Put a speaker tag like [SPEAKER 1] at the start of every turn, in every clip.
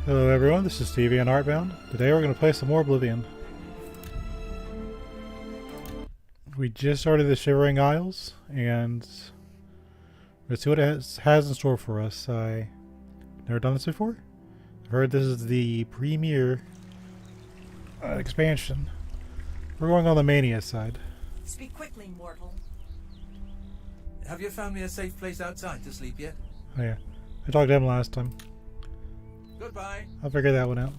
[SPEAKER 1] Hello everyone, this is Stevie on Artbound. Today we're going to play some more Oblivion. We just started the Shivering Isles, and let's see what it has in store for us. I've never done this before. I've heard this is the premier expansion. We're going on the Mania side.
[SPEAKER 2] Speak quickly, mortal.
[SPEAKER 3] Have you found me a safe place outside to sleep yet?
[SPEAKER 1] Oh yeah, I talked to him last time.
[SPEAKER 3] Goodbye.
[SPEAKER 1] I'll figure that one out.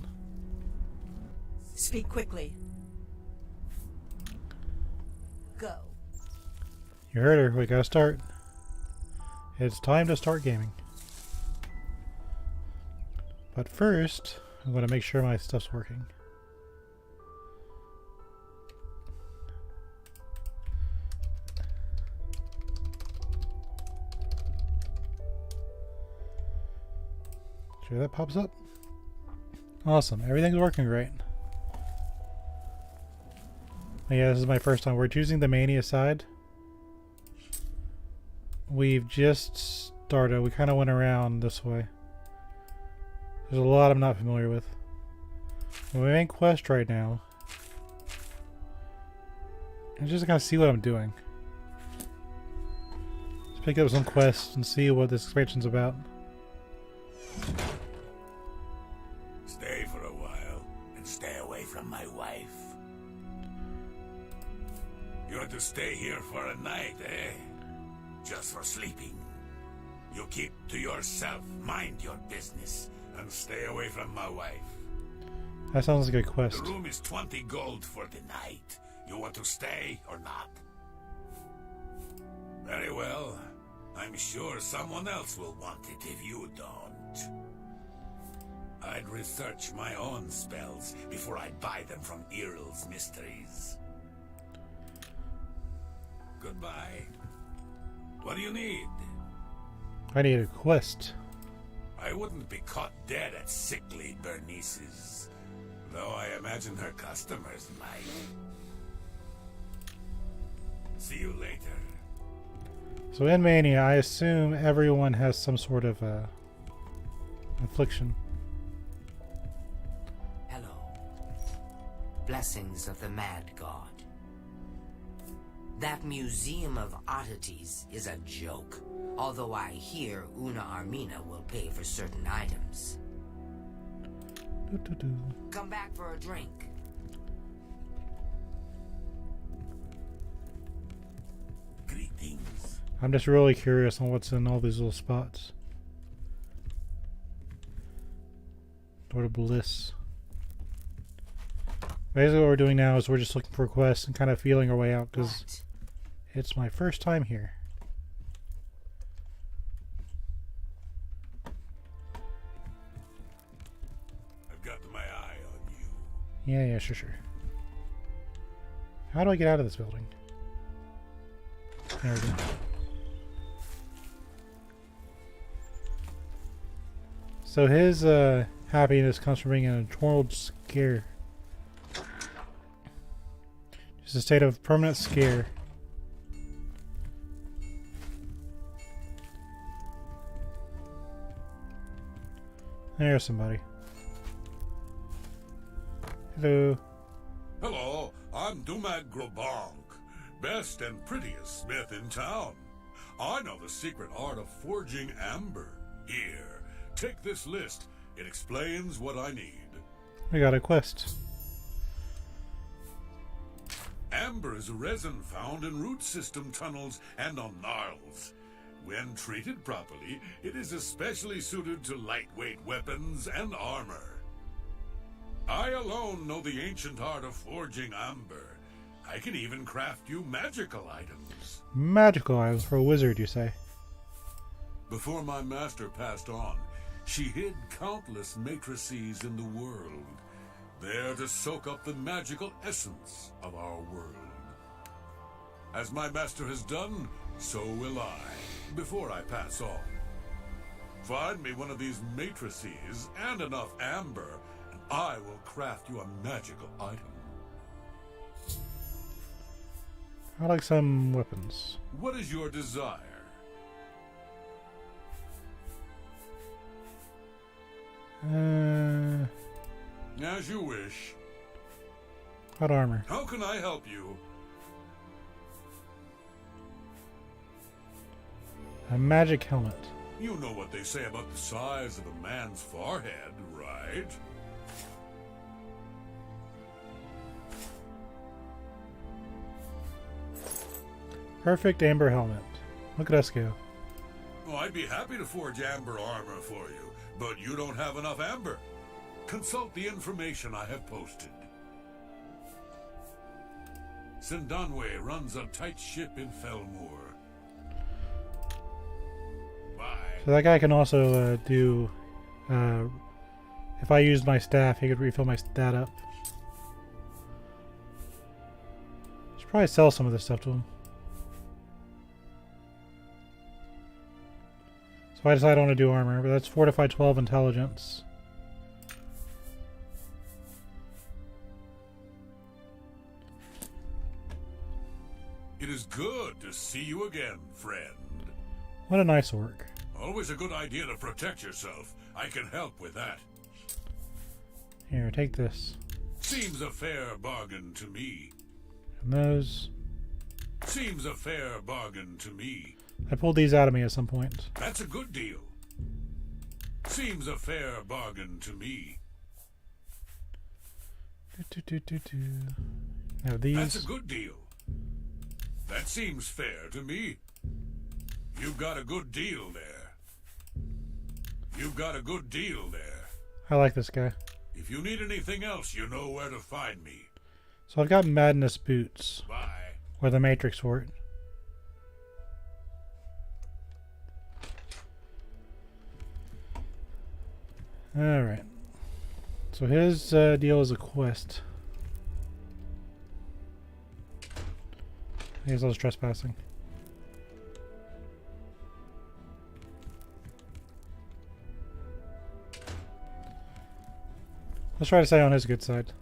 [SPEAKER 2] Speak quickly. Go.
[SPEAKER 1] You heard her, we gotta start. It's time to start gaming. But first, I'm gonna make sure my stuff's working. Sure that pops up. Awesome, everything's working great. Yeah, this is my first time. We're choosing the Mania side. We've just started. We kind of went around this way. There's a lot I'm not familiar with. My main quest right now is just to kind of see what I'm doing. Let's pick up some quests and see what this expansion's about.
[SPEAKER 4] Stay for a while and stay away from my wife. You're to stay here for a night, eh? Just for sleeping. You keep to yourself, mind your business, and stay away from my wife.
[SPEAKER 1] That sounds like a good quest.
[SPEAKER 4] The room is 20 gold for the night. You want to stay or not? Very well. I'm sure someone else will want it if you don't. I'd research my own spells before I buy them from Earl's Mysteries. Goodbye. What do you need?
[SPEAKER 1] I need a quest.
[SPEAKER 4] I wouldn't be caught dead at sickly Bernice's, though I imagine her customers might. See you later.
[SPEAKER 1] So in Mania, I assume everyone has some sort of affliction.
[SPEAKER 5] Hello. Blessings of the Mad God. That Museum of Oddities is a joke, although I hear Una Armina will pay for certain items. Come back for a drink.
[SPEAKER 4] Greetings.
[SPEAKER 1] I'm just really curious on what's in all these little spots. Door to Bliss. Basically what we're doing now is we're just looking for quests and kind of feeling our way out because it's my first time here.
[SPEAKER 4] I've got my eye on you.
[SPEAKER 1] Yeah, sure. How do I get out of this building? There we go. So his happiness comes from being in a tornado scare. Just a state of permanent scare. There's somebody. Hello.
[SPEAKER 4] Hello, I'm Dumag Grobank, best and prettiest smith in town. I know the secret art of forging amber. Here, take this list. It explains what I need.
[SPEAKER 1] We got a quest.
[SPEAKER 4] Amber is a resin found in root system tunnels and on gnarls. When treated properly, it is especially suited to lightweight weapons and armor. I alone know the ancient art of forging amber. I can even craft you magical items.
[SPEAKER 1] Magical items for a wizard, you say?
[SPEAKER 4] Before my master passed on, she hid countless matrices in the world, there to soak up the magical essence of our world. As my master has done, so will I, before I pass on. Find me one of these matrices and enough amber, and I will craft you a magical item.
[SPEAKER 1] I like some weapons.
[SPEAKER 4] What is your desire? As you wish.
[SPEAKER 1] Hot armor.
[SPEAKER 4] How can I help you?
[SPEAKER 1] A magic helmet.
[SPEAKER 4] You know what they say about the size of a man's forehead, right?
[SPEAKER 1] Perfect amber helmet. Look at us go.
[SPEAKER 4] Well, I'd be happy to forge amber armor for you, but you don't have enough amber. Consult the information I have posted. Sindanwe runs a tight ship in Felmore. Bye.
[SPEAKER 1] So that guy can also do... if I used my staff, he could refill my stat up. Should probably sell some of this stuff to him. So I decided I want to do armor, but that's fortified 12 intelligence.
[SPEAKER 4] It is good to see you again, friend.
[SPEAKER 1] What a nice orc.
[SPEAKER 4] Always a good idea to protect yourself. I can help with that.
[SPEAKER 1] Here, take this.
[SPEAKER 4] Seems a fair bargain to me.
[SPEAKER 1] And those.
[SPEAKER 4] Seems a fair bargain to me.
[SPEAKER 1] I pulled these out of me at some point.
[SPEAKER 4] That's a good deal. Seems a fair bargain to me.
[SPEAKER 1] Now these.
[SPEAKER 4] That's a good deal. That seems fair to me. You've got a good deal there. You've got a good deal there.
[SPEAKER 1] I like this guy.
[SPEAKER 4] If you need anything else, you know where to find me.
[SPEAKER 1] So I've got Madness Boots.
[SPEAKER 4] Bye.
[SPEAKER 1] Or the Matrix Sword. Alright. So his deal is a quest. I guess I was trespassing. Let's try to stay on his good side.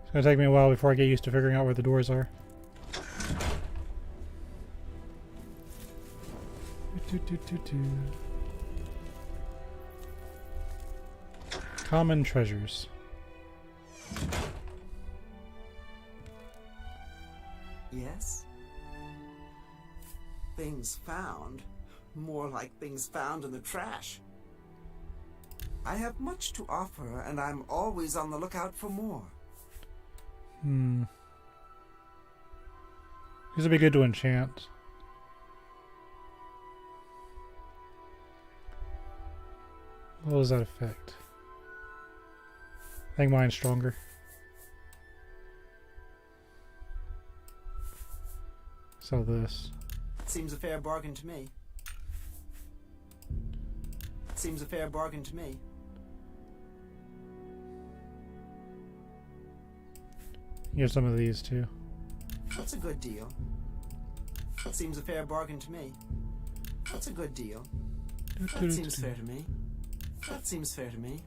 [SPEAKER 1] It's gonna take me a while before I get used to figuring out where the doors are. Common treasures.
[SPEAKER 6] Yes? Things found? More like things found in the trash. I have much to offer, and I'm always on the lookout for more.
[SPEAKER 1] These would be good to enchant. What was that effect? I think mine's stronger. So this.
[SPEAKER 6] Seems a fair bargain to me. Seems a fair bargain to me.
[SPEAKER 1] Here's some of these too.
[SPEAKER 6] That's a good deal. Seems a fair bargain to me. That's a good deal. That seems fair to me. That seems fair to me.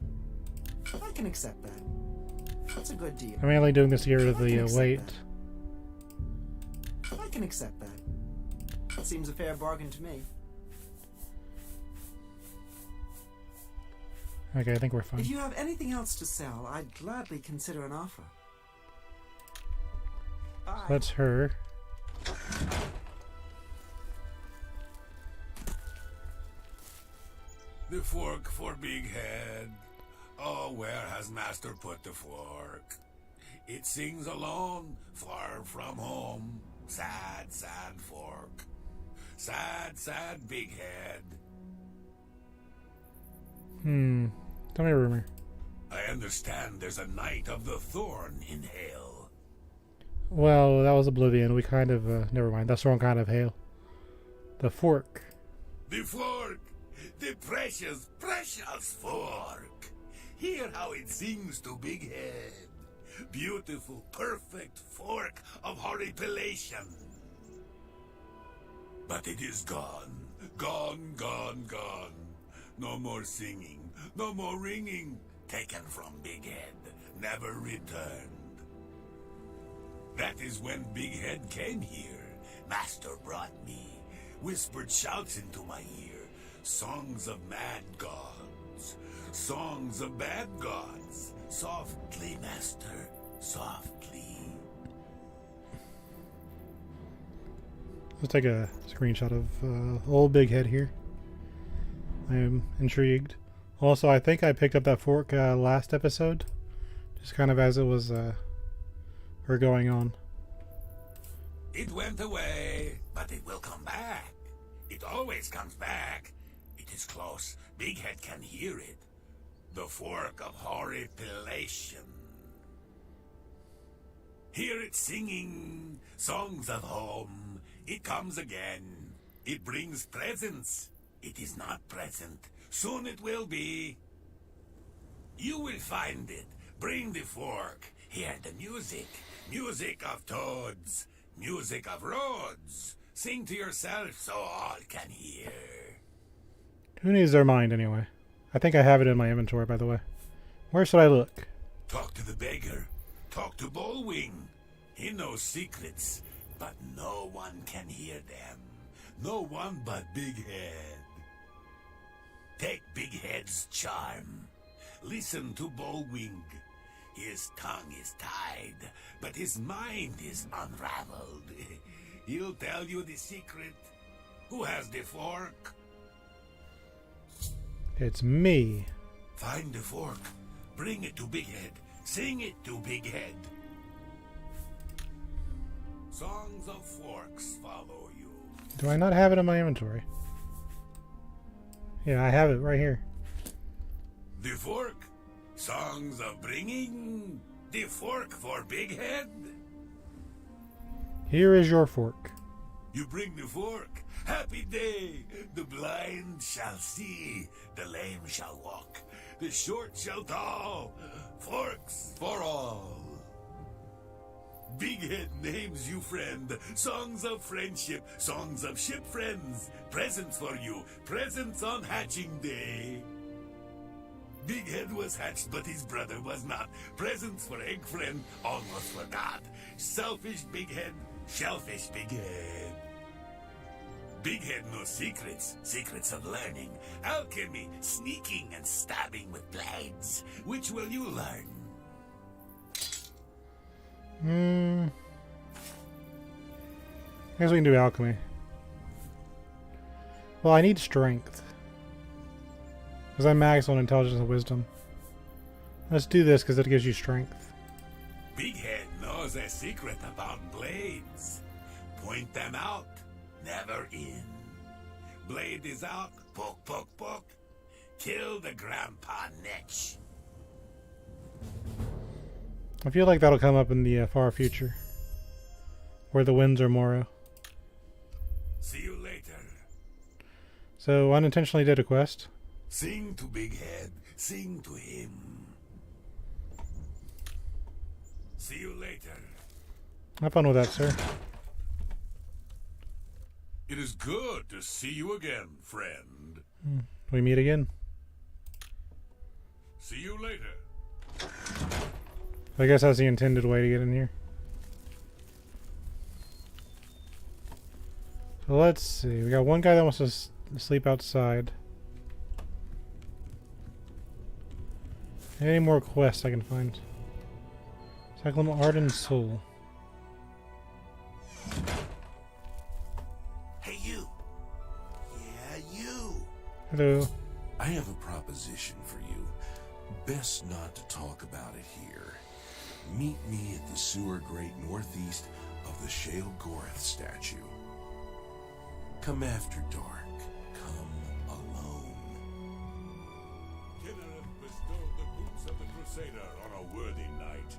[SPEAKER 6] I can accept that. That's a good deal.
[SPEAKER 1] I'm mainly doing this to get rid of the weight.
[SPEAKER 6] I can accept that. That seems a fair bargain to me.
[SPEAKER 1] Okay, I think we're fine.
[SPEAKER 6] If you have anything else to sell, I'd gladly consider an offer.
[SPEAKER 1] So that's her.
[SPEAKER 4] The fork for Big Head. Oh, where has Master put the fork? It sings alone, far from home. Sad, sad fork. Sad, sad Big Head.
[SPEAKER 1] Tell me a rumor.
[SPEAKER 4] I understand there's a Knight of the Thorn in Hell.
[SPEAKER 1] Well, that was Oblivion. We kind of, never mind. That's the wrong kind of hail. The fork.
[SPEAKER 4] The fork! The precious, precious fork! Hear how it sings to Big Head. Beautiful, perfect fork of horripilation. But it is gone. Gone, gone, gone. No more singing. No more ringing. Taken from Big Head. Never returned. That is when Big Head came here. Master brought me. whispered shouts into my ear. Songs of mad gods. Songs of bad gods. Softly, master. Softly.
[SPEAKER 1] Let's take a screenshot of old Big Head here. I am intrigued. Also, I think I picked up that fork last episode, just kind of as it was going on.
[SPEAKER 4] It went away, but it will come back. It always comes back. It is close. Big Head can hear it. The fork of horripilation. Hear it singing songs of home. It comes again. It brings presents. It is not present. Soon it will be. You will find it. Bring the fork. Hear the music. Music of toads. Music of roads. Sing to yourself so all can hear.
[SPEAKER 1] Who needs their mind anyway? I think I have it in my inventory, by the way. Where should I look?
[SPEAKER 4] Talk to the beggar. Talk to Bullwing. He knows secrets, but no one can hear them. No one but Big Head. Take Big Head's charm. Listen to Bullwing. His tongue is tied, but his mind is unraveled. He'll tell you the secret. Who has the fork?
[SPEAKER 1] It's me.
[SPEAKER 4] Find the fork. Bring it to Big Head. Sing it to Big Head. Songs of forks follow you.
[SPEAKER 1] Do I not have it in my inventory? Yeah, I have it right here.
[SPEAKER 4] The fork. Songs of bringing. The fork for Big Head.
[SPEAKER 1] Here is your fork.
[SPEAKER 4] You bring the fork. Happy day. The blind shall see. The lame shall walk. The short shall tall. Forks for all. Big Head names you friend. Songs of friendship. Songs of ship friends. Presents for you. Presents on hatching day. Big Head was hatched, but his brother was not. Presents for Egg Friend. Almost forgot. Selfish Big Head. Shellfish Big Head. Big Head knows secrets. Secrets of learning. Alchemy. Sneaking and stabbing with blades. Which will you learn?
[SPEAKER 1] I guess we can do alchemy. Well, I need strength. Because I'm maxed on intelligence and wisdom. Let's do this because it gives you strength.
[SPEAKER 4] Big Head knows a secret about blades. Point them out, never in. Blade is out, poke, poke, poke. Kill the grandpa niche.
[SPEAKER 1] I feel like that'll come up in the far future. Where the winds are Morrow.
[SPEAKER 4] See you later.
[SPEAKER 1] So, unintentionally did a quest.
[SPEAKER 4] Sing to Big Head. Sing to him. See you later.
[SPEAKER 1] Have fun with that, sir.
[SPEAKER 4] It is good to see you again, friend.
[SPEAKER 1] We meet again.
[SPEAKER 4] See you later.
[SPEAKER 1] I guess that's the intended way to get in here. So let's see. We got one guy that wants to sleep outside. Any more quests I can find? Cyclone Ardent Soul.
[SPEAKER 4] Hey, you. Yeah, you.
[SPEAKER 1] Hello.
[SPEAKER 7] I have a proposition for you. Best not to talk about it here. Meet me at the sewer grate northeast of the Shale Goreth statue. Come after dark. Come alone.
[SPEAKER 4] Kinnereth bestowed the boots of the Crusader on a worthy knight.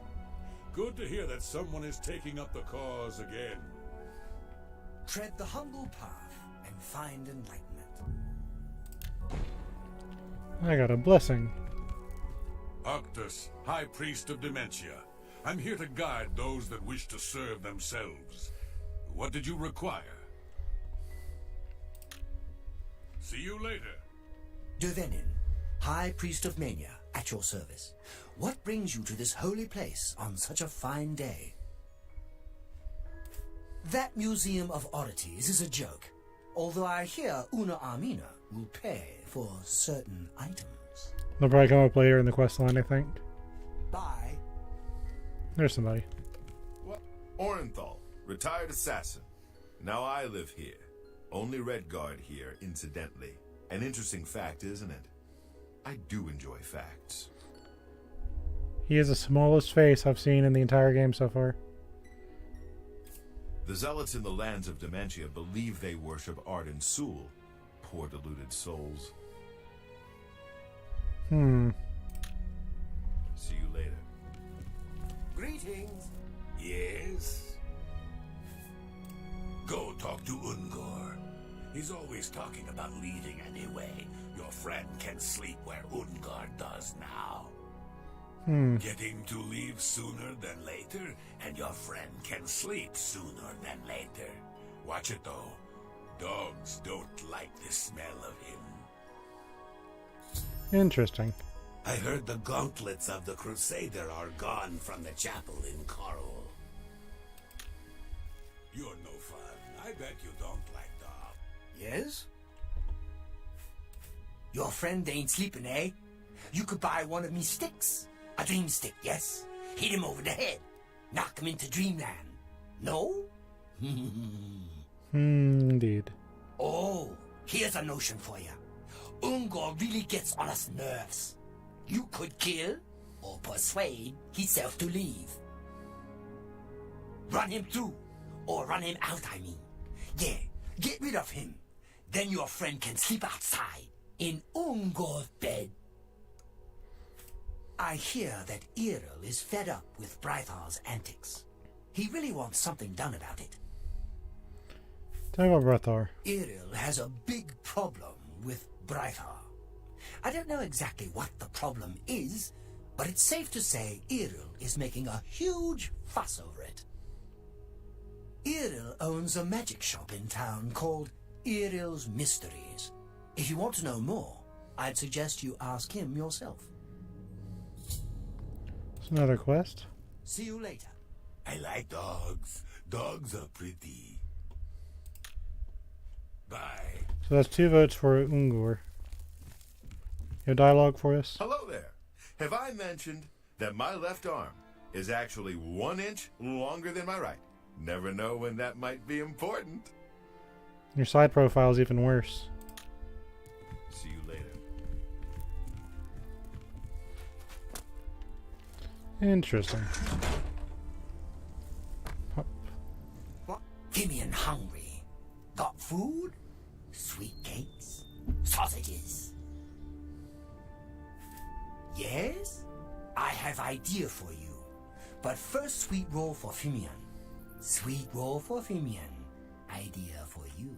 [SPEAKER 4] Good to hear that someone is taking up the cause again.
[SPEAKER 8] Tread the humble path and find enlightenment.
[SPEAKER 1] I got a blessing.
[SPEAKER 4] Octus, High Priest of Dementia. I'm here to guide those that wish to serve themselves. What did you require? See you later.
[SPEAKER 8] Dervenin, High Priest of Mania, at your service. What brings you to this holy place on such a fine day? That Museum of Oddities is a joke. Although I hear Una Armina will pay for certain items.
[SPEAKER 1] They'll probably come up later in the quest line, I think.
[SPEAKER 8] Bye.
[SPEAKER 1] There's somebody.
[SPEAKER 9] Orenthal, retired assassin. Now I live here. Only Red Guard here, incidentally. An interesting fact, isn't it? I do enjoy facts.
[SPEAKER 1] He is the smallest face I've seen in the entire game so far.
[SPEAKER 9] The zealots in the lands of Dementia believe they worship Arden Sul. Poor deluded souls. See you later.
[SPEAKER 8] Greetings.
[SPEAKER 4] Yes? Go talk to Ungor. He's always talking about leaving anyway. Your friend can sleep where Ungor does now. Get him to leave sooner than later, and your friend can sleep sooner than later. Watch it though. Dogs don't like the smell of him.
[SPEAKER 1] Interesting.
[SPEAKER 4] I heard the gauntlets of the Crusader are gone from the chapel in Coral. You're no fun. I bet you don't like dogs.
[SPEAKER 8] Yes? Your friend ain't sleeping, eh? You could buy one of me sticks. A dream stick, yes? Hit him over the head. Knock him into dreamland. No?
[SPEAKER 1] Indeed.
[SPEAKER 8] Oh, here's a notion for you. Ungor really gets on us nerves. You could kill or persuade himself to leave. Run him through, or run him out, I mean. Yeah, get rid of him. Then your friend can sleep outside, in Ungor's bed. I hear that Errol is fed up with Brythar's antics. He really wants something done about it.
[SPEAKER 1] Tell me about Brethar.
[SPEAKER 8] Errol has a big problem with Brythar. I don't know exactly what the problem is, but it's safe to say Errol is making a huge fuss over it. Errol owns a magic shop in town called Errol's Mysteries. If you want to know more, I'd suggest you ask him yourself.
[SPEAKER 1] It's another quest.
[SPEAKER 8] See you later.
[SPEAKER 4] I like dogs. Dogs are pretty. Bye.
[SPEAKER 1] So that's 2 votes for Ungor. You have dialogue for us?
[SPEAKER 9] Hello there. Have I mentioned that my left arm is actually 1 inch longer than my right? Never know when that might be important.
[SPEAKER 1] Your side profile is even worse.
[SPEAKER 9] See you later.
[SPEAKER 1] Interesting. Hop.
[SPEAKER 8] What? Fimian hungry. Got food? Sweet cakes? Sausages? Yes? I have idea for you. But first sweet roll for Fimian. Sweet roll for Fimian. Idea for you.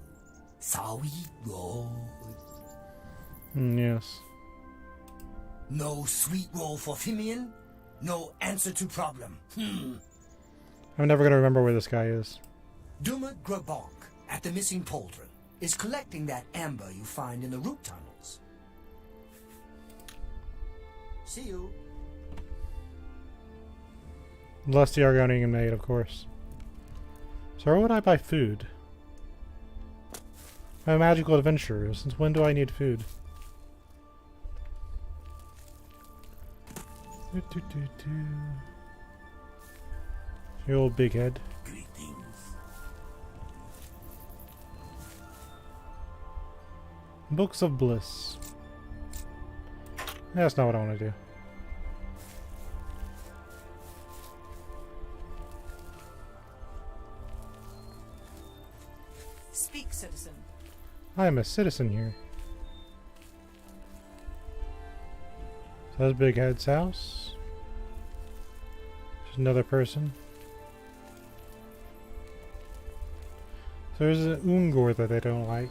[SPEAKER 8] Sweet roll.
[SPEAKER 1] Yes.
[SPEAKER 8] No sweet roll for Fimian? No answer to problem.
[SPEAKER 1] I'm never going to remember where this guy is.
[SPEAKER 8] Duma Grabonk at the missing pauldron is collecting that amber you find in the root tunnels. See you.
[SPEAKER 1] Lusty Argonian maid, of course. So where would I buy food? I'm a magical adventurer. Since when do I need food? The old big head.
[SPEAKER 4] Greetings.
[SPEAKER 1] Books of Bliss. That's not what I want to do.
[SPEAKER 2] Speak, citizen.
[SPEAKER 1] I am a citizen here. So that's Big Head's house. There's another person. So there's an Ungor that they don't like.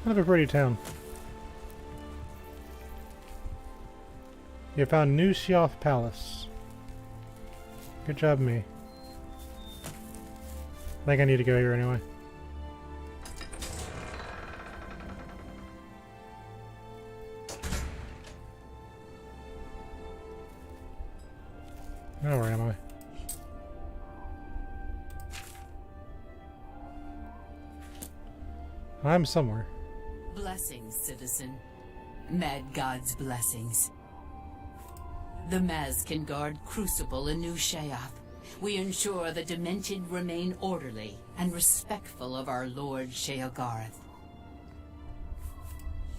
[SPEAKER 1] Kind of a pretty town. You found New Sheoth Palace. Good job, me. I think I need to go here anyway. Now where am I? I'm somewhere.
[SPEAKER 10] Blessings, citizen. Mad God's blessings. The Maz can guard Crucible in New Sheoth. We ensure the Demented remain orderly and respectful of our Lord Sheogarth.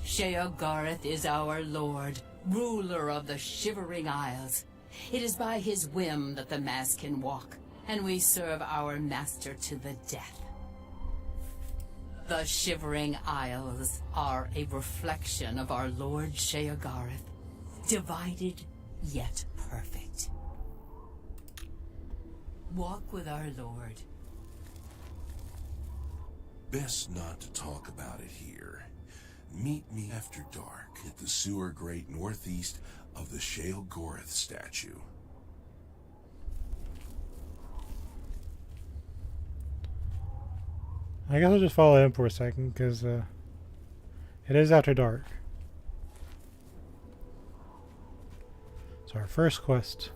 [SPEAKER 10] Sheogarth is our Lord, ruler of the Shivering Isles. It is by his whim that the Maz can walk, and we serve our master to the death. The Shivering Isles are a reflection of our Lord Sheogarth, divided yet perfect. Walk with our Lord.
[SPEAKER 7] Best not to talk about it here. Meet me after dark at the sewer grate northeast of the Sheogarth statue.
[SPEAKER 1] I guess I'll just follow him for a second, because it is after dark. So our first quest.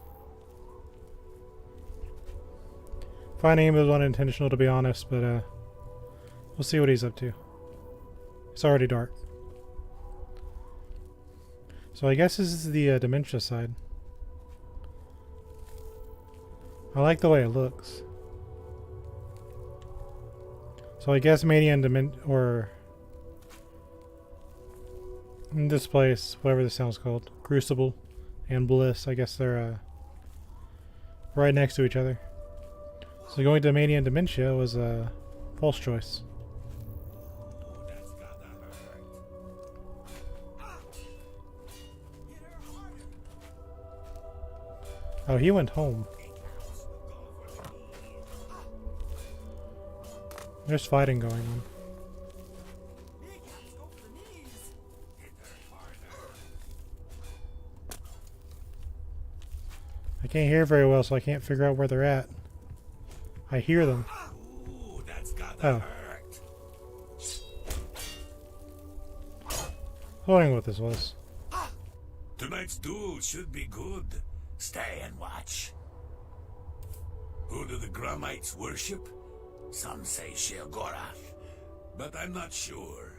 [SPEAKER 1] Finding him was unintentional, to be honest, but we'll see what he's up to. It's already dark. So I guess this is the dementia side. I like the way it looks. So I guess Mania and or in this place, whatever this sounds called, Crucible and Bliss, I guess they're right next to each other. So going to Mania and Dementia was a false choice. Oh, he went home. There's fighting going on. I can't hear very well, so I can't figure out where they're at. I hear them. Oh. Wondering what this was.
[SPEAKER 4] Tonight's duel should be good. Stay and watch. Who do the Grumites worship? Some say Sheogorath, but I'm not sure.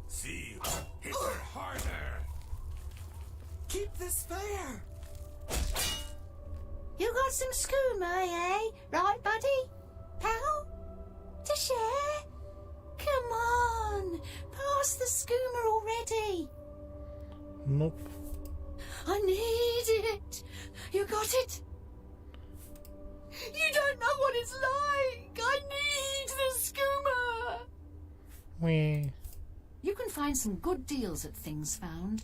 [SPEAKER 4] See, hit her harder.
[SPEAKER 6] Keep this fair.
[SPEAKER 11] You got some skooma, eh? Right, buddy? Pal? To share? Come on, pass the skooma already.
[SPEAKER 1] Nope.
[SPEAKER 11] I need it. You got it? You don't know what it's like. I need the skooma.
[SPEAKER 1] Wee.
[SPEAKER 10] You can find some good deals at Things Found.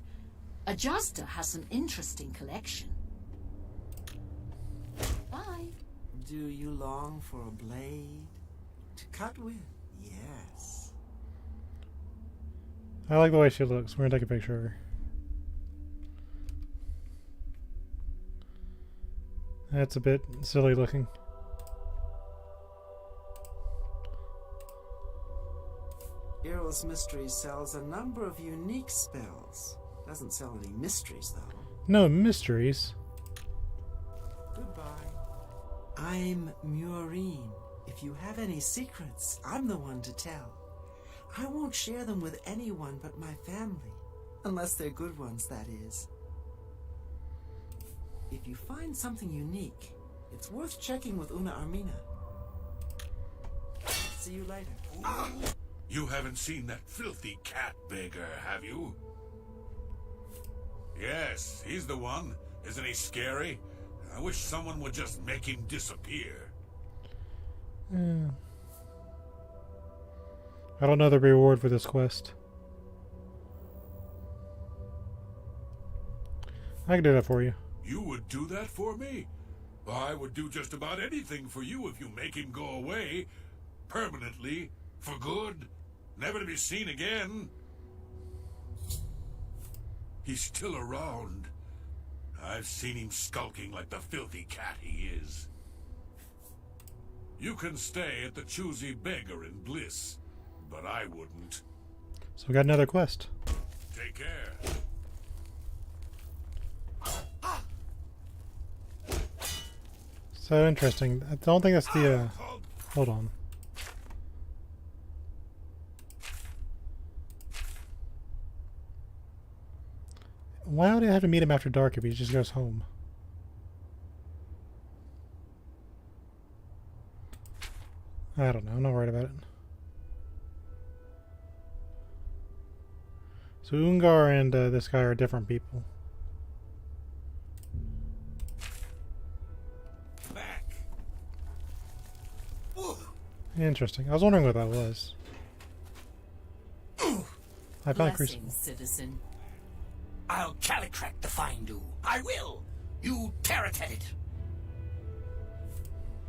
[SPEAKER 10] Adjuster has some interesting collection. Bye.
[SPEAKER 6] Do you long for a blade to cut with? Yes.
[SPEAKER 1] I like the way she looks. We're gonna take a picture of her. That's a bit silly looking.
[SPEAKER 6] Earl's Mysteries sells a number of unique spells. Doesn't sell any mysteries, though.
[SPEAKER 1] No mysteries.
[SPEAKER 6] Goodbye. I'm Murine. If you have any secrets, I'm the one to tell. I won't share them with anyone but my family. Unless they're good ones, that is. If you find something unique, it's worth checking with Una Armina. See you later.
[SPEAKER 4] You haven't seen that filthy cat beggar, have you? Yes, he's the one. Isn't he scary? I wish someone would just make him disappear.
[SPEAKER 1] I don't know the reward for this quest. I can do that for you.
[SPEAKER 4] You would do that for me? I would do just about anything for you if you make him go away. Permanently. For good. Never to be seen again. He's still around. I've seen him skulking like the filthy cat he is. You can stay at the Choosy Beggar in Bliss, but I wouldn't.
[SPEAKER 1] So we got another quest.
[SPEAKER 4] Take care.
[SPEAKER 1] So interesting. I don't think that's the, hold on. Why would I have to meet him after dark if he just goes home? I don't know. I'm not worried about it. So Ungar and this guy are different people.
[SPEAKER 4] Back.
[SPEAKER 1] Interesting. I was wondering what that was. I found
[SPEAKER 10] Blessings, citizen.
[SPEAKER 8] I'll calicrack the findu. I will. You tear it at it.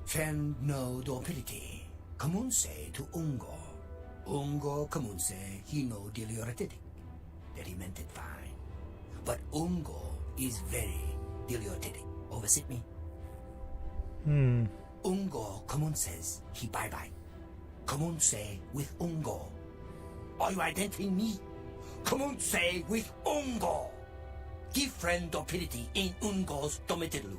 [SPEAKER 8] Fen no dopility. Comunse to Ungo. Ungo comunse he no dilioretitic. That he meant it fine. But Ungo is very dilioretitic. Oversit me. Ungo comunses he bye bye. Comunse with Ungo. Are you identifying me? Comunse with Ungo. Give friend dopility in Ungo's domitilu.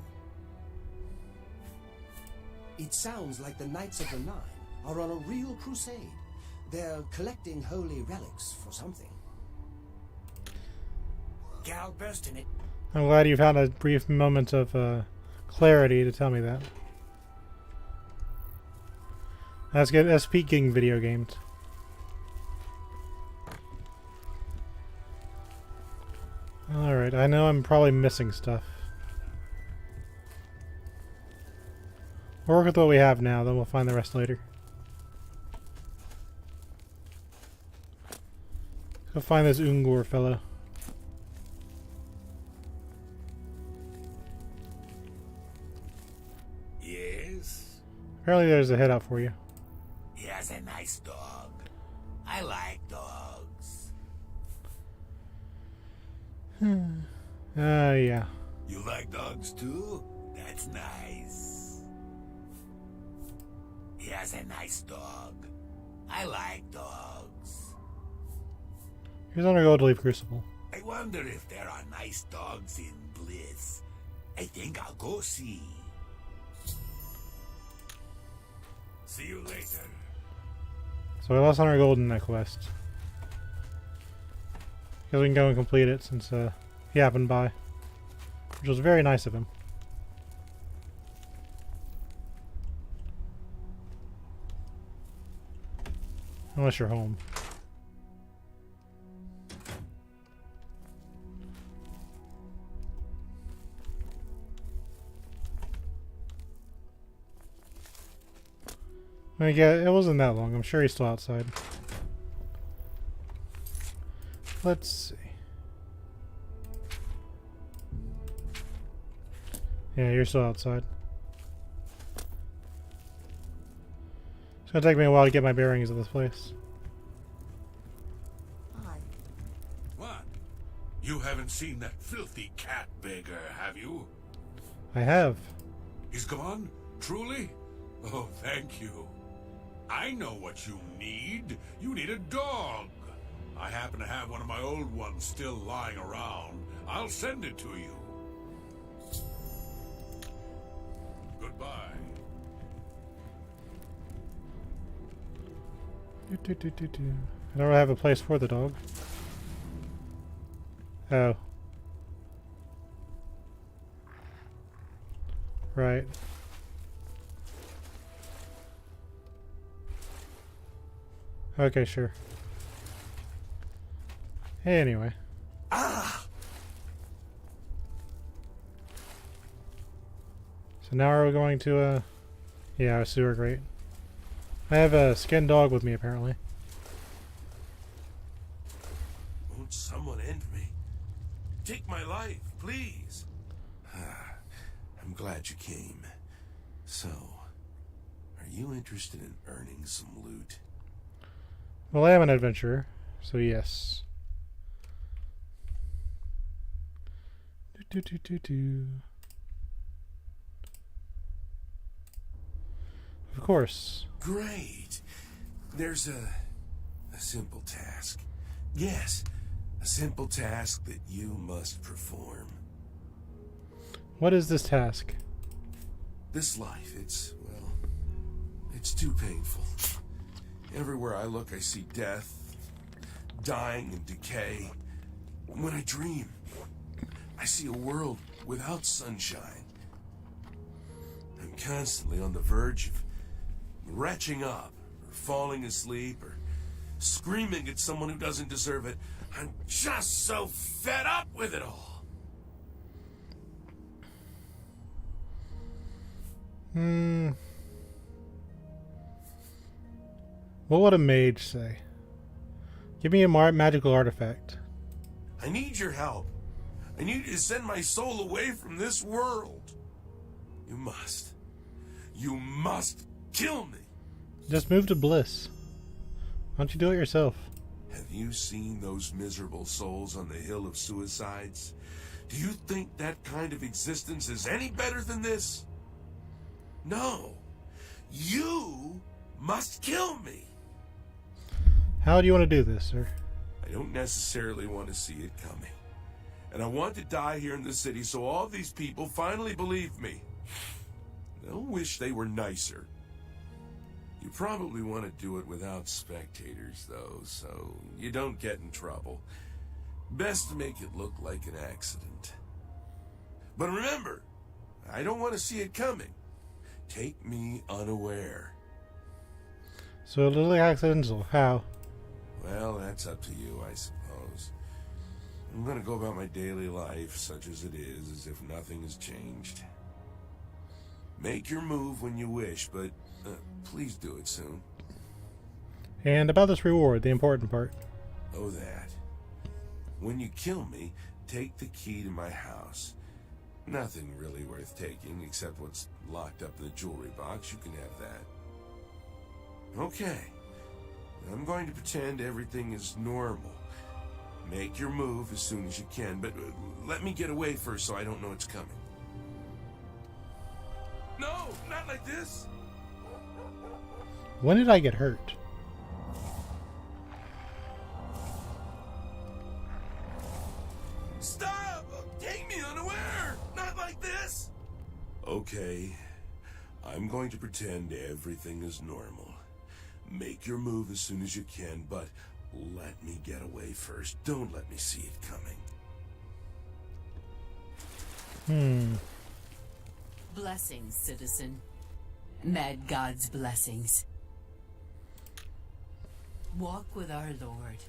[SPEAKER 12] It sounds like the Knights of the Nine are on a real crusade. They're collecting holy relics for something.
[SPEAKER 8] Gal burst in it.
[SPEAKER 1] I'm glad you found a brief moment of clarity to tell me that. That's good. That's peaking video games. Alright, I know I'm probably missing stuff. We'll work with what we have now, then we'll find the rest later. Go find this Ungor fellow.
[SPEAKER 4] Yes?
[SPEAKER 1] Apparently there's a hideout for you.
[SPEAKER 8] He has a nice dog. I like dogs.
[SPEAKER 1] Yeah.
[SPEAKER 4] You like dogs too? That's nice.
[SPEAKER 8] He has a nice dog. I like dogs.
[SPEAKER 1] Here's on our go to leave Crucible.
[SPEAKER 4] I wonder if there are nice dogs in Bliss. I think I'll go see. See you later.
[SPEAKER 1] So we lost on our golden neck quest. Because we can go and complete it since he happened by. Which was very nice of him. Unless you're home. Yeah, it wasn't that long. I'm sure he's still outside. Let's see. Yeah, you're still outside. It's gonna take me a while to get my bearings of this place.
[SPEAKER 6] Hi.
[SPEAKER 4] What? You haven't seen that filthy cat beggar, have you?
[SPEAKER 1] I have.
[SPEAKER 4] He's gone? Truly? Oh, thank you. I know what you need. You need a dog. I happen to have one of my old ones still lying around. I'll send it to you. Goodbye.
[SPEAKER 1] I don't really have a place for the dog. Oh. Right. Okay, sure. Anyway.
[SPEAKER 8] Ah!
[SPEAKER 1] So now are we going to, yeah, a sewer grate. I have a skinned dog with me, apparently.
[SPEAKER 7] Won't someone end me? Take my life, please. I'm glad you came. So, are you interested in earning some loot?
[SPEAKER 1] Well, I am an adventurer, so yes. Of course.
[SPEAKER 7] Great. There's a simple task. Yes, a simple task that you must perform.
[SPEAKER 1] What is this task?
[SPEAKER 7] This life, it's too painful. Everywhere I look, I see death, dying and decay. When I dream, I see a world without sunshine. I'm constantly on the verge of retching up, or falling asleep, or screaming at someone who doesn't deserve it. I'm just so fed up with it all.
[SPEAKER 1] What would a mage say? Give me a magical artifact.
[SPEAKER 7] I need your help. I need you to send my soul away from this world. You must. You must kill me.
[SPEAKER 1] Just move to Bliss. Why don't you do it yourself?
[SPEAKER 7] Have you seen those miserable souls on the Hill of Suicides? Do you think that kind of existence is any better than this? No. You must kill me.
[SPEAKER 1] How do you want to do this, sir?
[SPEAKER 7] I don't necessarily want to see it coming. And I want to die here in the city so all these people finally believe me. They'll wish they were nicer. You probably want to do it without spectators, though, so you don't get in trouble. Best to make it look like an accident. But remember, I don't want to see it coming. Take me unaware.
[SPEAKER 1] So a little accidental. How?
[SPEAKER 7] Well, that's up to you, I suppose. I'm going to go about my daily life, such as it is, as if nothing has changed. Make your move when you wish, but please do it soon.
[SPEAKER 1] And about this reward, the important part.
[SPEAKER 7] Oh, that. When you kill me, take the key to my house. Nothing really worth taking, except what's locked up in the jewelry box. You can have that. Okay. I'm going to pretend everything is normal. Make your move as soon as you can, but let me get away first so I don't know it's coming. No, not like this.
[SPEAKER 1] When did I get hurt?
[SPEAKER 7] Stop! Take me unaware! Not like this! Okay, I'm going to pretend everything is normal. Make your move as soon as you can, but let me get away first. Don't let me see it coming.
[SPEAKER 10] Blessings, citizen. Mad God's blessings. Walk with our Lord.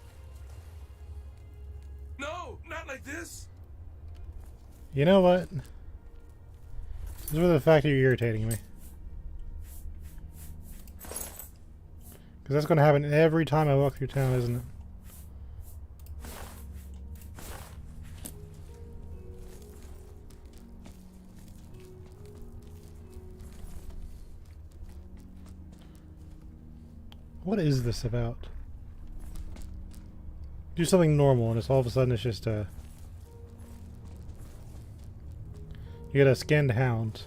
[SPEAKER 7] No, not like this!
[SPEAKER 1] You know what? This is where the fact that you're irritating me. Because that's going to happen every time I walk through town, isn't it? What is this about? Do something normal and it's all of a sudden it's just a... You get a skinned hound.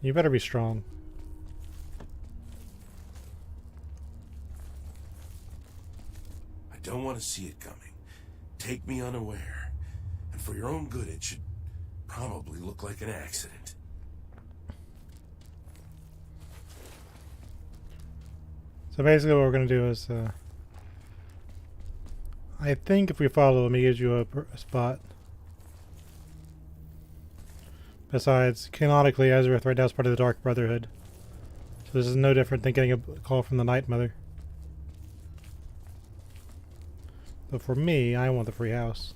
[SPEAKER 1] You better be strong.
[SPEAKER 7] I don't want to see it coming. Take me unaware. And for your own good, it should probably look like an accident.
[SPEAKER 1] So basically what we're going to do is, I think if we follow him, he gives you a spot. Besides, canonically, Ezerith right now is part of the Dark Brotherhood. So this is no different than getting a call from the Night Mother. But for me, I want the free house.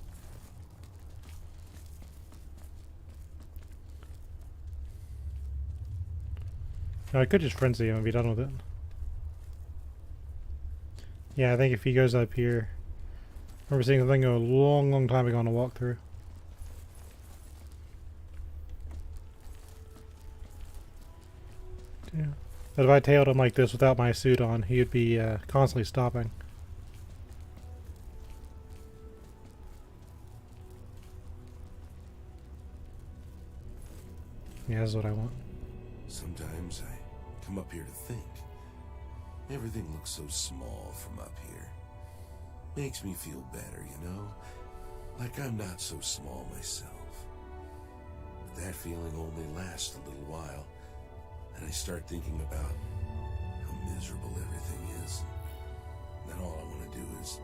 [SPEAKER 1] Now, I could just frenzy him and be done with it. Yeah, I think if he goes up here... I remember seeing the thing a long time ago on a walkthrough. Yeah. But if I tailed him like this without my suit on, he would be constantly stopping. Yeah, that's what I want.
[SPEAKER 7] Sometimes I come up here to think. Everything looks so small from up here. Makes me feel better, you know? Like I'm not so small myself. But that feeling only lasts a little while. And I start thinking about how miserable everything is. And then all I want to do is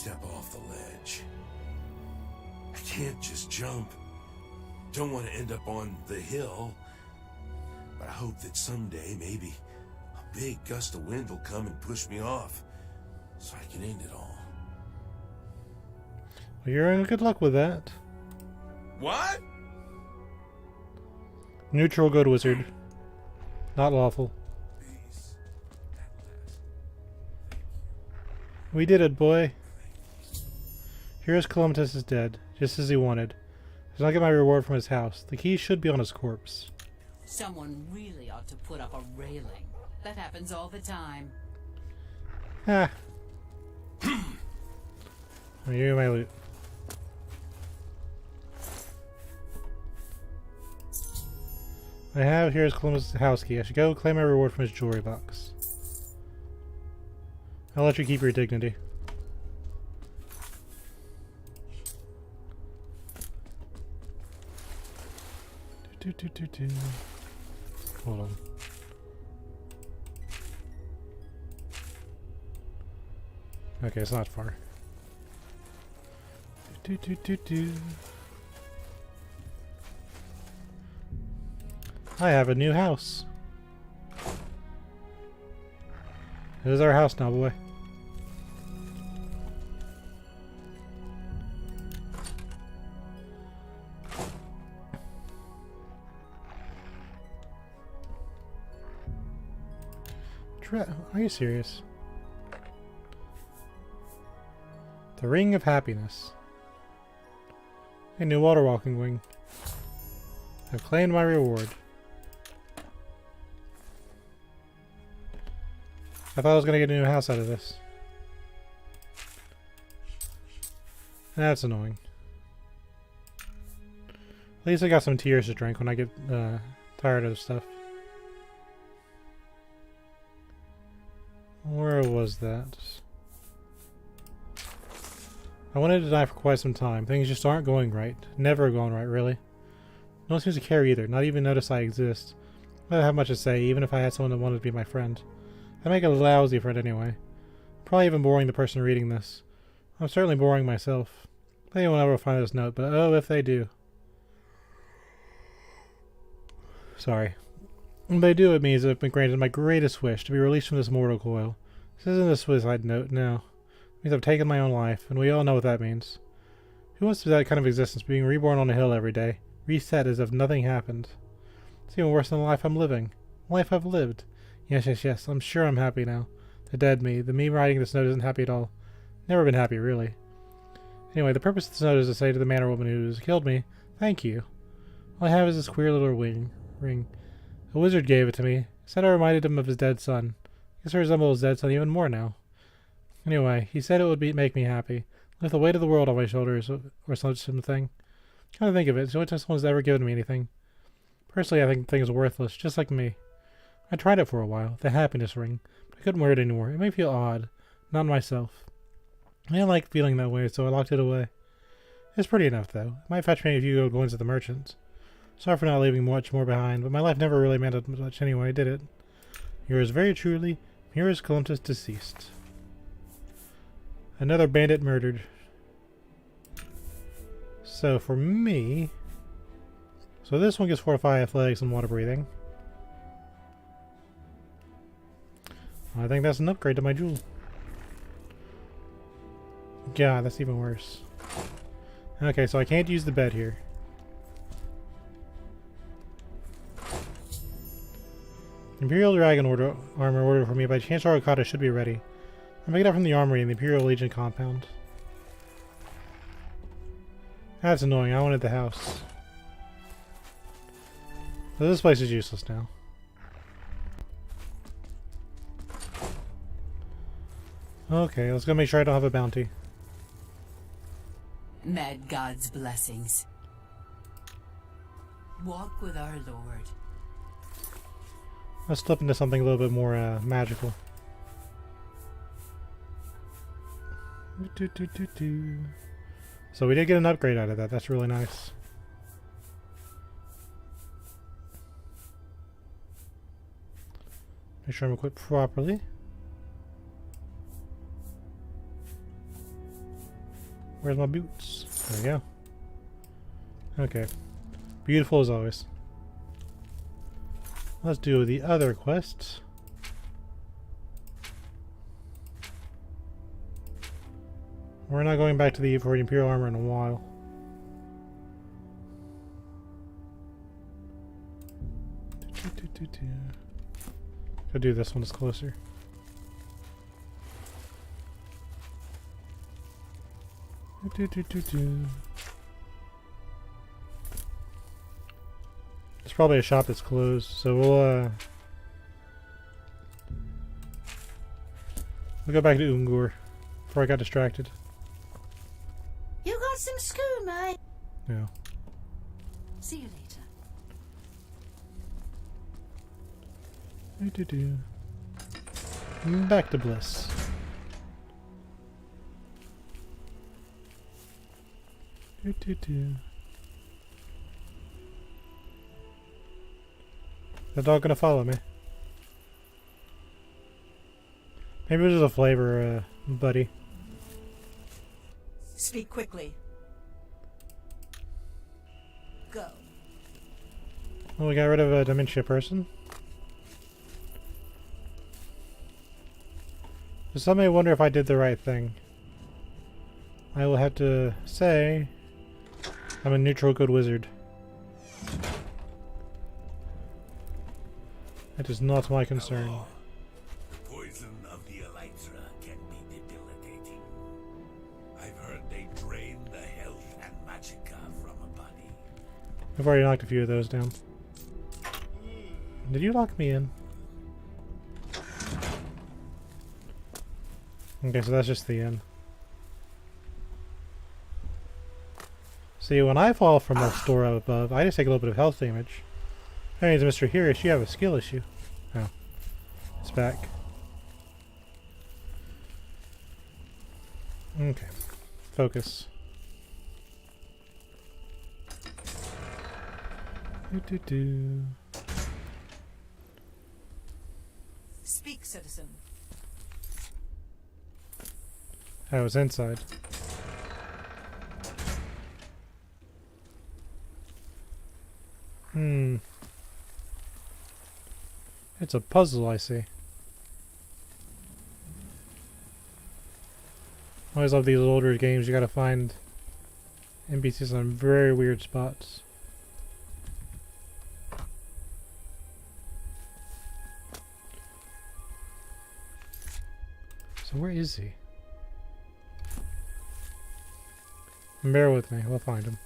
[SPEAKER 7] step off the ledge. I can't just jump. Don't want to end up on the hill. But I hope that someday, maybe, a big gust of wind will come and push me off, so I can end it all.
[SPEAKER 1] Well, you're in good luck with that.
[SPEAKER 7] What?
[SPEAKER 1] Neutral good wizard. Not lawful. We did it, boy. Here's Columbus is dead, just as he wanted. I did not get my reward from his house. The key should be on his corpse.
[SPEAKER 10] Someone really ought to put up a railing. That happens all the time.
[SPEAKER 1] Ah. You're my loot. I have here's Columbus' house key. I should go claim my reward from his jewelry box. I'll let you keep your dignity. Hold on. Okay, it's not far. I have a new house. This is our house now, boy. Are you serious? The Ring of Happiness. A new water walking wing. I've claimed my reward. I thought I was going to get a new house out of this. That's annoying. At least I got some tears to drink when I get tired of stuff. Where was that? I wanted to die for quite some time. Things just aren't going right. Never going right, really. No one seems to care either. Not even notice I exist. I don't have much to say, even if I had someone that wanted to be my friend. I'd make a lousy friend anyway. Probably even boring the person reading this. I'm certainly boring myself. They won't ever find this note, but oh, if they do. Sorry. If they do, it means I've been granted my greatest wish, to be released from this mortal coil. This isn't a suicide note, no. It means I've taken my own life, and we all know what that means. Who wants to be that kind of existence, being reborn on a hill every day, reset as if nothing happened? It's even worse than the life I'm living. The life I've lived. Yes, I'm sure I'm happy now. The dead me, the me writing this note isn't happy at all. Never been happy, really. Anyway, the purpose of this note is to say to the man or woman who's killed me, thank you. All I have is this queer little ring. A wizard gave it to me. Said I reminded him of his dead son. Guess I resemble his dead son even more now. Anyway, he said it would make me happy. Lift the weight of the world on my shoulders, or such something. Come to think of it, it's the only time someone's ever given me anything. Personally, I think the thing is worthless, just like me. I tried it for a while, the happiness ring, but I couldn't wear it anymore. It made me feel odd. Not myself. I didn't like feeling that way, so I locked it away. It's pretty enough, though. It might fetch me a few coins at the merchant's. Sorry for not leaving much more behind, but my life never really mattered much anyway, did it? Yours very truly, here is Columbus deceased. Another bandit murdered. So for me... So this one gets fortify athletics and water breathing. I think that's an upgrade to my jewel. God, that's even worse. Okay, so I can't use the bed here. Imperial Dragon armor ordered for me by Chancellor Okada should be ready. I picked it up from the armory in the Imperial Legion compound. That's annoying. I wanted the house. So this place is useless now. Okay, let's go make sure I don't have a bounty.
[SPEAKER 10] Mad God's blessings. Walk with our Lord.
[SPEAKER 1] Let's flip into something a little bit more magical. So we did get an upgrade out of that. That's really nice. Make sure I'm equipped properly. Where's my boots? There we go. Okay. Beautiful as always. Let's do the other quests. We're not going back to the for the Imperial Armor in a while. Go do this one, it's closer. There's probably a shop that's closed, so we'll go back to Ungor before I got distracted.
[SPEAKER 11] You got some skooma?
[SPEAKER 1] Yeah.
[SPEAKER 11] See you later.
[SPEAKER 1] Back to Bliss. The dog gonna follow me? Maybe it was a flavor, buddy.
[SPEAKER 2] Speak quickly. Go.
[SPEAKER 1] Well, we got rid of a dementia person. So some may wonder if I did the right thing. I will have to say I'm a neutral good wizard. That is not my concern.
[SPEAKER 4] Hello. The poison of the elytra can be debilitating. I've heard they drain the health and magicka from a body.
[SPEAKER 1] I've already knocked a few of those down. Did you lock me in? Okay, so that's just the end. See, when I fall from a store up above, I just take a little bit of health damage. That means, Mr. Hirish, you have a skill issue. Oh. It's back. Okay. Focus.
[SPEAKER 2] Speak, citizen.
[SPEAKER 1] I was inside. It's a puzzle, I see. I always love these older games. You gotta find NPCs on very weird spots. So where is he? Bear with me, we'll find him.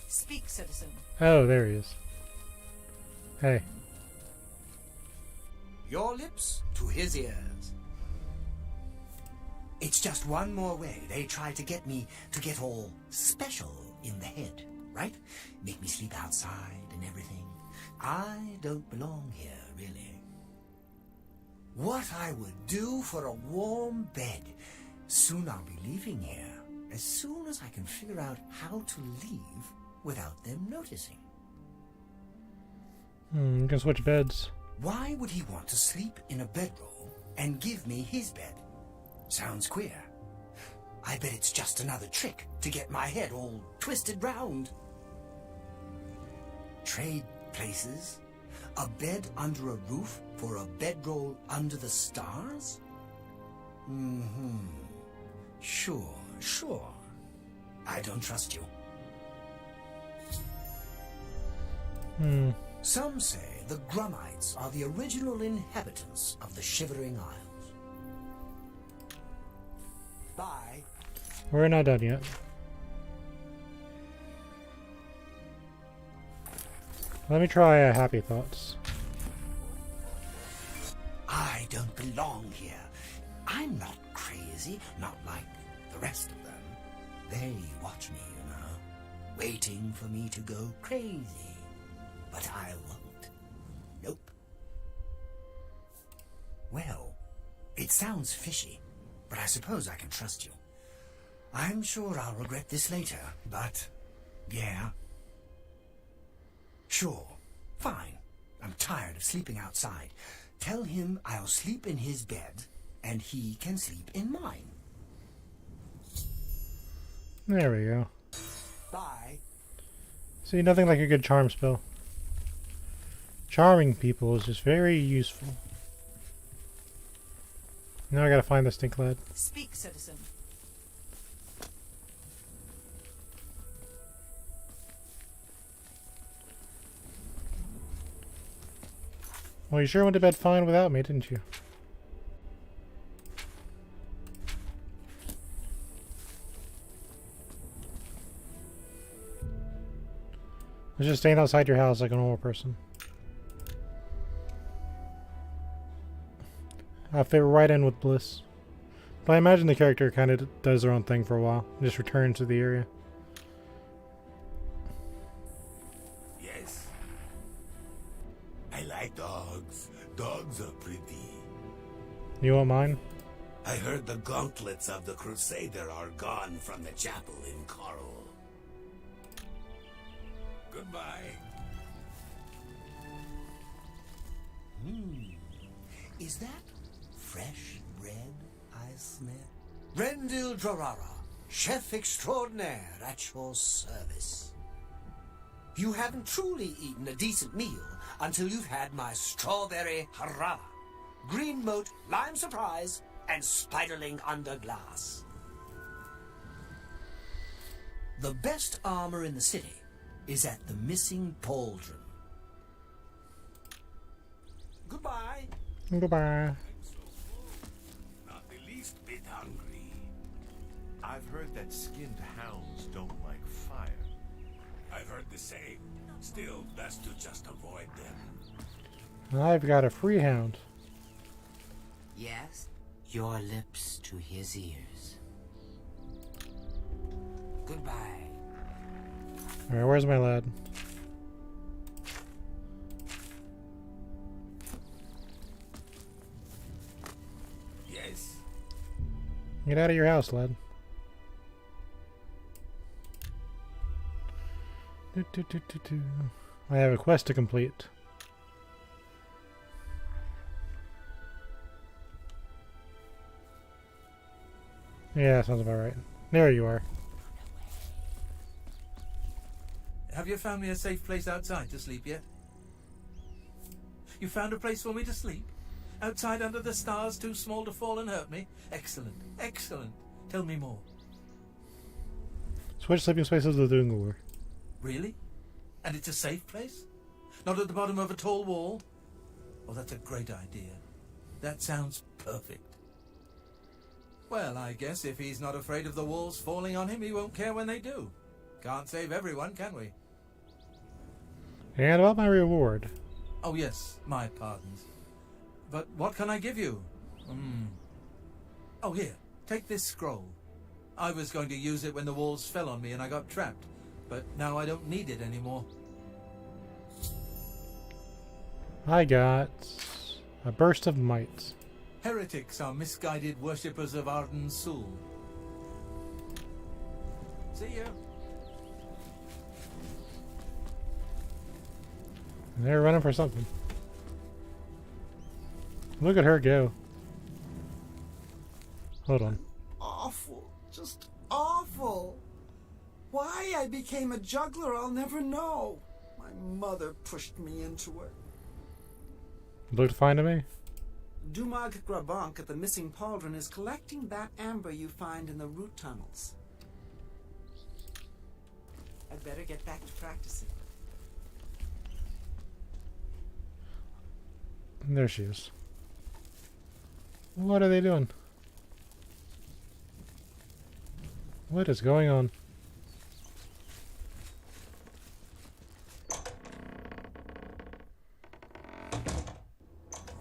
[SPEAKER 2] Speak, citizen.
[SPEAKER 1] Oh, there he is. Hey.
[SPEAKER 8] Your lips to his ears. It's just one more way they try to get me to get all special in the head, right? Make me sleep outside and everything. I don't belong here, really. What I would do for a warm bed. Soon I'll be leaving here, as soon as I can figure out how to leave without them noticing.
[SPEAKER 1] You can switch beds.
[SPEAKER 8] Why would he want to sleep in a bedroll and give me his bed? Sounds queer. I bet it's just another trick to get my head all twisted round. Trade places? A bed under a roof for a bedroll under the stars? Sure. I don't trust you. Some say the Grummites are the original inhabitants of the Shivering Isles. Bye.
[SPEAKER 1] We're not done yet. Let me try Happy Thoughts.
[SPEAKER 8] I don't belong here. I'm not crazy, not like the rest of them. They watch me, you know, waiting for me to go crazy. But I won't. Nope. Well, it sounds fishy, but I suppose I can trust you. I'm sure I'll regret this later, but yeah. Sure, fine. I'm tired of sleeping outside. Tell him I'll sleep in his bed, and he can sleep in mine.
[SPEAKER 1] There we go.
[SPEAKER 8] Bye.
[SPEAKER 1] See, nothing like a good charm spell. Charming people is just very useful. Now I gotta find the stink lad.
[SPEAKER 2] Speak, citizen.
[SPEAKER 1] Well, you sure went to bed fine without me, didn't you? I was just staying outside your house like a normal person. I fit right in with Bliss. But I imagine the character kind of does their own thing for a while. Just returns to the area.
[SPEAKER 7] Yes. I like dogs. Dogs are pretty.
[SPEAKER 1] You want mine?
[SPEAKER 7] I heard the gauntlets of the Crusader are gone from the chapel in Coral. Goodbye.
[SPEAKER 8] Is that fresh bread I smell? Rendil Drarara, chef extraordinaire at your service. You haven't truly eaten a decent meal until you've had my strawberry harama, green moat, lime surprise, and spiderling under glass. The best armor in the city is at the missing pauldron. Goodbye.
[SPEAKER 1] Goodbye.
[SPEAKER 7] Not the least bit hungry.
[SPEAKER 9] I've heard that skinned hounds don't like fire.
[SPEAKER 7] I've heard the same. Still, best to just avoid them.
[SPEAKER 1] I've got a free hound.
[SPEAKER 5] Yes? Your lips to his ears. Goodbye.
[SPEAKER 1] Alright, where's my lad?
[SPEAKER 7] Yes.
[SPEAKER 1] Get out of your house, lad. I have a quest to complete. Yeah, that sounds about right. There you are.
[SPEAKER 3] Have you found me a safe place outside to sleep yet? You found a place for me to sleep? Outside under the stars, too small to fall and hurt me? Excellent, excellent. Tell me more.
[SPEAKER 1] Switch sleeping spaces with Ungor.
[SPEAKER 3] Really? And it's a safe place? Not at the bottom of a tall wall? Oh, that's a great idea. That sounds perfect. Well, I guess if he's not afraid of the walls falling on him, he won't care when they do. Can't save everyone, can we?
[SPEAKER 1] And about my reward.
[SPEAKER 3] Oh yes, my pardons. But what can I give you? Oh, here, take this scroll. I was going to use it when the walls fell on me and I got trapped, but now I don't need it anymore.
[SPEAKER 1] I got a burst of might.
[SPEAKER 3] Heretics are misguided worshippers of Arden Sul. See you.
[SPEAKER 1] They're running for something. Look at her go. Hold on.
[SPEAKER 6] Awful. Just awful. Why I became a juggler, I'll never know. My mother pushed me into it.
[SPEAKER 1] Looked fine to me.
[SPEAKER 6] Dumag Grabank at the missing pauldron is collecting that amber you find in the root tunnels. I'd better get back to practicing.
[SPEAKER 1] There she is. What are they doing? What is going on?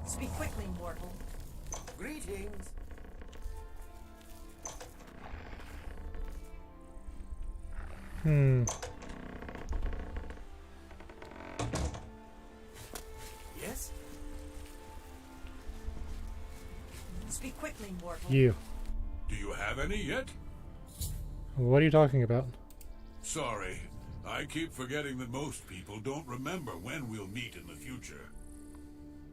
[SPEAKER 2] Speak quickly, mortal.
[SPEAKER 8] Greetings. Yes?
[SPEAKER 2] Speak quickly, mortal.
[SPEAKER 1] You.
[SPEAKER 4] Do you have any yet?
[SPEAKER 1] What are you talking about?
[SPEAKER 4] Sorry. I keep forgetting that most people don't remember when we'll meet in the future.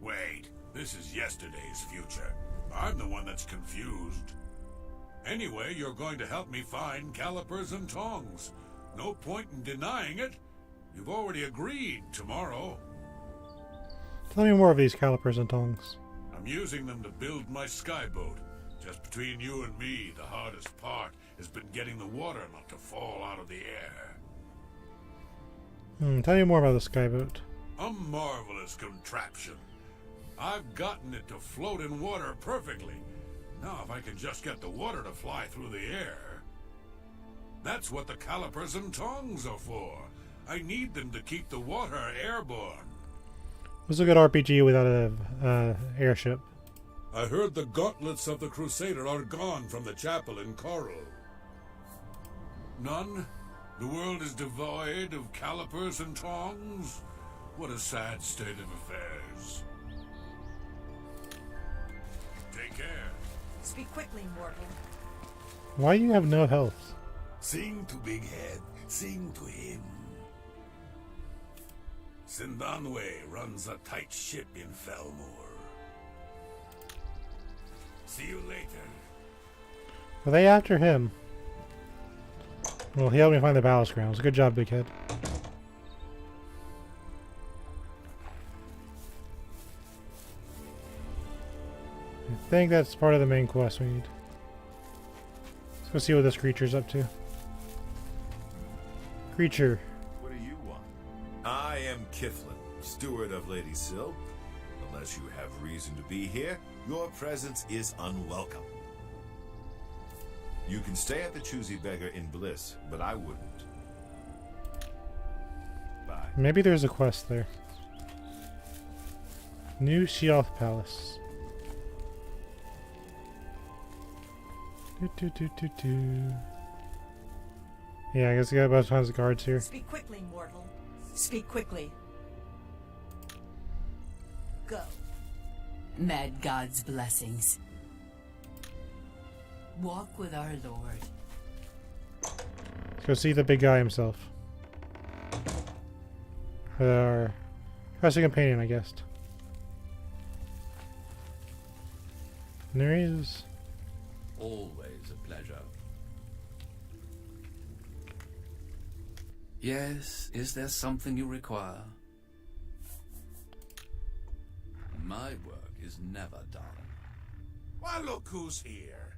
[SPEAKER 4] Wait, this is yesterday's future. I'm the one that's confused. Anyway, you're going to help me find calipers and tongs. No point in denying it. You've already agreed tomorrow.
[SPEAKER 1] Tell me more of these calipers and tongs.
[SPEAKER 4] I'm using them to build my skyboat. Just between you and me, the hardest part has been getting the water not to fall out of the air.
[SPEAKER 1] Tell me more about the skyboat.
[SPEAKER 4] A marvelous contraption. I've gotten it to float in water perfectly. Now if I can just get the water to fly through the air. That's what the calipers and tongs are for. I need them to keep the water airborne.
[SPEAKER 1] What's a good RPG without a airship?
[SPEAKER 4] I heard the gauntlets of the Crusader are gone from the chapel in Coral. None? The world is devoid of calipers and tongs? What a sad state of affairs. Take care.
[SPEAKER 2] Speak quickly, mortal.
[SPEAKER 1] Why do you have no health?
[SPEAKER 4] Sing to Big Head. Sing to him. Sindanwe runs a tight ship in Felmore. See you later.
[SPEAKER 1] Are they after him? Well, he helped me find the ballast grounds. Good job, Big Head. I think that's part of the main quest we need. Let's go see what this creature's up to. Creature.
[SPEAKER 9] What do you want? I am Kiflin, steward of Lady Syl. Unless you have reason to be here, your presence is unwelcome. You can stay at the Choosy Beggar in Bliss, but I wouldn't. Bye.
[SPEAKER 1] Maybe there's a quest there. New Sheoth Palace. Yeah, I guess we got a bunch of guards here.
[SPEAKER 2] Speak quickly, mortal. Speak quickly. Go.
[SPEAKER 10] Mad God's blessings. Walk with our Lord.
[SPEAKER 1] Let's go see the big guy himself. Our trusty companion, I guess. And there he is.
[SPEAKER 13] Always a pleasure. Yes, is there something you require? My work is never done.
[SPEAKER 14] Why, look who's here.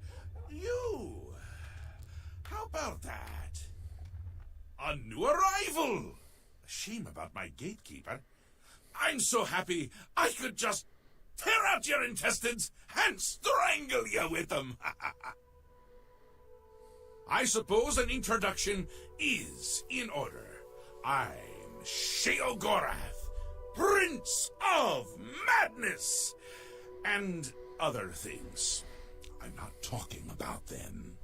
[SPEAKER 14] You! How about that? A new arrival! A shame about my gatekeeper. I'm so happy I could just tear out your intestines and strangle you with them. I suppose an introduction is in order. I'm Sheogorath, Prince of Madness, and other things. I'm not talking about them.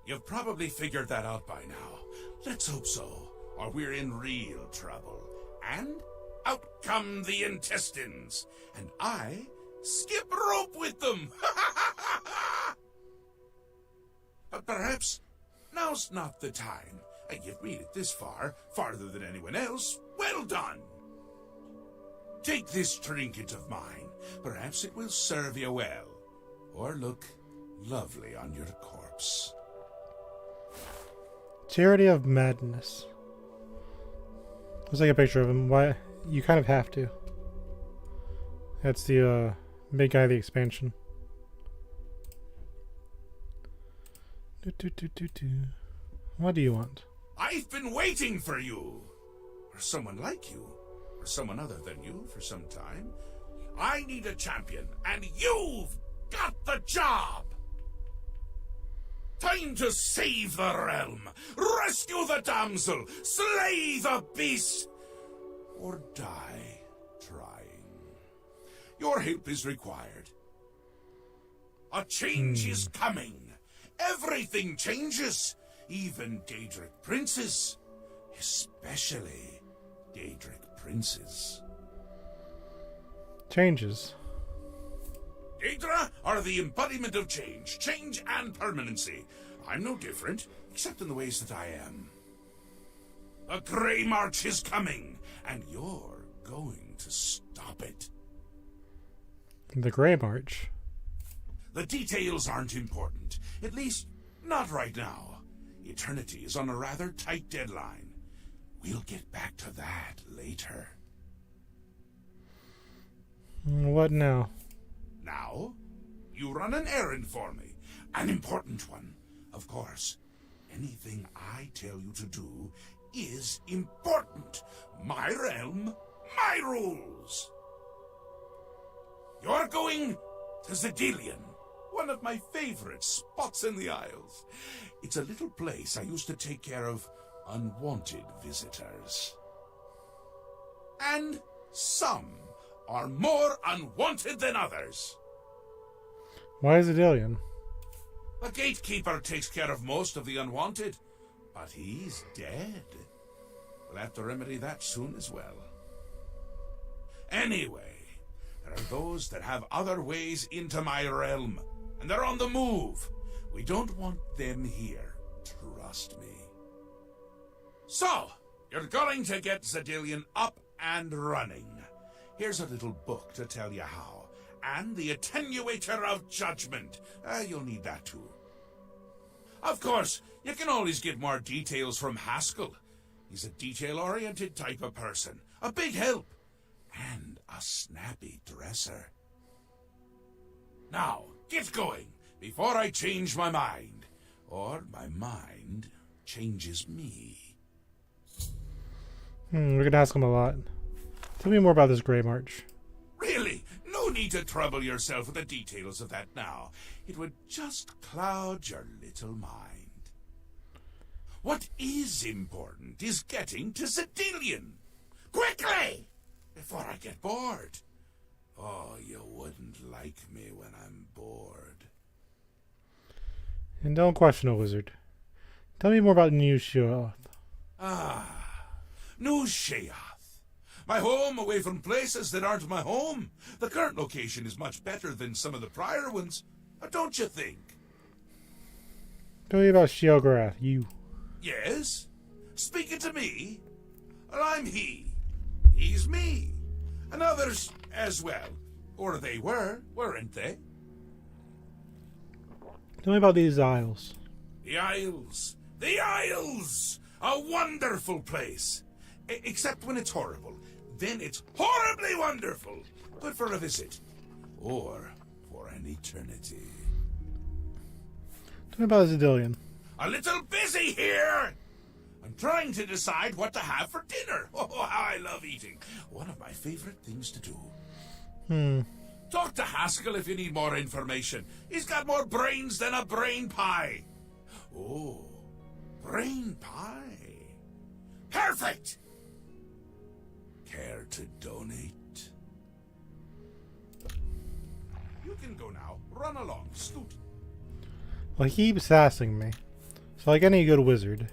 [SPEAKER 14] You've probably figured that out by now. Let's hope so, or we're in real trouble. And out come the intestines, and I skip rope with them. But perhaps now's not the time. You've made it this far, farther than anyone else. Well done. Take this trinket of mine. Perhaps it will serve you well, or look lovely on your corpse.
[SPEAKER 1] Charity of Madness. Let's take a picture of him. Why? You kind of have to. That's the big guy of the expansion. What do you want?
[SPEAKER 14] I've been waiting for you, or someone like you, or someone other than you for some time. I need a champion, and you've got the job! Time to save the realm, rescue the damsel, slay the beast, or die trying. Your help is required. A change is coming. Everything changes, even Daedric princes, especially Daedric princes.
[SPEAKER 1] Changes.
[SPEAKER 14] Daedra are the embodiment of change and permanency. I'm no different, except in the ways that I am. A Grey March is coming, and you're going to stop it.
[SPEAKER 1] The Grey March.
[SPEAKER 14] The details aren't important. At least, not right now. Eternity is on a rather tight deadline. We'll get back to that later.
[SPEAKER 1] What now?
[SPEAKER 14] Now, you run an errand for me. An important one. Of course, anything I tell you to do is important. My realm, my rules. You're going to Zedilian, one of my favorite spots in the Isles. It's a little place I used to take care of unwanted visitors. And some are more unwanted than others.
[SPEAKER 1] Why is it Alien?
[SPEAKER 14] The gatekeeper takes care of most of the unwanted, but he's dead. We'll have to remedy that soon as well. Anyway, there are those that have other ways into my realm, and they're on the move. We don't want them here. Trust me. So, you're going to get Zedilian up and running. Here's a little book to tell you how. And the Attenuator of Judgment. You'll need that too. Of course, you can always get more details from Haskell. He's a detail-oriented type of person. A big help. And a snappy dresser. Now, get going, before I change my mind. Or my mind changes me.
[SPEAKER 1] We're gonna ask him a lot. Tell me more about this Grey March.
[SPEAKER 14] Really? No need to trouble yourself with the details of that now. It would just cloud your little mind. What is important is getting to Zedilian. Quickly! Before I get bored. Oh, you wouldn't like me when I'm bored.
[SPEAKER 1] And don't question a wizard. Tell me more about New Sheoth.
[SPEAKER 14] New Sheoth. My home away from places that aren't my home. The current location is much better than some of the prior ones. Don't you think?
[SPEAKER 1] Tell me about Sheogorath, you.
[SPEAKER 14] Yes? Speaking to me? Well, I'm he. He's me. And others as well. Or they were, weren't they?
[SPEAKER 1] Tell me about these Isles.
[SPEAKER 14] The Isles. The Isles! A wonderful place. Except when it's horrible. Then it's horribly wonderful. Good for a visit. Or for an eternity.
[SPEAKER 1] Tell me about Zedilian.
[SPEAKER 14] A little busy here! I'm trying to decide what to have for dinner. Oh, how I love eating. One of my favorite things to do. Talk to Haskell if you need more information. He's got more brains than a brain pie. Oh, brain pie. Perfect! Care to donate? You can go now. Run along, scoot.
[SPEAKER 1] Well, he keeps sassing me. So like any good wizard.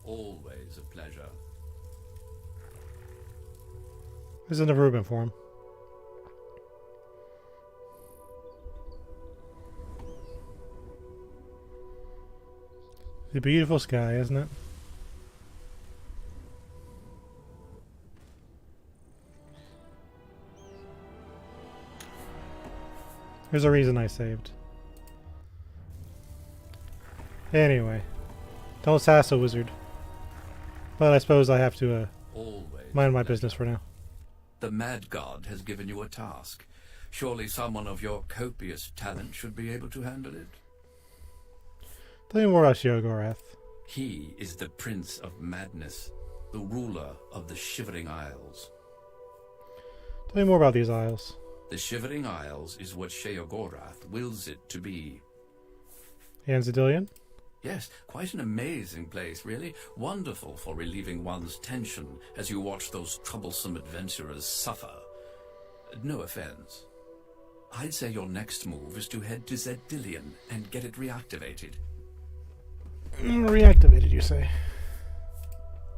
[SPEAKER 13] Always a pleasure.
[SPEAKER 1] This is an improvement for him. It's a beautiful sky, isn't it? There's a reason I saved. Anyway, don't sass a wizard. But I suppose I have to mind my business for now.
[SPEAKER 13] The Mad God has given you a task. Surely someone of your copious talent should be able to handle it.
[SPEAKER 1] Tell me more about Sheogorath.
[SPEAKER 13] He is the Prince of Madness, the ruler of the Shivering Isles.
[SPEAKER 1] Tell me more about these isles.
[SPEAKER 13] The Shivering Isles is what Sheogorath wills it to be.
[SPEAKER 1] And Zedilian?
[SPEAKER 13] Yes, quite an amazing place, really. Wonderful for relieving one's tension as you watch those troublesome adventurers suffer. No offense. I'd say your next move is to head to Zedilian and get it reactivated.
[SPEAKER 1] Reactivated, you say?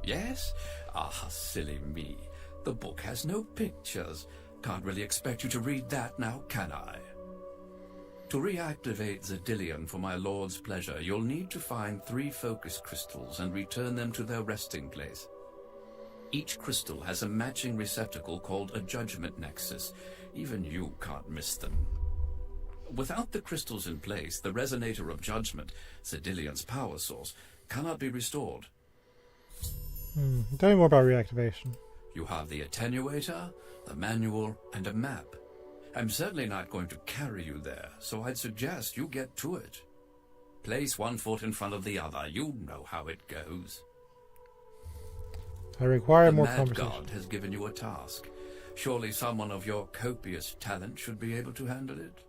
[SPEAKER 13] Yes? Ah, silly me. The book has no pictures. Can't really expect you to read that now, can I? To reactivate Zedillion for my lord's pleasure, you'll need to find 3 focus crystals and return them to their resting place. Each crystal has a matching receptacle called a judgment nexus. Even you can't miss them. Without the crystals in place, the resonator of judgment, Zedillion's power source, cannot be restored.
[SPEAKER 1] Tell me more about reactivation.
[SPEAKER 13] You have the attenuator, the manual, and a map. I'm certainly not going to carry you there, so I'd suggest you get to it. Place one foot in front of the other. You know how it goes.
[SPEAKER 1] I require
[SPEAKER 13] the
[SPEAKER 1] more
[SPEAKER 13] Mad
[SPEAKER 1] conversation.
[SPEAKER 13] God has given you a task. Surely someone of your copious talent should be able to handle it.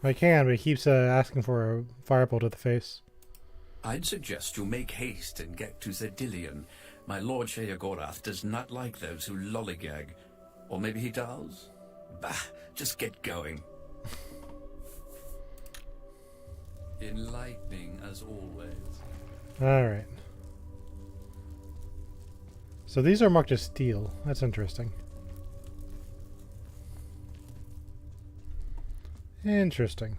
[SPEAKER 1] I can, but he keeps asking for a firebolt to the face.
[SPEAKER 13] I'd suggest you make haste and get to Zedillion. My Lord Sheogorath does not like those who lollygag. Or maybe he does? Bah, just get going. Enlightening as always.
[SPEAKER 1] Alright. So these are marked as steel. That's interesting. Interesting.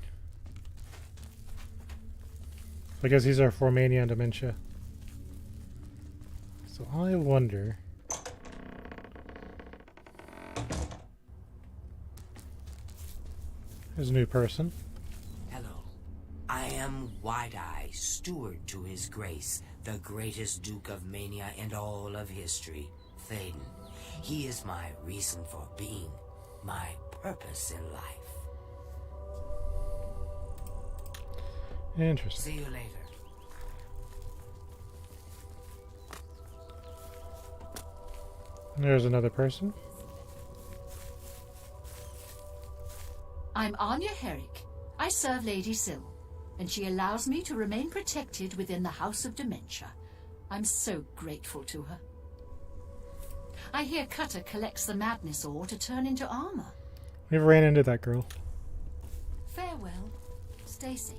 [SPEAKER 1] I guess these are for Mania and Dementia. So I wonder... There's a new person.
[SPEAKER 5] Hello. I am Wide-Eye, steward to his grace, the greatest Duke of Mania and all of history, Thaden. He is my reason for being, my purpose in life.
[SPEAKER 1] Interesting.
[SPEAKER 5] See you later.
[SPEAKER 1] There's another person.
[SPEAKER 15] I'm Anya Herrick. I serve Lady Syl, and she allows me to remain protected within the House of Dementia. I'm so grateful to her. I hear Cutter collects the madness ore to turn into armor.
[SPEAKER 1] We ran into that girl.
[SPEAKER 15] Farewell. Stay safe.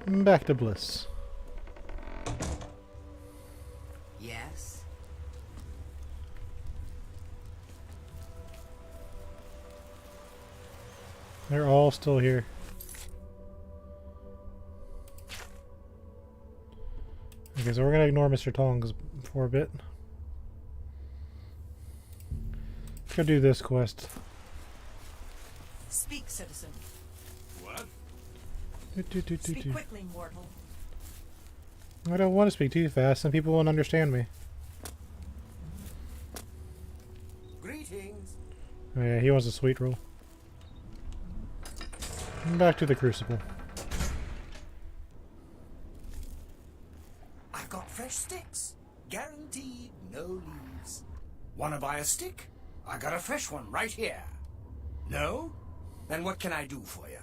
[SPEAKER 1] Back to Bliss.
[SPEAKER 5] Yes?
[SPEAKER 1] They're all still here. Okay, so we're gonna ignore Mr. Tongs for a bit. Let's go do this quest.
[SPEAKER 2] Speak, citizen.
[SPEAKER 4] What?
[SPEAKER 2] Speak quickly, mortal.
[SPEAKER 1] I don't want to speak too fast, and people won't understand me.
[SPEAKER 12] Greetings.
[SPEAKER 1] Oh yeah, he wants a sweet roll. Back to the Crucible.
[SPEAKER 12] I've got fresh sticks. Guaranteed no leaves. Wanna buy a stick? I got a fresh one right here. No? Then what can I do for you?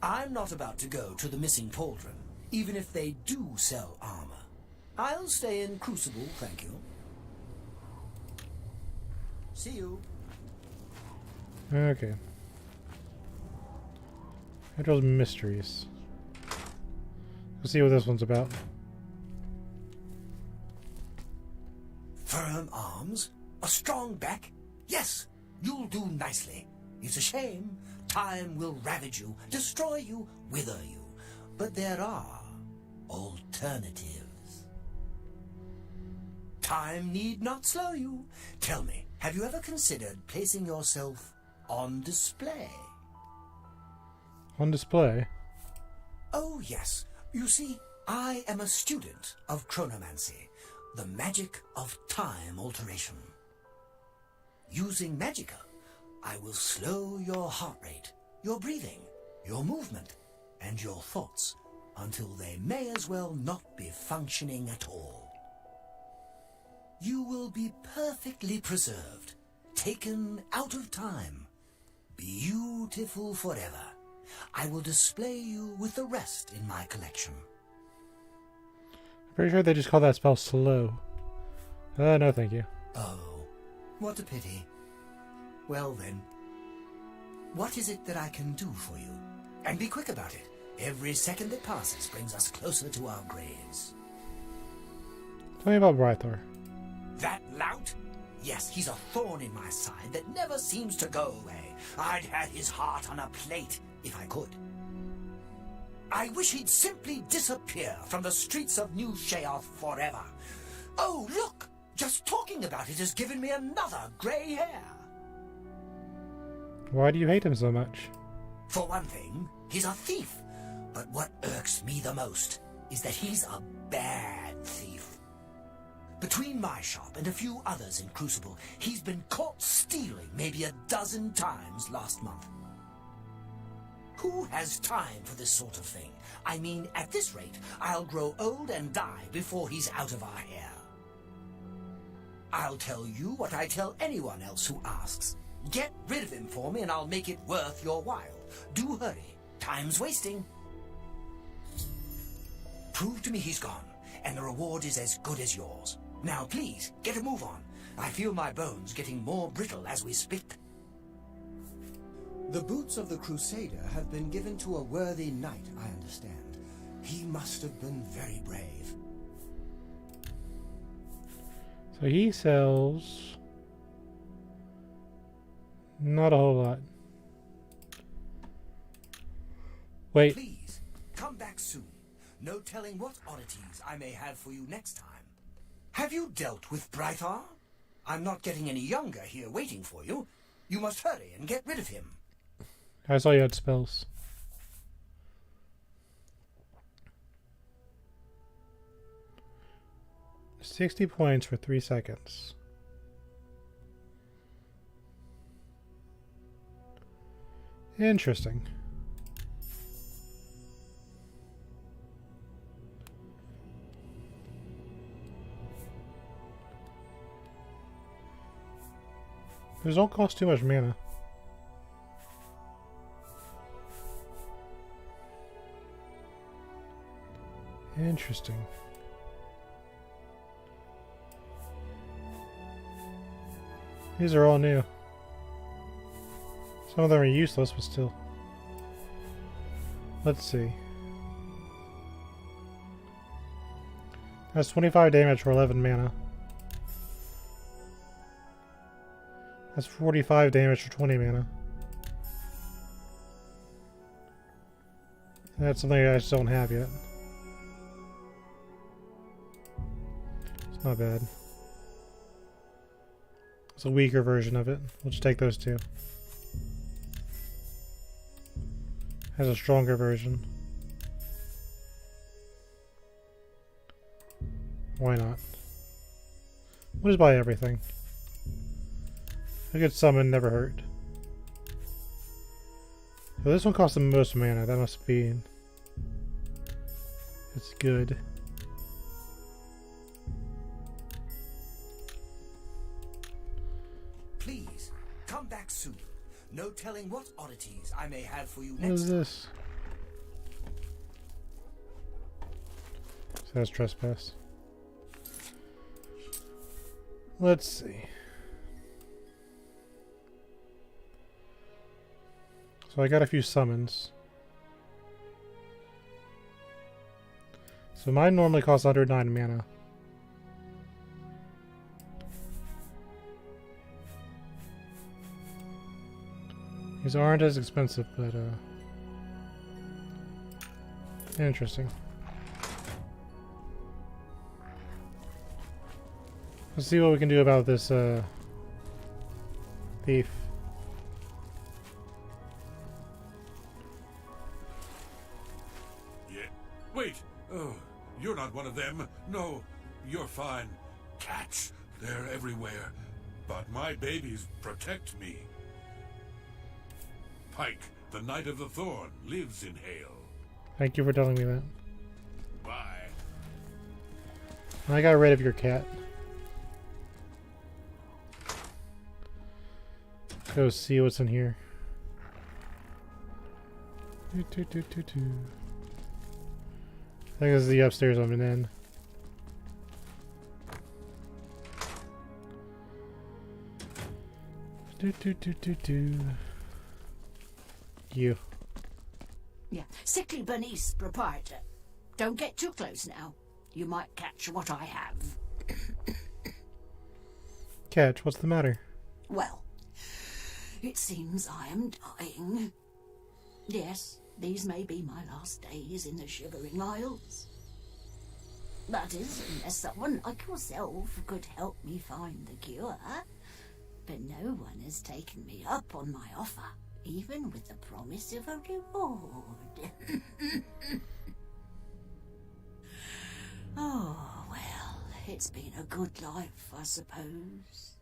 [SPEAKER 12] I'm not about to go to the missing pauldron, even if they do sell armor. I'll stay in Crucible, thank you. See you.
[SPEAKER 1] Okay. Hydra's Mysteries. Let's see what this one's about.
[SPEAKER 12] Firm arms? A strong back? Yes, you'll do nicely. It's a shame. Time will ravage you, destroy you, wither you. But there are alternatives. Time need not slow you. Tell me, have you ever considered placing yourself on display?
[SPEAKER 1] On display?
[SPEAKER 12] Oh, yes. You see, I am a student of chronomancy, the magic of time alteration. Using magicka, I will slow your heart rate, your breathing, your movement, and your thoughts until they may as well not be functioning at all. You will be perfectly preserved, taken out of time, beautiful forever. I will display you with the rest in my collection.
[SPEAKER 1] Pretty sure they just call that spell slow. No thank you.
[SPEAKER 12] Oh, what a pity. Well then, what is it that I can do for you? And be quick about it. Every second that passes brings us closer to our graves.
[SPEAKER 1] Tell me about Brythor.
[SPEAKER 12] That lout? yes, he's a thorn in my side that never seems to go away. I'd had his heart on a plate, if I could. I wish he'd simply disappear from the streets of New Sheoth forever. Oh, look! Just talking about it has given me another grey hair.
[SPEAKER 1] Why do you hate him so much?
[SPEAKER 12] For one thing, he's a thief. But what irks me the most is that he's a bad thief. Between my shop and a few others in Crucible, he's been caught stealing maybe a dozen times last month. Who has time for this sort of thing? I mean, at this rate, I'll grow old and die before he's out of our hair. I'll tell you what I tell anyone else who asks. Get rid of him for me and I'll make it worth your while. Do hurry. Time's wasting. Prove to me he's gone, and the reward is as good as yours. Now please, get a move on. I feel my bones getting more brittle as we speak.
[SPEAKER 16] The boots of the Crusader have been given to a worthy knight, I understand. He must have been very brave.
[SPEAKER 1] So he sells not a whole lot. Wait.
[SPEAKER 12] Please, come back soon. No telling what oddities I may have for you next time. Have you dealt with Brythar? I'm not getting any younger here waiting for you. You must hurry and get rid of him.
[SPEAKER 1] I saw you had spells. $60 points for 3 seconds. Interesting. Those don't cost too much mana. Interesting. These are all new. Some of them are useless, but still. Let's see. That's 25 damage for 11 mana. That's 45 damage for 20 mana. That's something I just don't have yet. It's not bad. It's a weaker version of it. We'll just take those two. Has a stronger version. Why not? We'll just buy everything. A good summon never hurt. So this one costs the most mana. That must be... It's good.
[SPEAKER 12] Please, come back soon. No telling what oddities I may have for you
[SPEAKER 1] What
[SPEAKER 12] next
[SPEAKER 1] is this? So that's trespass. Let's see. So I got a few summons. So mine normally costs 109 mana. These aren't as expensive, but interesting. Let's see what we can do about this thief.
[SPEAKER 4] Yeah. Wait! Oh, you're not one of them. No, you're fine. Cats, they're everywhere. But my babies protect me. Pike, the Knight of the Thorn, lives in Hale.
[SPEAKER 1] Thank you for telling me that.
[SPEAKER 4] Bye.
[SPEAKER 1] I got rid of your cat. Go see what's in here. I think this is the upstairs I'm in. You.
[SPEAKER 15] Yeah. Sickly Bernice, proprietor. Don't get too close now. You might catch what I have.
[SPEAKER 1] Catch, what's the matter?
[SPEAKER 15] Well, it seems I am dying. Yes, these may be my last days in the Shivering Isles. That is, unless someone like yourself could help me find the cure. But no one has taken me up on my offer, even with the promise of a reward. Oh, well, it's been a good life, I suppose.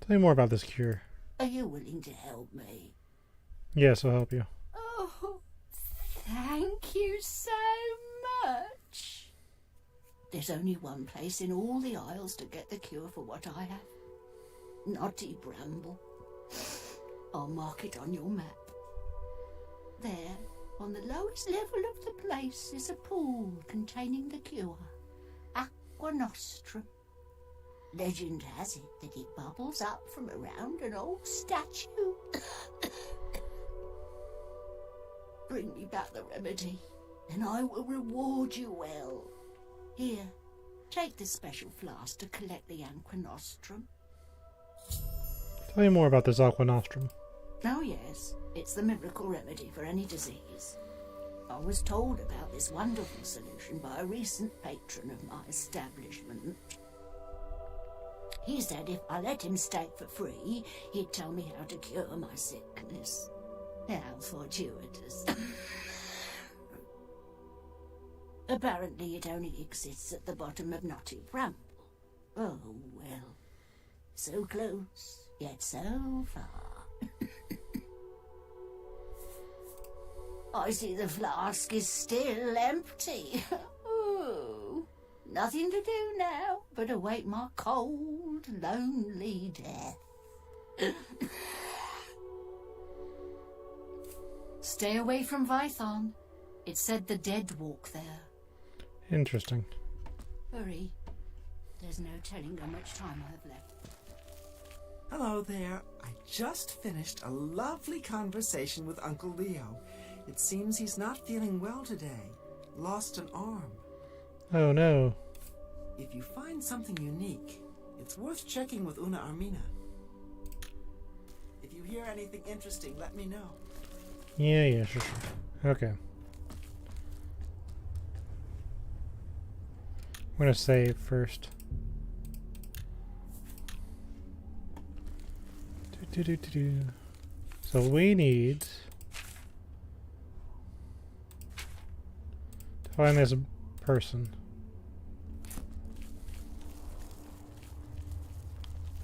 [SPEAKER 1] Tell me more about this cure.
[SPEAKER 15] Are you willing to help me?
[SPEAKER 1] Yes, I'll help you.
[SPEAKER 15] Oh, thank you so much. There's only one place in all the Isles to get the cure for what I have. Knotty Bramble. I'll mark it on your map. There, on the lowest level of the place, is a pool containing the cure. Aqua Nostrum. Legend has it that it bubbles up from around an old statue. Bring me back the remedy, and I will reward you well. Here, take this special flask to collect the Aqua Nostrum.
[SPEAKER 1] Tell me more about this Aqua Nostrum.
[SPEAKER 15] Oh yes, it's the miracle remedy for any disease. I was told about this wonderful solution by a recent patron of my establishment. He said if I let him stay for free, he'd tell me how to cure my sickness. How fortuitous. Apparently it only exists at the bottom of Knotty Bramble. Oh well. So close, yet so far. I see the flask is still empty. Oh, nothing to do now but await my cold, lonely death. Stay away from Vython. It said the dead walk there.
[SPEAKER 1] Interesting.
[SPEAKER 15] Hurry. There's no telling how much time I have left.
[SPEAKER 6] Hello there. I just finished a lovely conversation with Uncle Leo. It seems he's not feeling well today. Lost an arm.
[SPEAKER 1] Oh no.
[SPEAKER 6] If you find something unique, it's worth checking with Una Armina. If you hear anything interesting, let me know.
[SPEAKER 1] Yeah, sure. Okay. I'm gonna save first. So we need to find this person.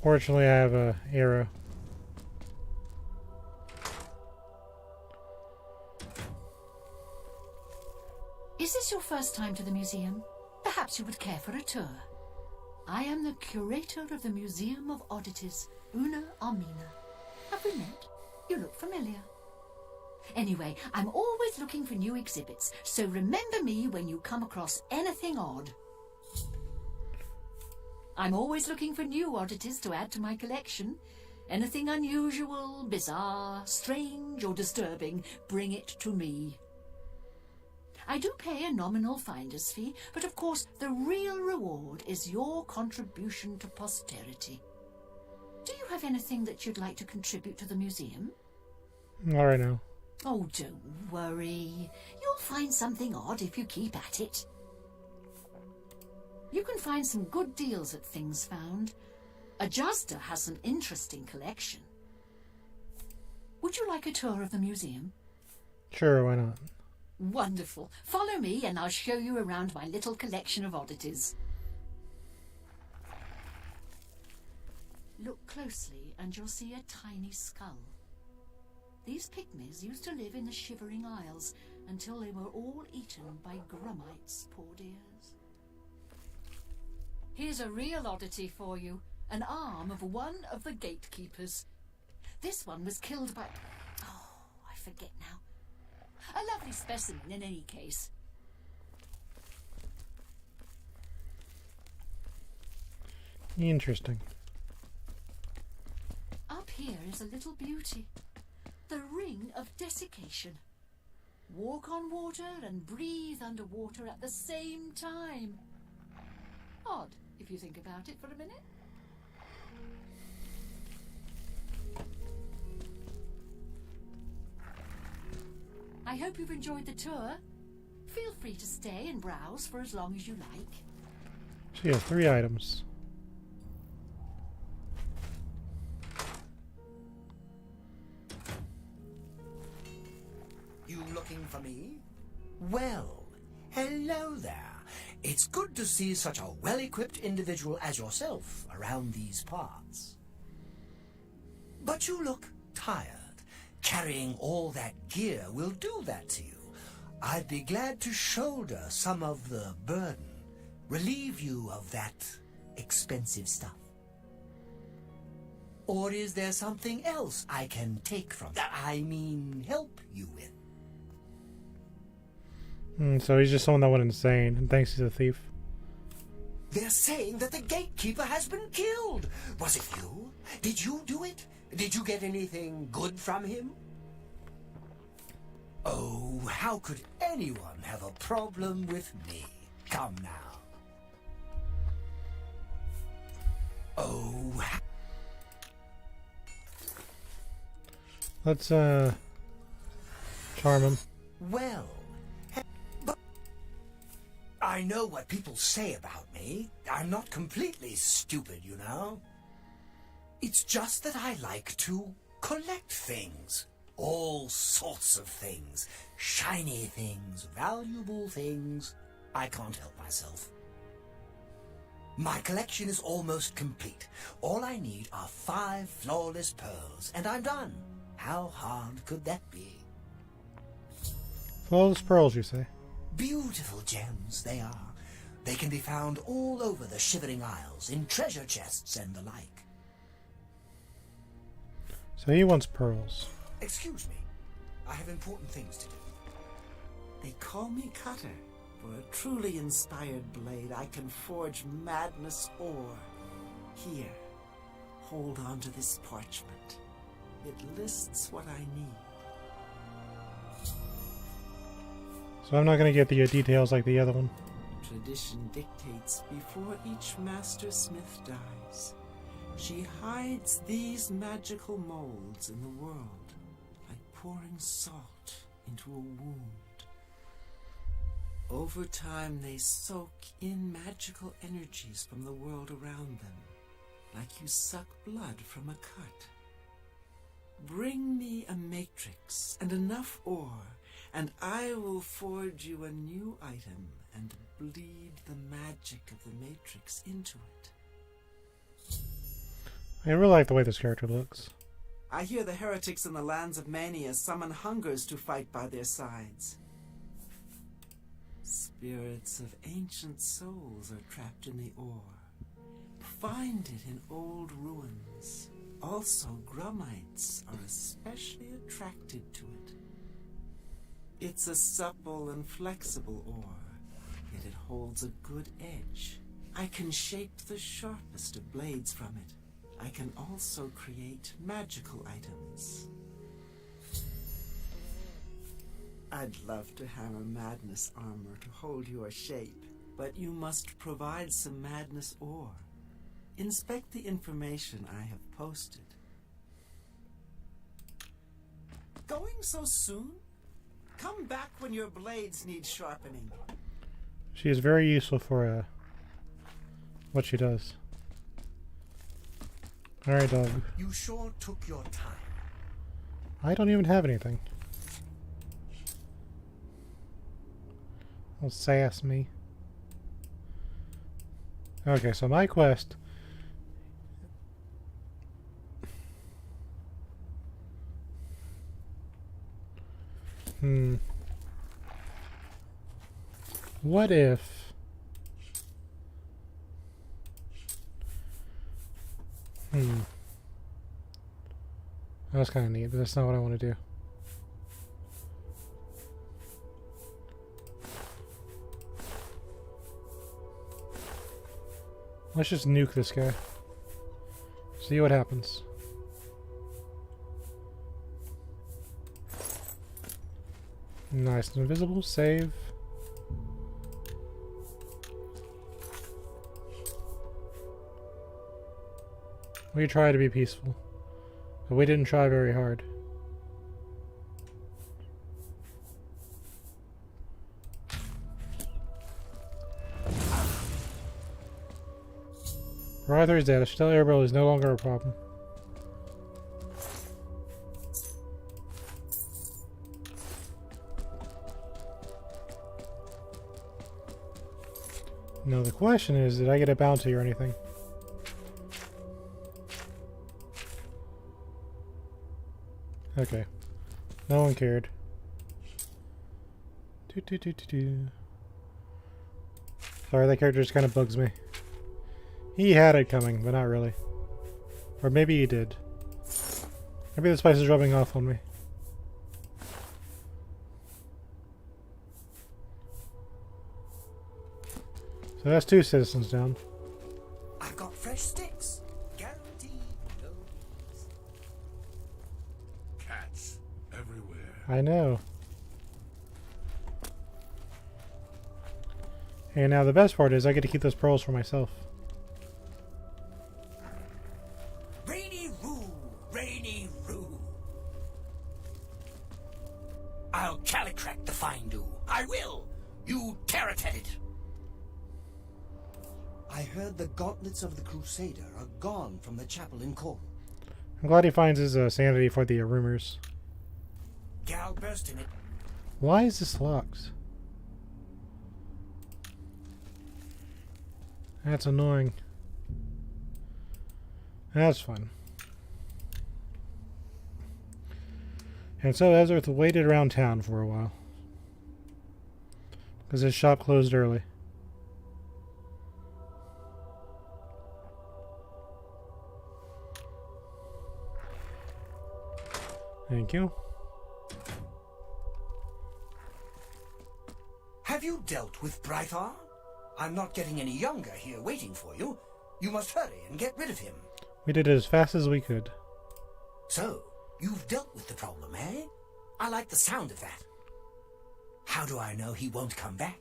[SPEAKER 1] Fortunately, I have a arrow.
[SPEAKER 15] Is this your first time to the museum? Perhaps you would care for a tour. I am the curator of the Museum of Oddities, Una Armina. Have we met? You look familiar. Anyway, I'm always looking for new exhibits, so remember me when you come across anything odd. I'm always looking for new oddities to add to my collection. Anything unusual, bizarre, strange, or disturbing, bring it to me. I do pay a nominal finder's fee, but of course the real reward is your contribution to posterity. Do you have anything that you'd like to contribute to the museum?
[SPEAKER 1] All right now.
[SPEAKER 15] Oh, don't worry. You'll find something odd if you keep at it. You can find some good deals at Things Found. Adjuster has an interesting collection. Would you like a tour of the museum?
[SPEAKER 1] Sure, why not?
[SPEAKER 15] Wonderful. Follow me and I'll show you around my little collection of oddities. Look closely and you'll see a tiny skull. These pygmies used to live in the Shivering Isles until they were all eaten by grummites, poor dears. Here's a real oddity for you. An arm of one of the gatekeepers. This one was killed by... Oh, I forget now. A lovely specimen in any case.
[SPEAKER 1] Interesting.
[SPEAKER 15] Up here is a little beauty. The Ring of Desiccation. Walk on water and breathe underwater at the same time. Odd, if you think about it for a minute. I hope you've enjoyed the tour. Feel free to stay and browse for as long as you like.
[SPEAKER 1] She has 3 items.
[SPEAKER 12] You looking for me? Well, hello there. It's good to see such a well-equipped individual as yourself around these parts. But you look tired. Carrying all that gear will do that to you. I'd be glad to shoulder some of the burden, relieve you of that expensive stuff. Or is there something else I can take from that? I mean, help you with?
[SPEAKER 1] So he's just someone that went insane and thinks he's a thief.
[SPEAKER 12] They're saying that the gatekeeper has been killed. Was it you? Did you do it? Did you get anything good from him? Oh, how could anyone have a problem with me? Come now. Oh,
[SPEAKER 1] Let's charm him.
[SPEAKER 12] well, but I know what people say about me. I'm not completely stupid, you know. It's just that I like to collect things. All sorts of things. Shiny things, valuable things. I can't help myself. My collection is almost complete. All I need are 5 flawless pearls, and I'm done. How hard could that be?
[SPEAKER 1] Flawless pearls, you say?
[SPEAKER 12] Beautiful gems they are. They can be found all over the Shivering Isles, in treasure chests and the like.
[SPEAKER 1] So he wants pearls.
[SPEAKER 12] Excuse me. I have important things to do.
[SPEAKER 6] They call me Cutter. For a truly inspired blade, I can forge madness ore. Here, hold on to this parchment. It lists what I need.
[SPEAKER 1] So I'm not going to get the details like the other one.
[SPEAKER 6] Tradition dictates before each master smith dies, she hides these magical molds in the world, like pouring salt into a wound. Over time, they soak in magical energies from the world around them, like you suck blood from a cut. Bring me a matrix and enough ore, and I will forge you a new item and bleed the magic of the matrix into it.
[SPEAKER 1] I really like the way this character looks.
[SPEAKER 6] I hear the heretics in the lands of Mania summon hungers to fight by their sides. Spirits of ancient souls are trapped in the ore. Find it in old ruins. Also, Grummites are especially attracted to it. It's a supple and flexible ore, yet it holds a good edge. I can shape the sharpest of blades from it. I can also create magical items. I'd love to hammer madness armor to hold your shape, but you must provide some madness ore. Inspect the information I have posted. Going so soon? Come back when your blades need sharpening.
[SPEAKER 1] She is very useful for what she does. Alright, dog.
[SPEAKER 12] You sure took your time.
[SPEAKER 1] I don't even have anything. Don't sass me. Okay, so my quest... What if... That was kind of neat, but that's not what I want to do. Let's just nuke this guy. See what happens. Nice. Invisible. Save. We tried to be peaceful, but we didn't try very hard. Arthur is dead. I should tell Arabelle is no longer a problem. No, the question is, did I get a bounty or anything? Okay. No one cared. Sorry, that character just kind of bugs me. He had it coming, but not really. Or maybe he did. Maybe the spice is rubbing off on me. So that's 2 citizens down.
[SPEAKER 12] I've got fresh sticks. Guaranteed. No.
[SPEAKER 4] Cats everywhere.
[SPEAKER 1] I know. And now the best part is I get to keep those pearls for myself.
[SPEAKER 12] Rainy Roo! Rainy Roo! I'll calicrack the find-do. I will! You tear-at it!
[SPEAKER 16] I heard the gauntlets of the Crusader are gone from the chapel in Cornwall.
[SPEAKER 1] I'm glad he finds his sanity for the rumors.
[SPEAKER 12] Gal burst in it.
[SPEAKER 1] Why is this locked? That's annoying. That's fun. And so Ezerith waited around town for a while. Because his shop closed early. Thank you.
[SPEAKER 12] Have you dealt with Brythar? I'm not getting any younger here waiting for you. You must hurry and get rid of him.
[SPEAKER 1] We did it as fast as we could.
[SPEAKER 12] So, you've dealt with the problem, eh? I like the sound of that. How do I know he won't come back?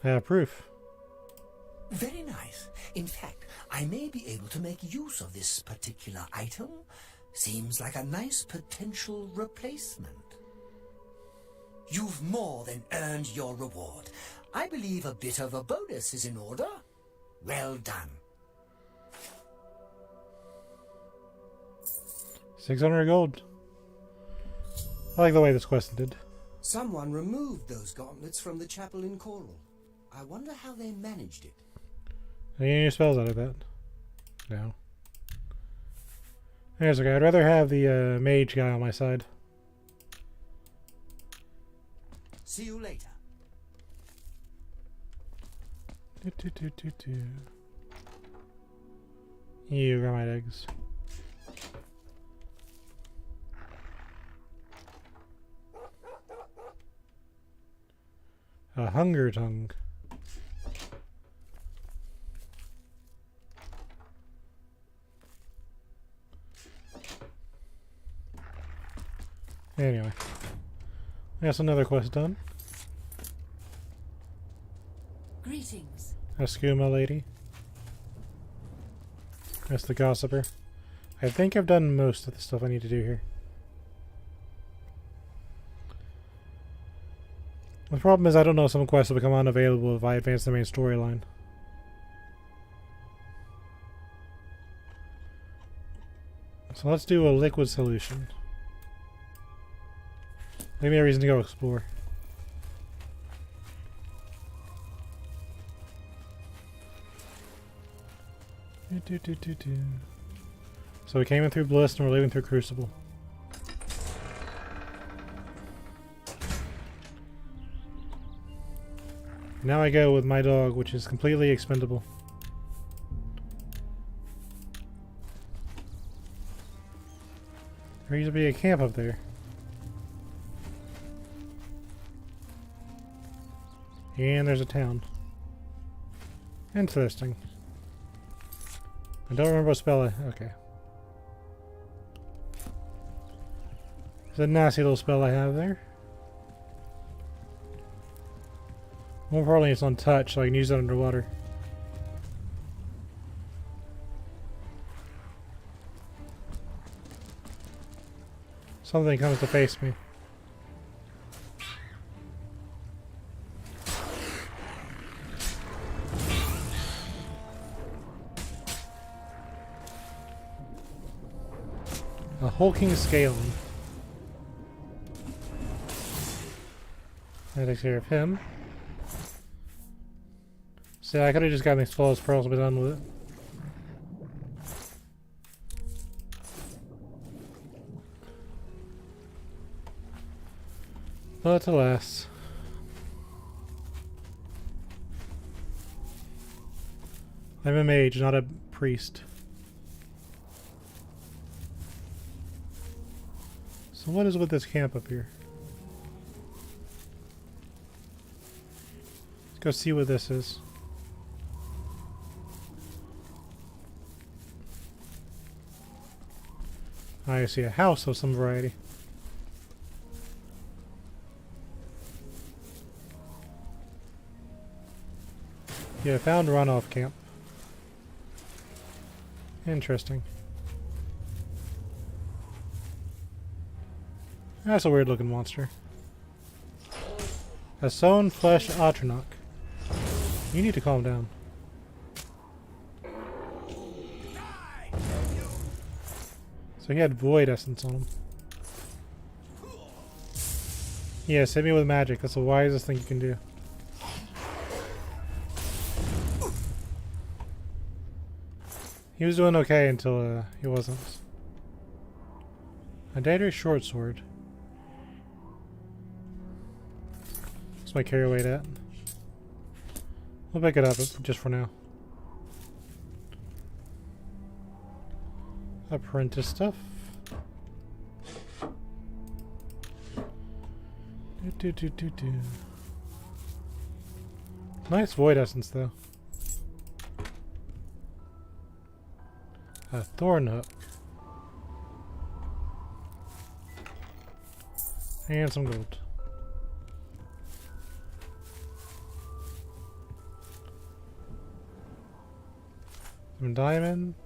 [SPEAKER 1] I have proof.
[SPEAKER 12] Very nice. In fact, I may be able to make use of this particular item. Seems like a nice potential replacement. You've more than earned your reward. I believe a bit of a bonus is in order. Well done.
[SPEAKER 1] 600 gold. I like the way this quest did.
[SPEAKER 16] Someone removed those gauntlets from the chapel in Cornwall. I wonder how they managed it.
[SPEAKER 1] Are you getting your spells out of that? No. There's okay. I'd rather have the mage guy on my side.
[SPEAKER 12] See you later.
[SPEAKER 1] You got my eggs. A hunger tongue. Anyway, that's another quest done.
[SPEAKER 15] Greetings.
[SPEAKER 1] A skooma lady. That's the gossiper. I think I've done most of the stuff I need to do here. The problem is I don't know if some quests will become unavailable if I advance the main storyline. So let's do a liquid solution. Give me a reason to go explore. So we came in through Bliss and we're leaving through Crucible. Now I go with my dog, which is completely expendable. There used to be a camp up there. And there's a town. Interesting. I don't remember what spell I... Okay. It's a nasty little spell I have there. More importantly, it's on touch, so I can use it underwater. Something comes to face me. A hulking scale. That takes care of him. See, I could have just gotten these flawless pearls and been done with it. But alas. I'm a mage, not a priest. So what is with this camp up here? Let's go see what this is. I see a house of some variety. Yeah, found runoff camp. Interesting. That's a weird looking monster. A sown flesh Atronach. You need to calm down. So he had void essence on him. Yes, hit me with magic. That's the wisest thing you can do. He was doing okay until he wasn't. A dangerous short sword. What's my carry weight at? We'll pick it up just for now. Apprentice stuff. Nice void essence though. A thorn hook. And some gold. Some diamonds.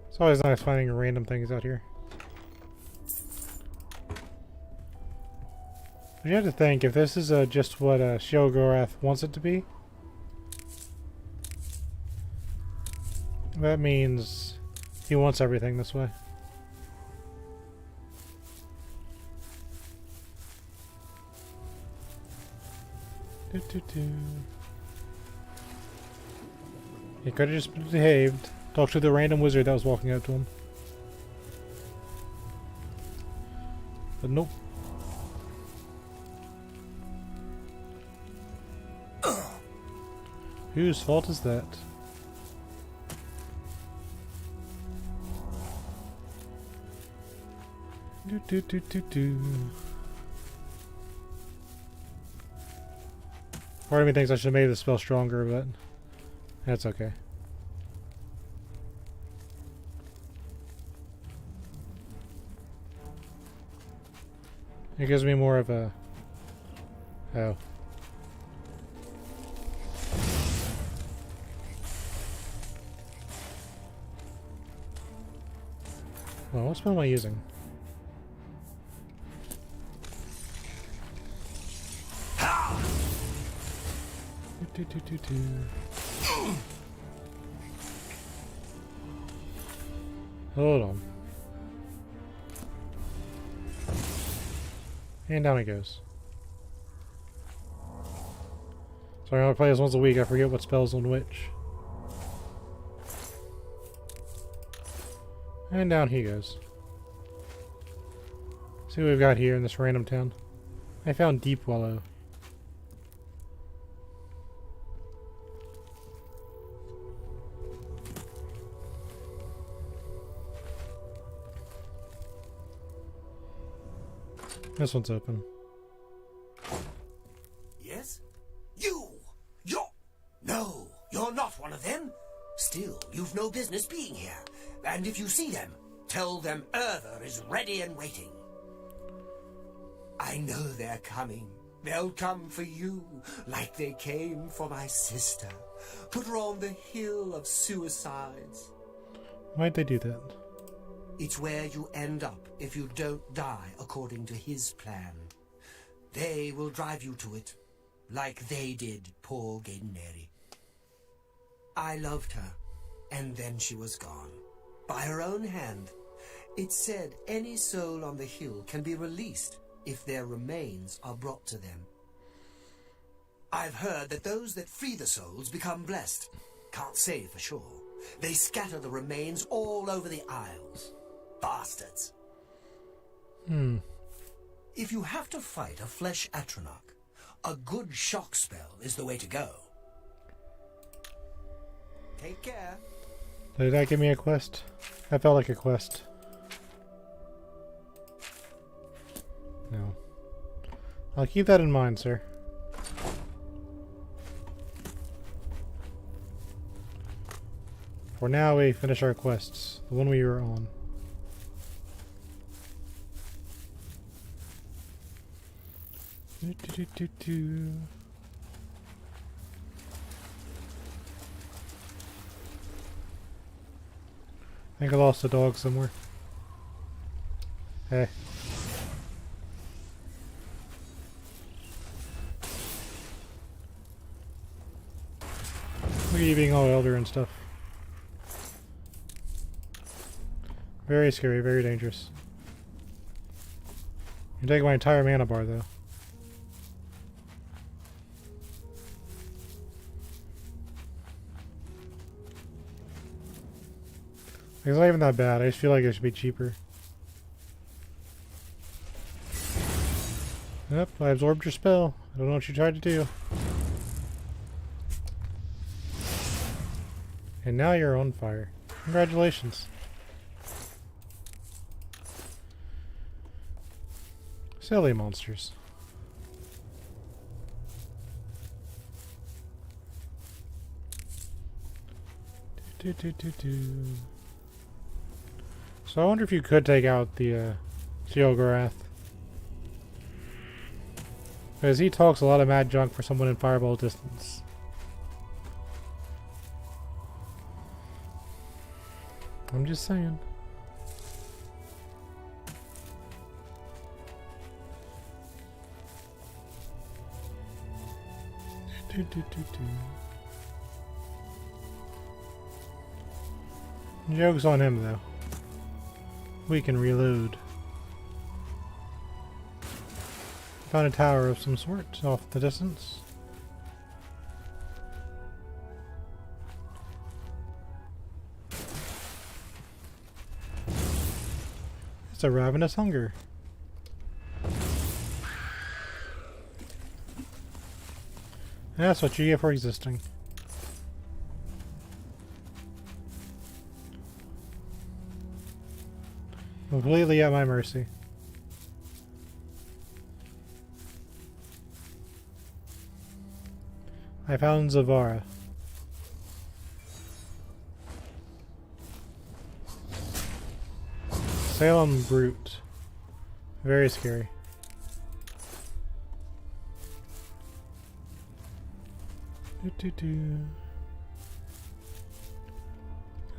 [SPEAKER 1] It's always nice finding random things out here. But you have to think, if this is just what Sheogorath wants it to be, that means he wants everything this way. He could have just behaved. Talked to the random wizard that was walking up to him. But nope. Whose fault is that? Part of me thinks I should have made the spell stronger, but that's okay. It gives me more of a... Oh. Well, what spell am I using? Hold on. And down it goes. So I only play this once a week. I forget what spells on which. And down he goes. See what we've got here in this random town. I found Deep Wallow. This one's open.
[SPEAKER 12] Yes? You're... No, you're not one of them. Still, you've no business being here. And if you see them, tell them Erther is ready and waiting. I know they're coming. They'll come for you, like they came for my sister. Put her on the hill of suicides.
[SPEAKER 1] Why'd they do that?
[SPEAKER 12] It's where you end up if you don't die according to his plan. They will drive you to it, like they did poor Gaidenary. I loved her, and then she was gone. By her own hand. It said any soul on the hill can be released if their remains are brought to them. I've heard that those that free the souls become blessed. Can't say for sure. They scatter the remains all over the Isles. Bastards. If you have to fight a flesh Atronach, a good shock spell is the way to go. Take care.
[SPEAKER 1] Did that give me a quest? That felt like a quest. No. I'll keep that in mind, sir. For now, we finish our quests. The one we were on. I think I lost a dog somewhere. Hey. Look at you being all elder and stuff. Very scary, very dangerous. You're taking my entire mana bar, though. It's not even that bad. I just feel like it should be cheaper. Yep, I absorbed your spell. I don't know what you tried to do. And now you're on fire. Congratulations. Silly monsters. So I wonder if you could take out the Sheogorath. Because he talks a lot of mad junk for someone in fireball distance. I'm just saying. Joke's on him, though. We can reload. Found a tower of some sort off the distance. It's a ravenous hunger. That's what you get for existing. Completely at my mercy. I found Zavara. Salem Brute. Very scary.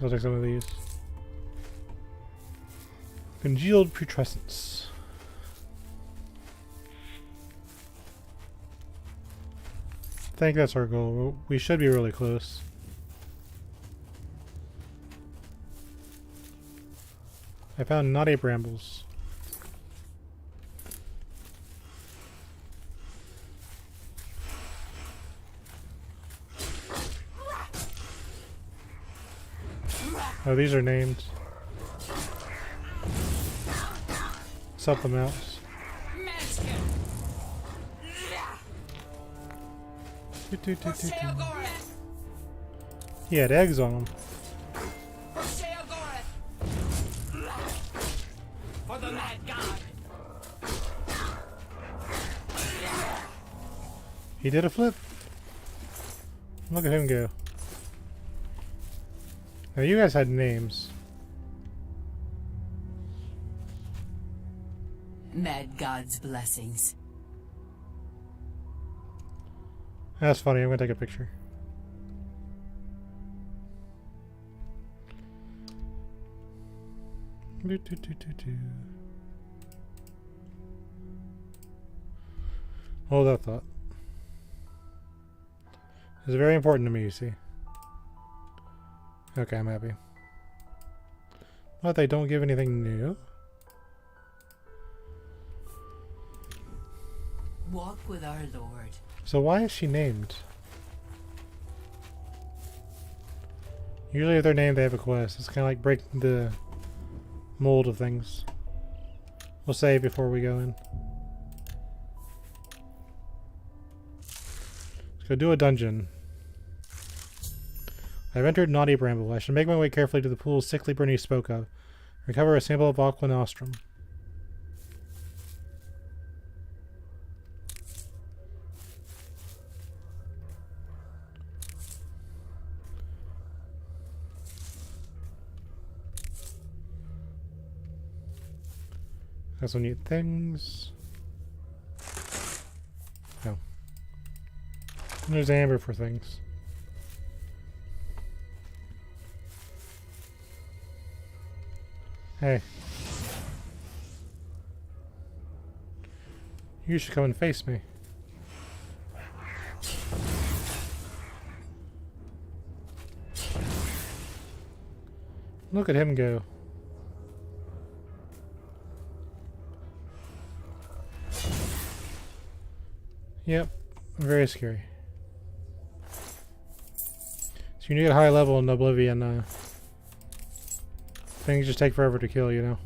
[SPEAKER 1] I'll take some of these. Congealed putrescence. I think that's our goal. We should be really close. I found naughty brambles. Oh, these are named. Sup them out. He had eggs on him.
[SPEAKER 5] For the mad god.
[SPEAKER 1] He did a flip. Look at him go. Now you guys had names.
[SPEAKER 10] Mad God's blessings.
[SPEAKER 1] That's funny. I'm gonna take a picture. Hold that thought. It's very important to me, you see. Okay, I'm happy. But they don't give anything new.
[SPEAKER 10] Walk with our Lord.
[SPEAKER 1] So why is she named? Usually if they're named, they have a quest. It's kind of like breaking the mold of things. We'll save before we go in. Let's go do a dungeon. I've entered Naughty Bramble. I should make my way carefully to the pool sickly Bernice spoke of. Recover a sample of Aqua Nostrum. Got some neat things. No. And there's amber for things. Hey. You should come and face me. Look at him go. Yep, very scary. So you need a high level in Oblivion, things just take forever to kill, you know.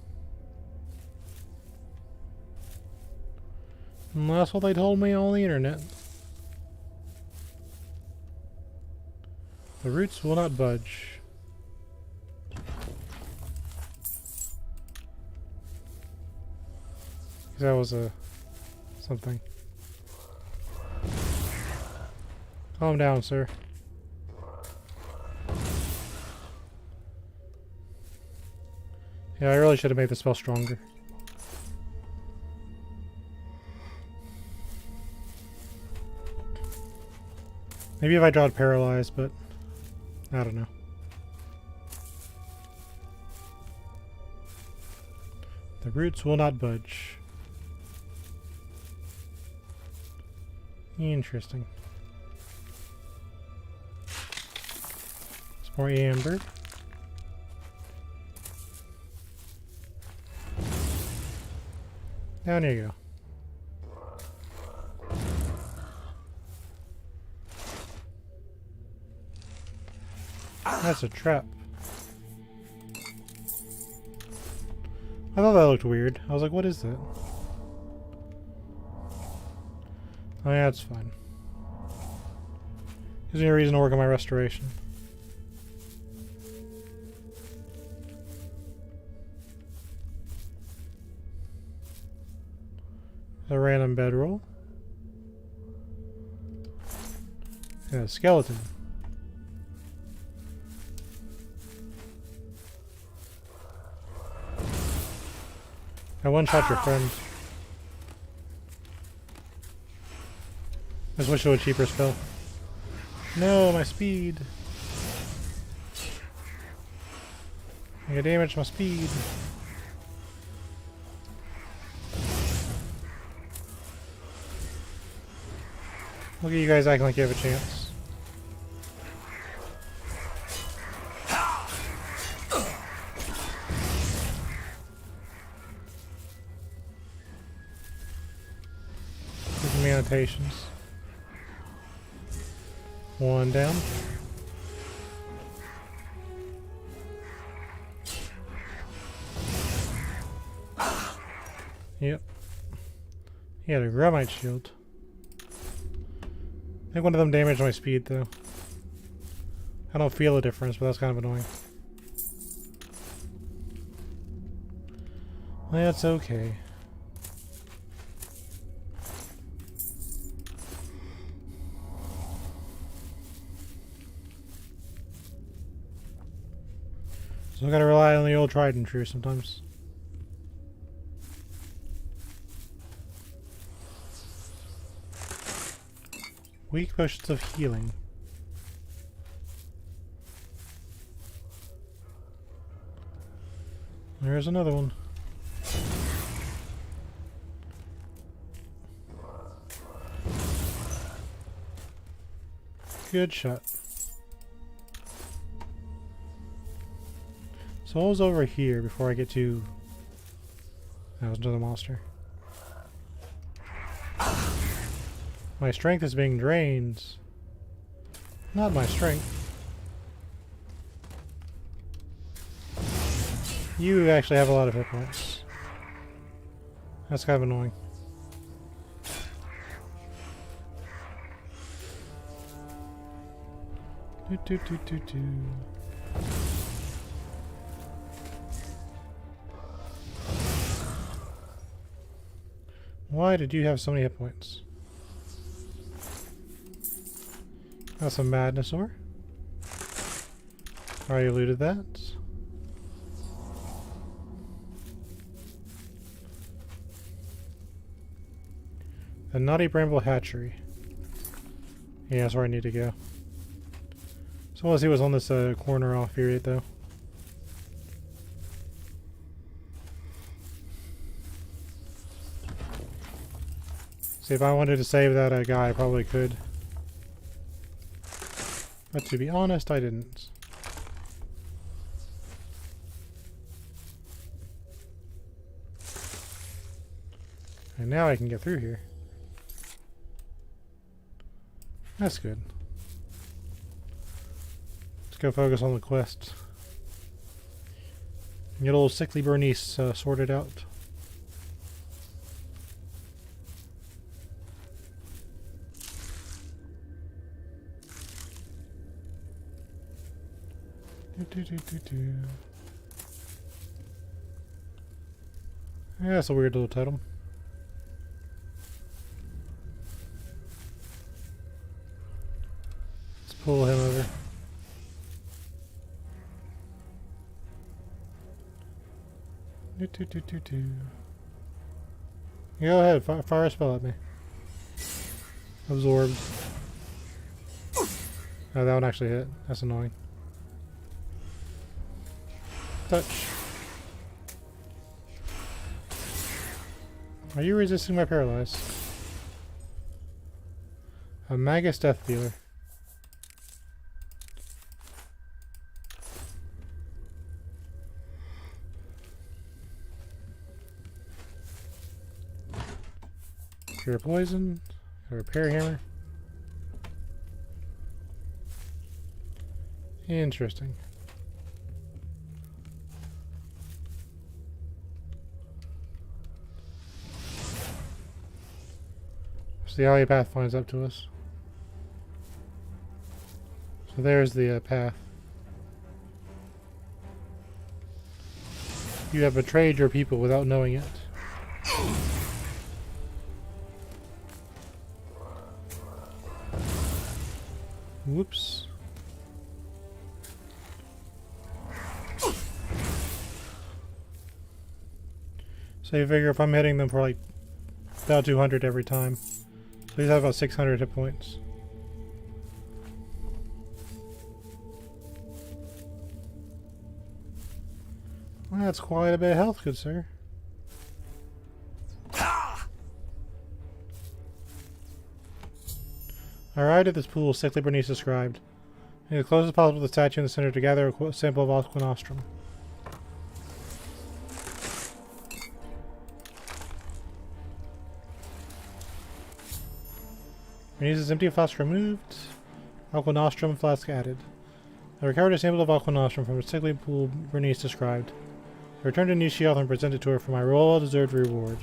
[SPEAKER 1] And that's what they told me on the internet. The roots will not budge. That was a something. Calm down, sir. Yeah, I really should have made the spell stronger. Maybe if I drawed Paralyzed, but I don't know. The roots will not budge. Interesting. Some more amber. Down you go. That's a trap. I thought that looked weird. I was like, what is that? Oh yeah, it's fine. Gives me a reason to work on my restoration. A random bedroll. And a skeleton. I one-shot your friend. I just wish it was a cheaper spell. No, my speed. I got damage my speed. Look at you guys acting like you have a chance. Give me annotations. One down. Yep. He had a Grumite shield. I think one of them damaged my speed though. I don't feel a difference, but that's kind of annoying. Well, that's okay. So I gotta rely on the old tried and true sometimes. Weak potions of healing. There's another one. Good shot. So what was over here before I get to... That was another monster. My strength is being drained. Not my strength. You actually have a lot of hit points. That's kind of annoying. Why did you have so many hit points? That's a madness ore. Already looted that. The Naughty Bramble Hatchery. Yeah, that's where I need to go. So let's see what's on this corner off here though. See, if I wanted to save that guy, I probably could. But to be honest, I didn't. And now I can get through here. That's good. Let's go focus on the quest. And get old sickly Bernice sorted out. Yeah, that's a weird little totem. Let's pull him over. Go ahead, fire a spell at me. Absorbed. Oh, that one actually hit. That's annoying. Touch. Are you resisting my paralyze? A Magus Death Dealer. Cure poison. A repair hammer. Interesting. See how a path finds up to us. So there's the path. You have betrayed your people without knowing it. Whoops. So you figure if I'm hitting them for like about 200 every time. So these have about 600 hit points. Well, that's quite a bit of health, good sir. Arrived at this pool, sickly Bernice described. And as close as possible to the statue in the center to gather a sample of Aqua Nostrum. Bernice's empty flask removed. Aqua Nostrum flask added. I recovered a sample of Aqua Nostrum from a sickly pool Bernice described. I returned to Nishioth and presented to her for my well-deserved reward.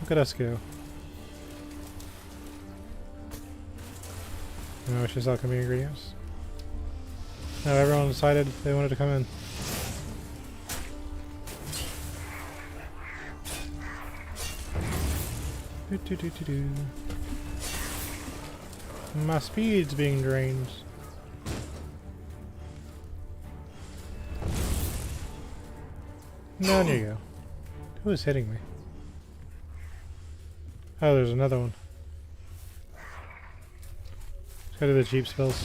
[SPEAKER 1] Look at us go. No, she's alchemy ingredients. Now everyone decided they wanted to come in. My speed's being drained. Down you go. Who is hitting me? Oh, there's another one. Let's go to the cheap spells.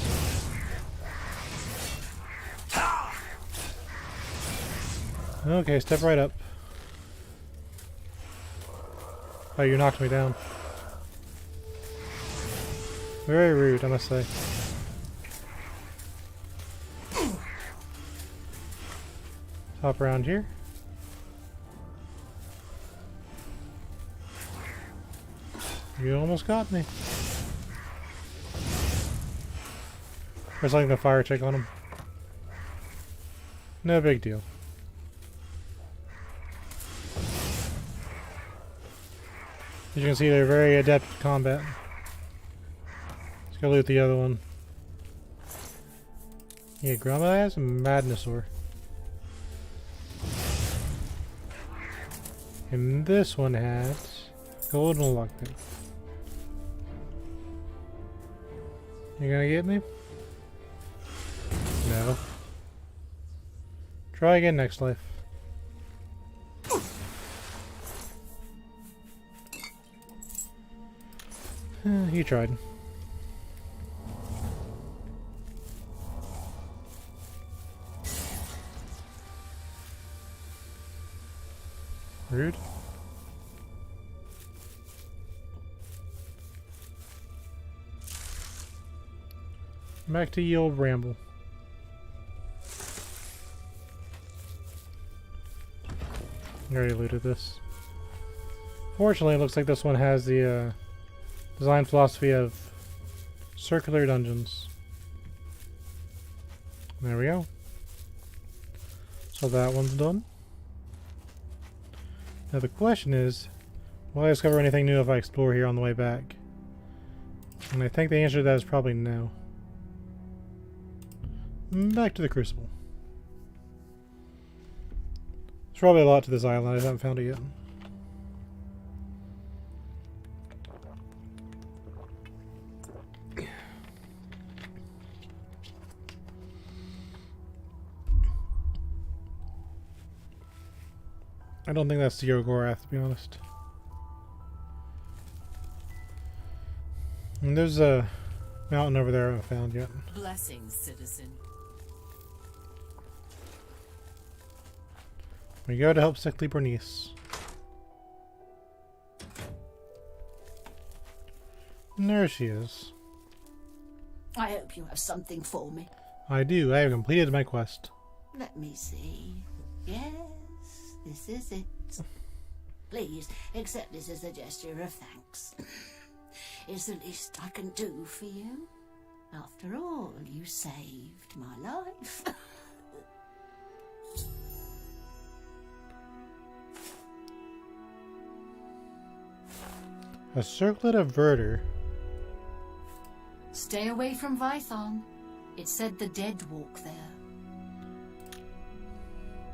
[SPEAKER 1] Okay, step right up. Oh, you knocked me down. Very rude, I must say. Hop around here. You almost got me. There's like a fire check on him. No big deal. As you can see, they're very adept at combat. Let's go loot the other one. Yeah, Grandma has a Madnosaur. And this one has golden lockpick. You gonna get me? No. Try again next life. He tried. Rude. Back to ye old ramble. I already looted this. Fortunately, it looks like this one has the design philosophy of circular dungeons. There we go. So that one's done. Now the question is, will I discover anything new if I explore here on the way back? And I think the answer to that is probably no. Back to the Crucible. There's probably a lot to this island, I haven't found it yet. I don't think that's the Yogorath, to be honest. And there's a mountain over there I haven't found yet.
[SPEAKER 10] Blessings, citizen.
[SPEAKER 1] We go to help sickly Bernice. And there she is.
[SPEAKER 15] I hope you have something for me.
[SPEAKER 1] I do. I have completed my quest.
[SPEAKER 15] Let me see. Yes, this is it. Please accept this as a gesture of thanks. It's the least I can do for you. After all, you saved my life.
[SPEAKER 1] A circlet averter.
[SPEAKER 15] Stay away from Vython. It said the dead walk there.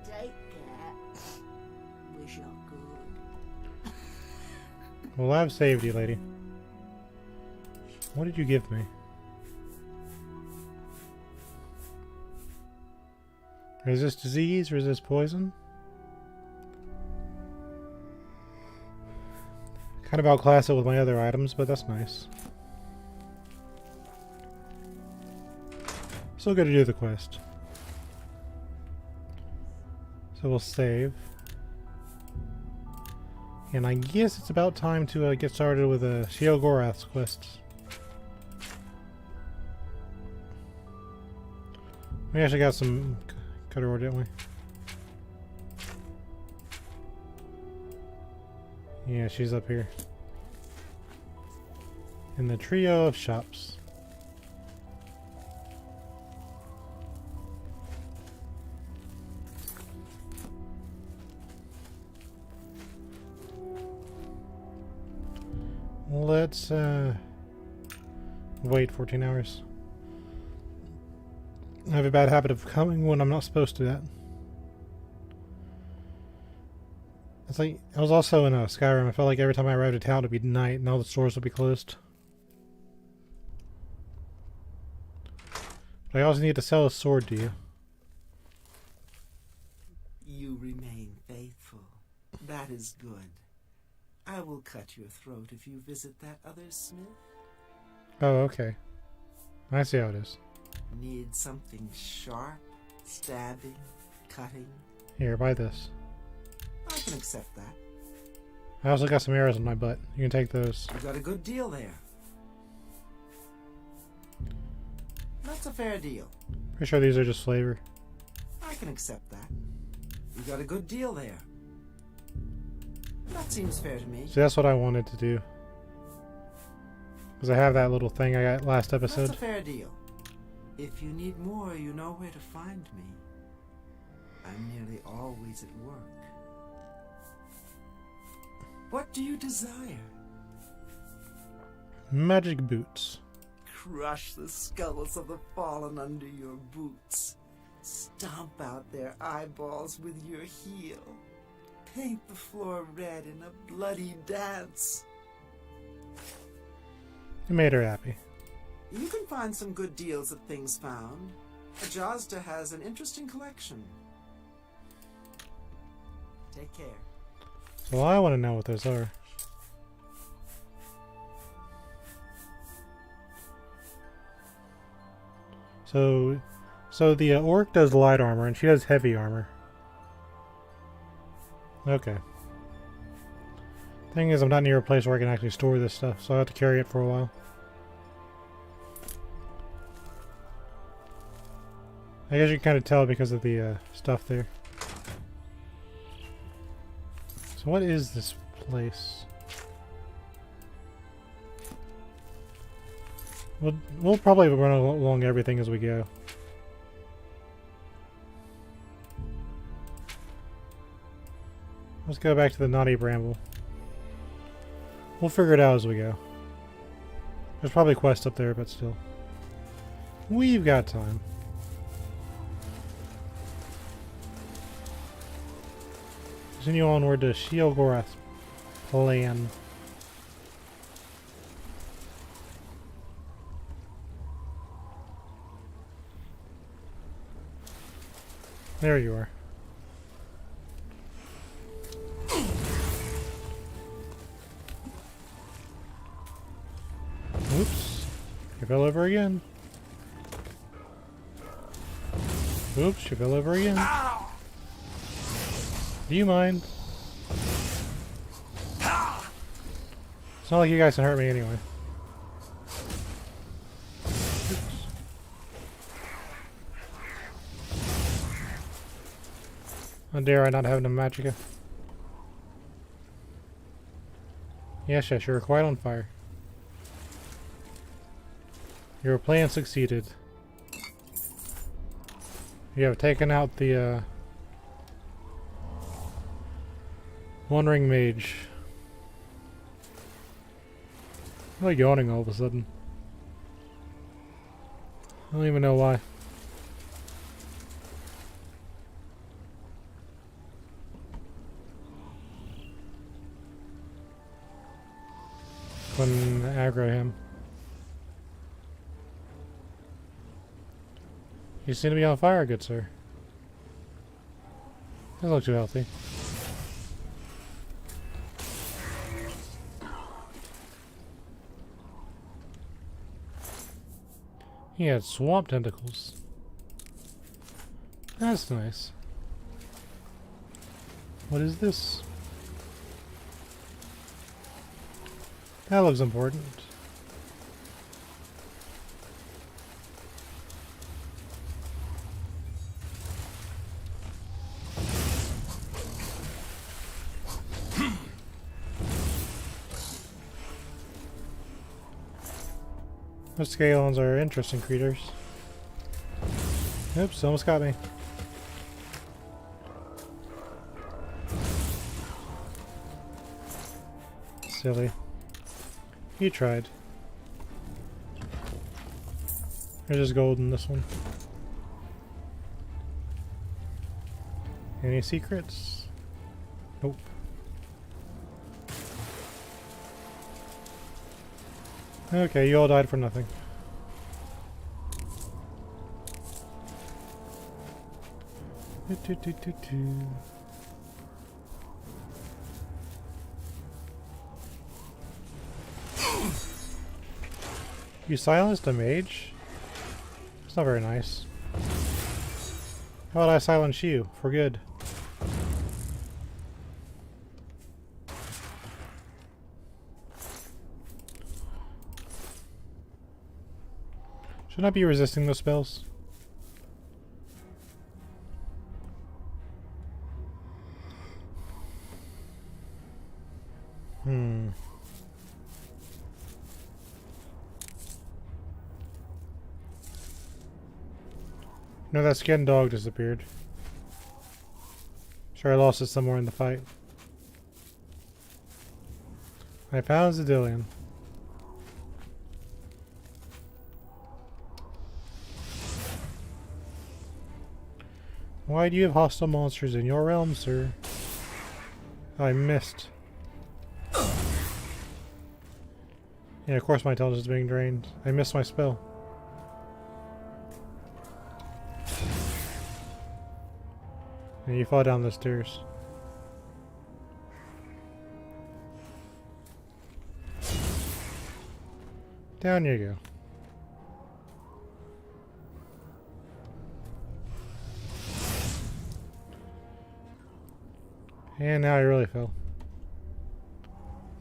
[SPEAKER 15] Take care. Wish I could.
[SPEAKER 1] Well, I've saved you, lady. What did you give me? Resist disease, resist poison. Kind of outclass it with my other items, but that's nice. Still got to do the quest. So we'll save. And I guess it's about time to get started with Sheogorath's quests. We actually got some cutter ore, didn't we? Yeah, she's up here. In the trio of shops. Let's wait 14 hours. I have a bad habit of coming when I'm not supposed to that. It's like, I was also in Skyrim, I felt like every time I arrived at town it would be night and all the stores would be closed. But I also need to sell a sword to you.
[SPEAKER 6] You remain faithful. That is good. I will cut your throat if you visit that other smith.
[SPEAKER 1] Oh, okay. I see how it is.
[SPEAKER 6] Need something sharp, stabbing, cutting?
[SPEAKER 1] Here, buy this.
[SPEAKER 6] I can accept that.
[SPEAKER 1] I also got some arrows in my butt. You can take those.
[SPEAKER 6] You got a good deal there. That's a fair deal.
[SPEAKER 1] Pretty sure these are just flavor.
[SPEAKER 6] I can accept that. You got a good deal there. That seems fair to me.
[SPEAKER 1] See, that's what I wanted to do. Because I have that little thing I got last episode.
[SPEAKER 6] That's a fair deal. If you need more, you know where to find me. I'm nearly always at work. What do you desire?
[SPEAKER 1] Magic boots.
[SPEAKER 6] Crush the skulls of the fallen under your boots. Stomp out their eyeballs with your heel. Paint the floor red in a bloody dance.
[SPEAKER 1] It made her happy.
[SPEAKER 6] You can find some good deals at Things Found. Ajazda has an interesting collection. Take care.
[SPEAKER 1] So I want to know what those are. So the orc does light armor and she does heavy armor. Okay. Thing is, I'm not near a place where I can actually store this stuff, so I have to carry it for a while. I guess you can kind of tell because of the stuff there. So what is this place? We'll probably run along everything as we go. Let's go back to the Naughty Bramble. We'll figure it out as we go. There's probably quests up there, but still. We've got time. Continue onward to Sheogorath Plan. There you are. Oops. You fell over again. Oops, you fell over again. Do you mind? It's not like you guys can hurt me anyway. Oops. How dare I not have no magicka? Yes, yes, you're quite on fire. Your plan succeeded. You have taken out the One Ring Mage. I'm like yawning all of a sudden. I don't even know why. Couldn't aggro him. You seem to be on fire, good sir. Doesn't look too healthy. He had swamp tentacles. That's nice. What is this? That looks important. Those Scalons are interesting creatures. Oops, almost got me. Silly. You tried. There's just gold in this one. Any secrets? Nope. Okay, you all died for nothing. You silenced a mage? That's not very nice. How about I silence you for good? Shouldn't I be resisting those spells? No, that skinned dog disappeared. Sure, I lost it somewhere in the fight. I found Zedillion. Why do you have hostile monsters in your realm, sir? I missed. Yeah, of course my intelligence is being drained. I missed my spell. And you fall down the stairs. Down you go. And now I really fell.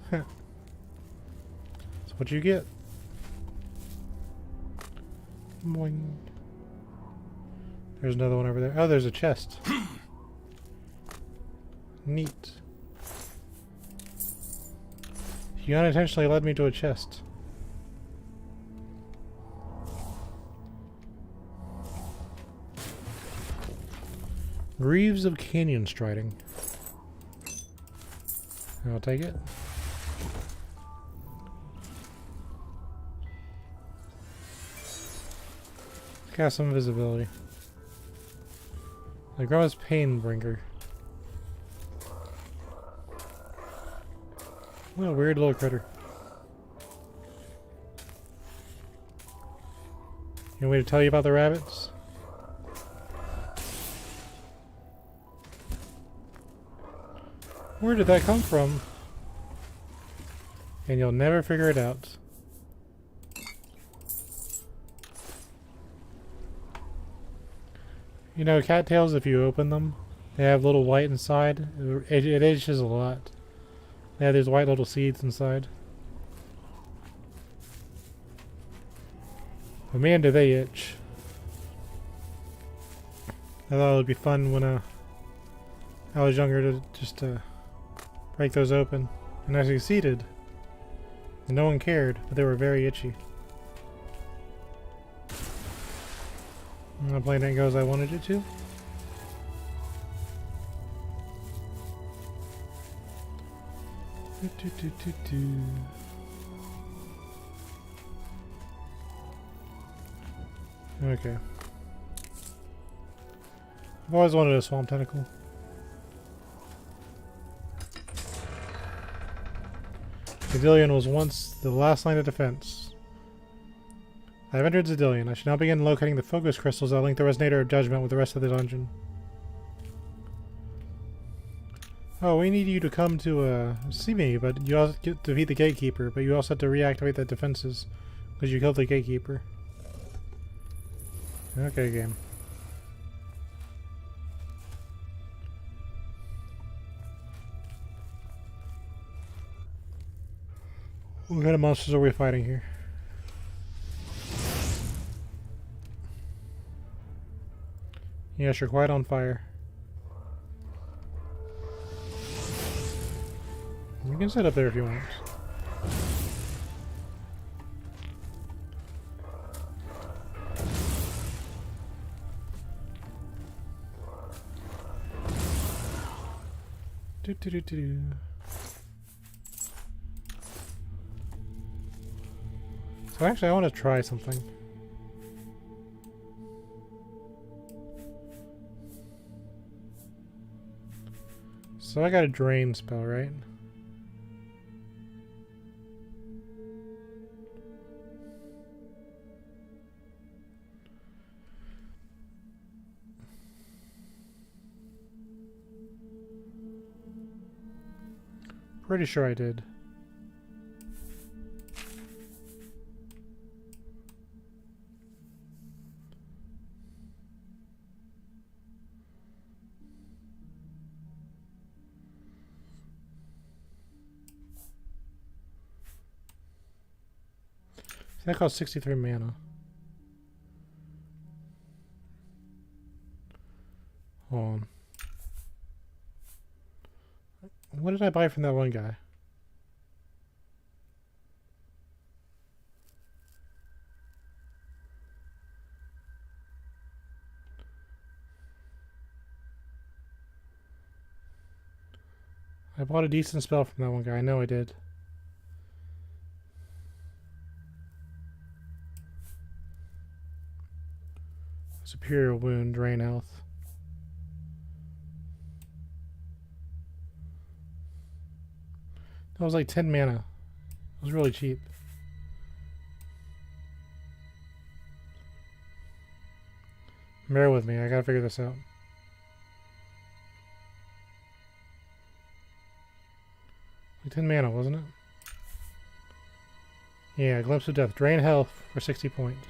[SPEAKER 1] That's what you get. Boing. There's another one over there. Oh, there's a chest. Neat. You unintentionally led me to a chest. Greaves of Canyon Striding. I'll take it. Cast some invisibility. The Grandma's Painbringer. What a weird little critter. You want me to tell you about the rabbits? Where did that come from? And you'll never figure it out. You know, cattails, if you open them, they have little white inside. It itches a lot. They have these white little seeds inside. But man, do they itch. I thought it would be fun when I was younger to just break those open. And I succeeded. And no one cared, but they were very itchy. I'm not playing it go as I wanted it to. Okay. I've always wanted a swamp tentacle. Zedillion was once the last line of defense. I have entered Zedillion. I should now begin locating the focus crystals that link the resonator of judgment with the rest of the dungeon. Oh, we need you to come to see me, but you also get to defeat the gatekeeper, but you also have to reactivate the defenses because you killed the gatekeeper. Okay, game. What kind of monsters are we fighting here? Yes, you're quite on fire. You can sit up there if you want. Do. So actually I want to try something. So I got a drain spell, right? Pretty sure I did. That costs 63 mana. Hold on. What did I buy from that one guy? I bought a decent spell from that one guy. I know I did. Superior wound, drain health. That was like 10 mana. It was really cheap. Bear with me, I gotta figure this out. Like 10 mana, wasn't it? Yeah, Glimpse of Death. Drain health for 60 points.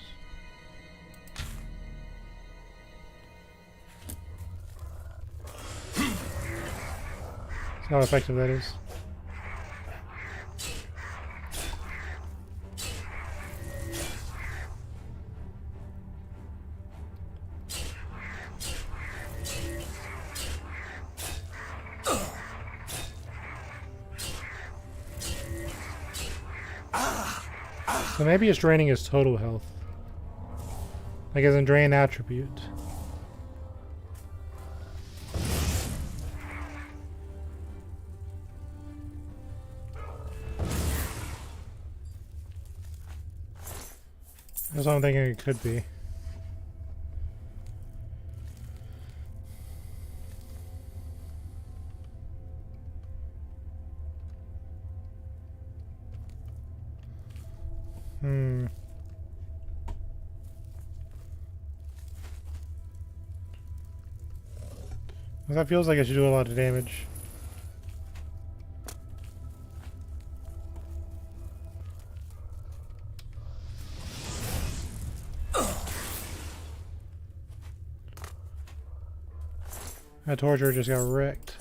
[SPEAKER 1] That's how effective that is. So maybe it's draining his total health. Like as in drain attribute. That's what I'm thinking it could be. That feels like it should do a lot of damage. That torture just got wrecked.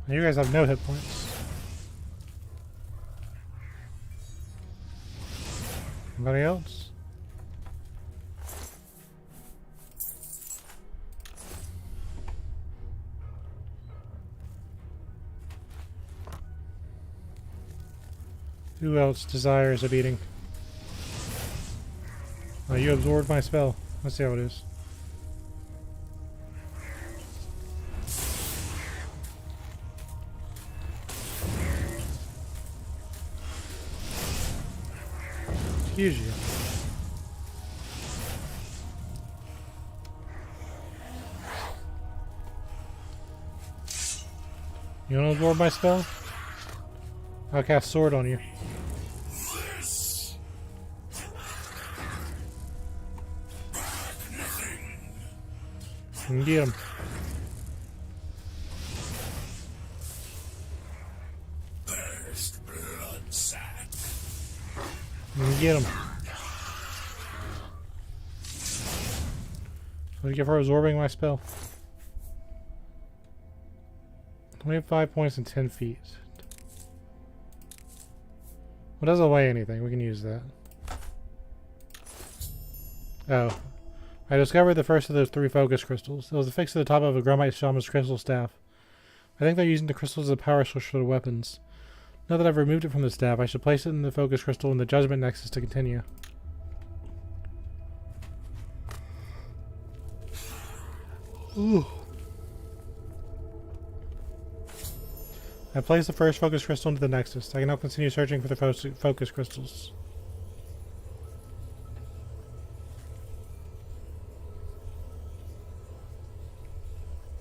[SPEAKER 1] You guys have no hit points. Anybody else? Who else desires a beating? Oh, you absorbed my spell. Let's see how it is. Excuse you. You want to absorb my spell? I'll cast Sword on you. You can get him.
[SPEAKER 14] Burst blood sack.
[SPEAKER 1] You can get him. So you give her absorbing my spell. 25 points and 10 feet. Well, it doesn't weigh anything. We can use that. Oh. I discovered the first of those 3 focus crystals. It was affixed to the top of a Grumite Shaman's crystal staff. I think they're using the crystals as a power source for their weapons. Now that I've removed it from the staff, I should place it in the focus crystal in the Judgment Nexus to continue. Ooh. I placed the first focus crystal into the Nexus. I can now continue searching for the focus crystals.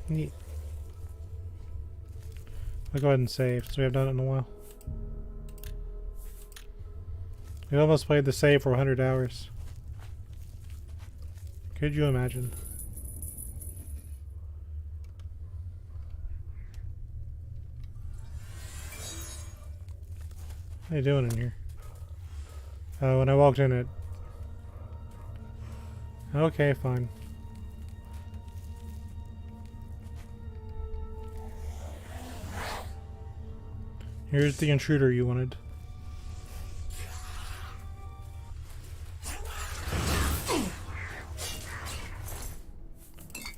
[SPEAKER 1] Neat. I'll go ahead and save since we haven't done it in a while. We almost played the save for 100 hours. Could you imagine? What are you doing in here? Oh, when I walked in it. Okay, fine. Here's the intruder you wanted.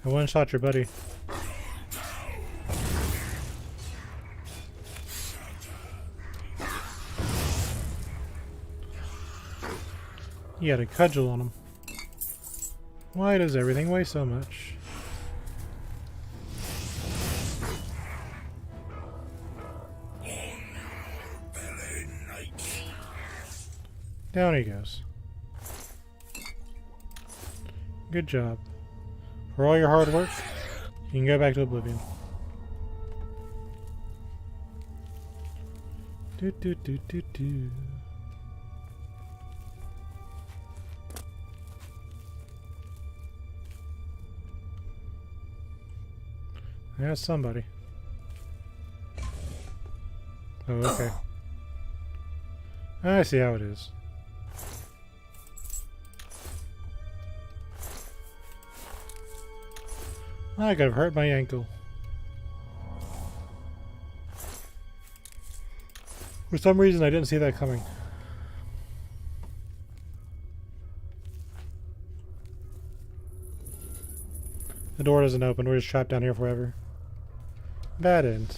[SPEAKER 1] I one-shot your buddy. You had a cudgel on him. Why does everything weigh so much? Down he goes. Good job. For all your hard work, you can go back to Oblivion. Do do do do do. There's somebody. Oh, okay. I see how it is. I could have hurt my ankle. For some reason, I didn't see that coming. The door doesn't open. We're just trapped down here forever. Bad end.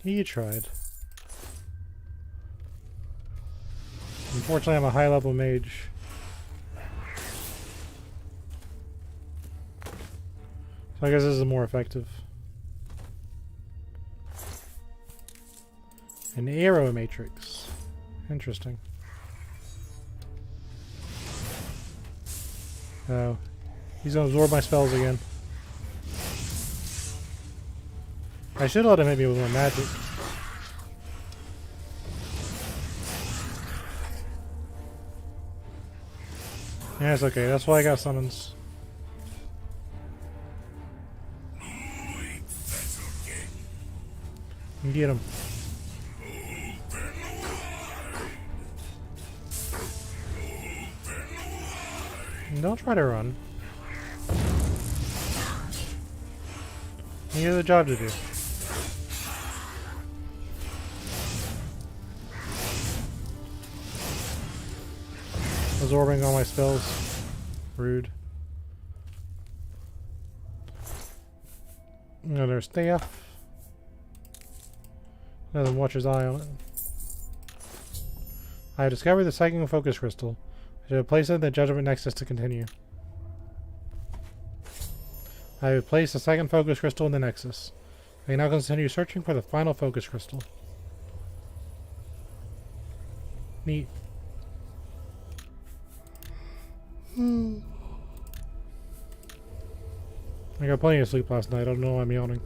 [SPEAKER 1] He tried. Unfortunately, I'm a high-level mage. So I guess this is more effective. An arrow matrix. Interesting. Oh. He's gonna absorb my spells again. I should let him hit me with more magic. Yeah, it's okay. That's why I got summons. Get him. Don't try to run. You have a job to do. Absorbing all my spells. Rude. Another staff. Another Watcher's Eye on it. I have discovered the Psychic Focus Crystal. I should place it in the Judgment Nexus to continue. I have placed the second Focus Crystal in the Nexus. I can now continue searching for the final Focus Crystal. Neat. I got plenty of sleep last night. I don't know why I'm yawning.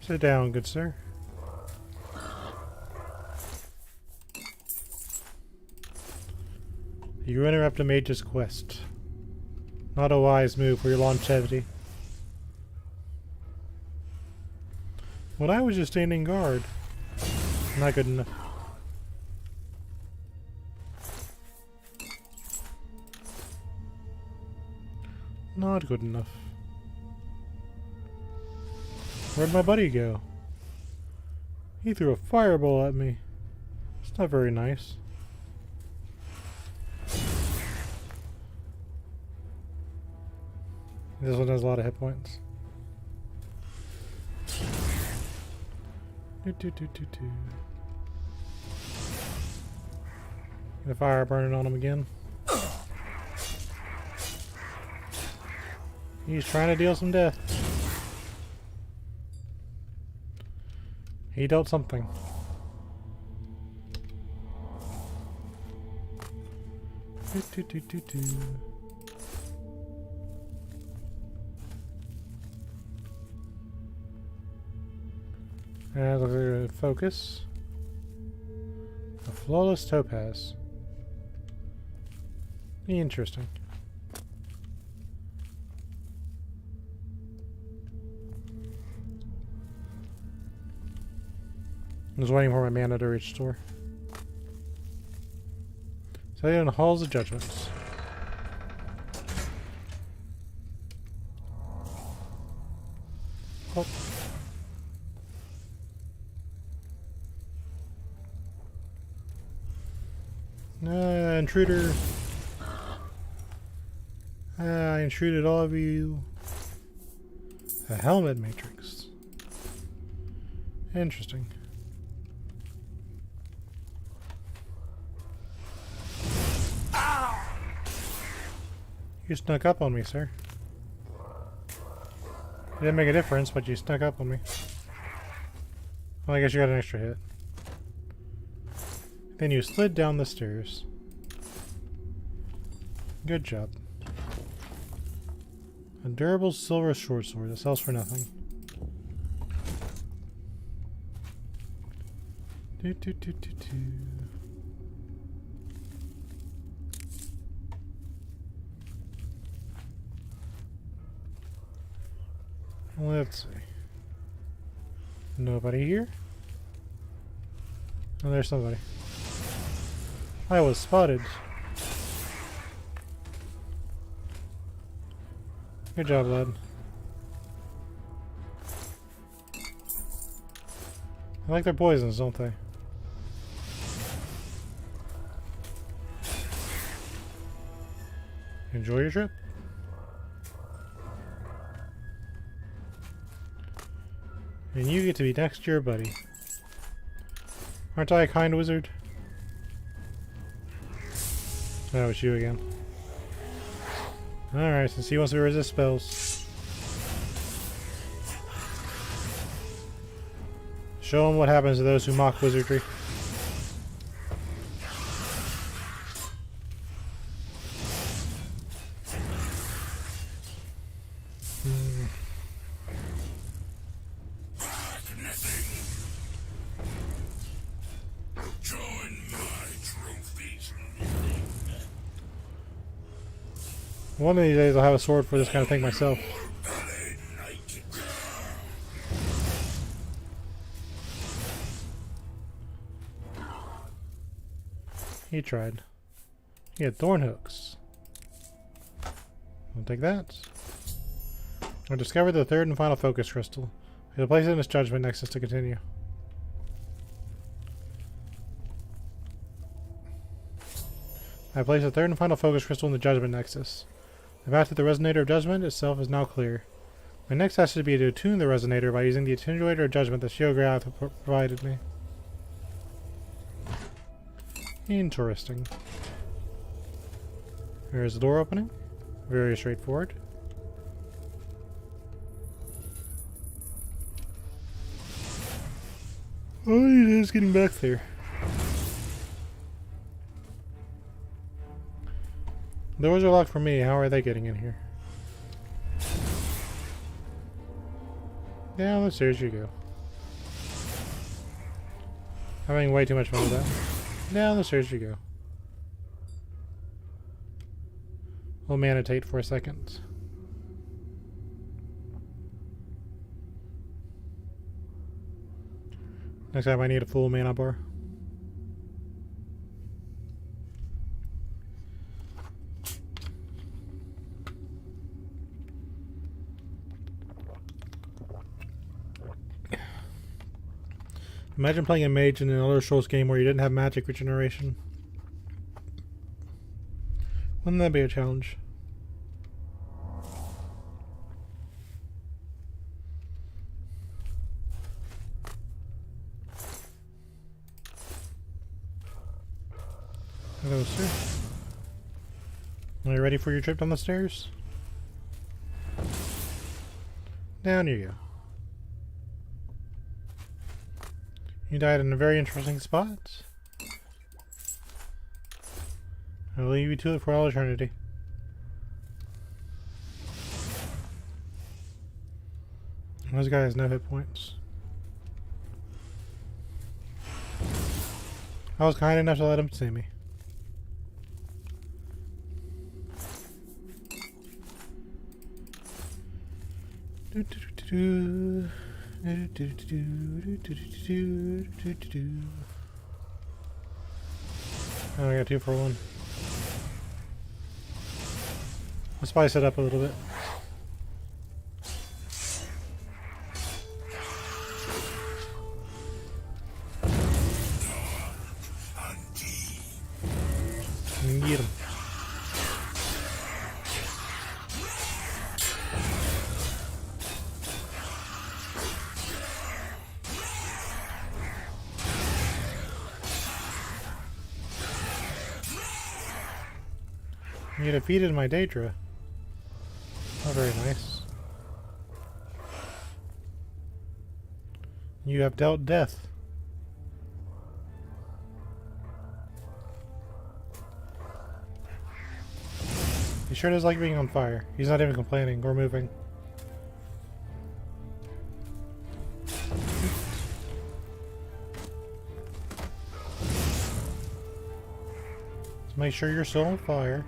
[SPEAKER 1] Sit down, good sir. You interrupt a mage's quest. Not a wise move for your longevity. Well, I was just standing guard. Not good enough. Not good enough. Where'd my buddy go? He threw a fireball at me. It's not very nice. This one has a lot of hit points. The fire burning on him again. He's trying to deal some death. He dealt something. Look at focus. A flawless topaz. Interesting. I was waiting for my mana to restore. So in Halls of Judgments. Oh. Intruder. I intruded all of you. A helmet matrix. Interesting. You snuck up on me, sir. It didn't make a difference, but you snuck up on me. Well, I guess you got an extra hit. Then you slid down the stairs. Good job. A durable silver short sword that sells for nothing. Let's see. Nobody here? Oh, there's somebody. I was spotted. Good job, lad. I like their poisons, don't they? Enjoy your trip. And you get to be next to your buddy. Aren't I a kind wizard? Oh, it's you again. Alright, since he wants to resist spells. Show him what happens to those who mock wizardry. One of these days I'll have a sword for this kind of thing myself. He tried. He had thorn hooks. I'll take that. I discovered the third and final focus crystal. He'll place it in his judgment nexus to continue. I placed the third and final focus crystal in the judgment nexus. The path to the resonator of judgment itself is now clear. My next task should be to attune the resonator by using the attenuator of judgment that Shiograth provided me. Interesting. There's the door opening. Very straightforward. All he is getting back there. Doors are locked for me. How are they getting in here? Down the stairs you go. Having way too much fun with that. Down the stairs you go. We'll meditate for a second. Next time I need a full mana bar. Imagine playing a mage in an Elder Scrolls game where you didn't have magic regeneration. Wouldn't that be a challenge? Hello, sir. Are you ready for your trip down the stairs? Down you go. You died in a very interesting spot. I'll leave you to it for all eternity. This guy has no hit points. I was kind enough to let him see me. Oh, I got 2 for 1. Let's spice it up a little bit. You defeated my Daedra. Not very nice. You have dealt death. He sure does like being on fire. He's not even complaining or moving. Let's make sure you're still on fire.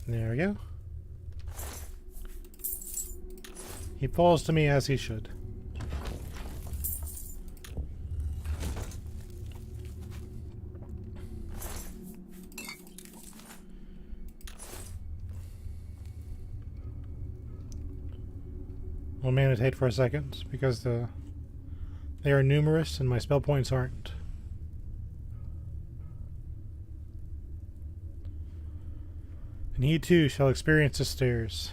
[SPEAKER 1] There we go. He falls to me as he should. We'll meditate for a second because they are numerous and my spell points aren't. And he too shall experience the stairs.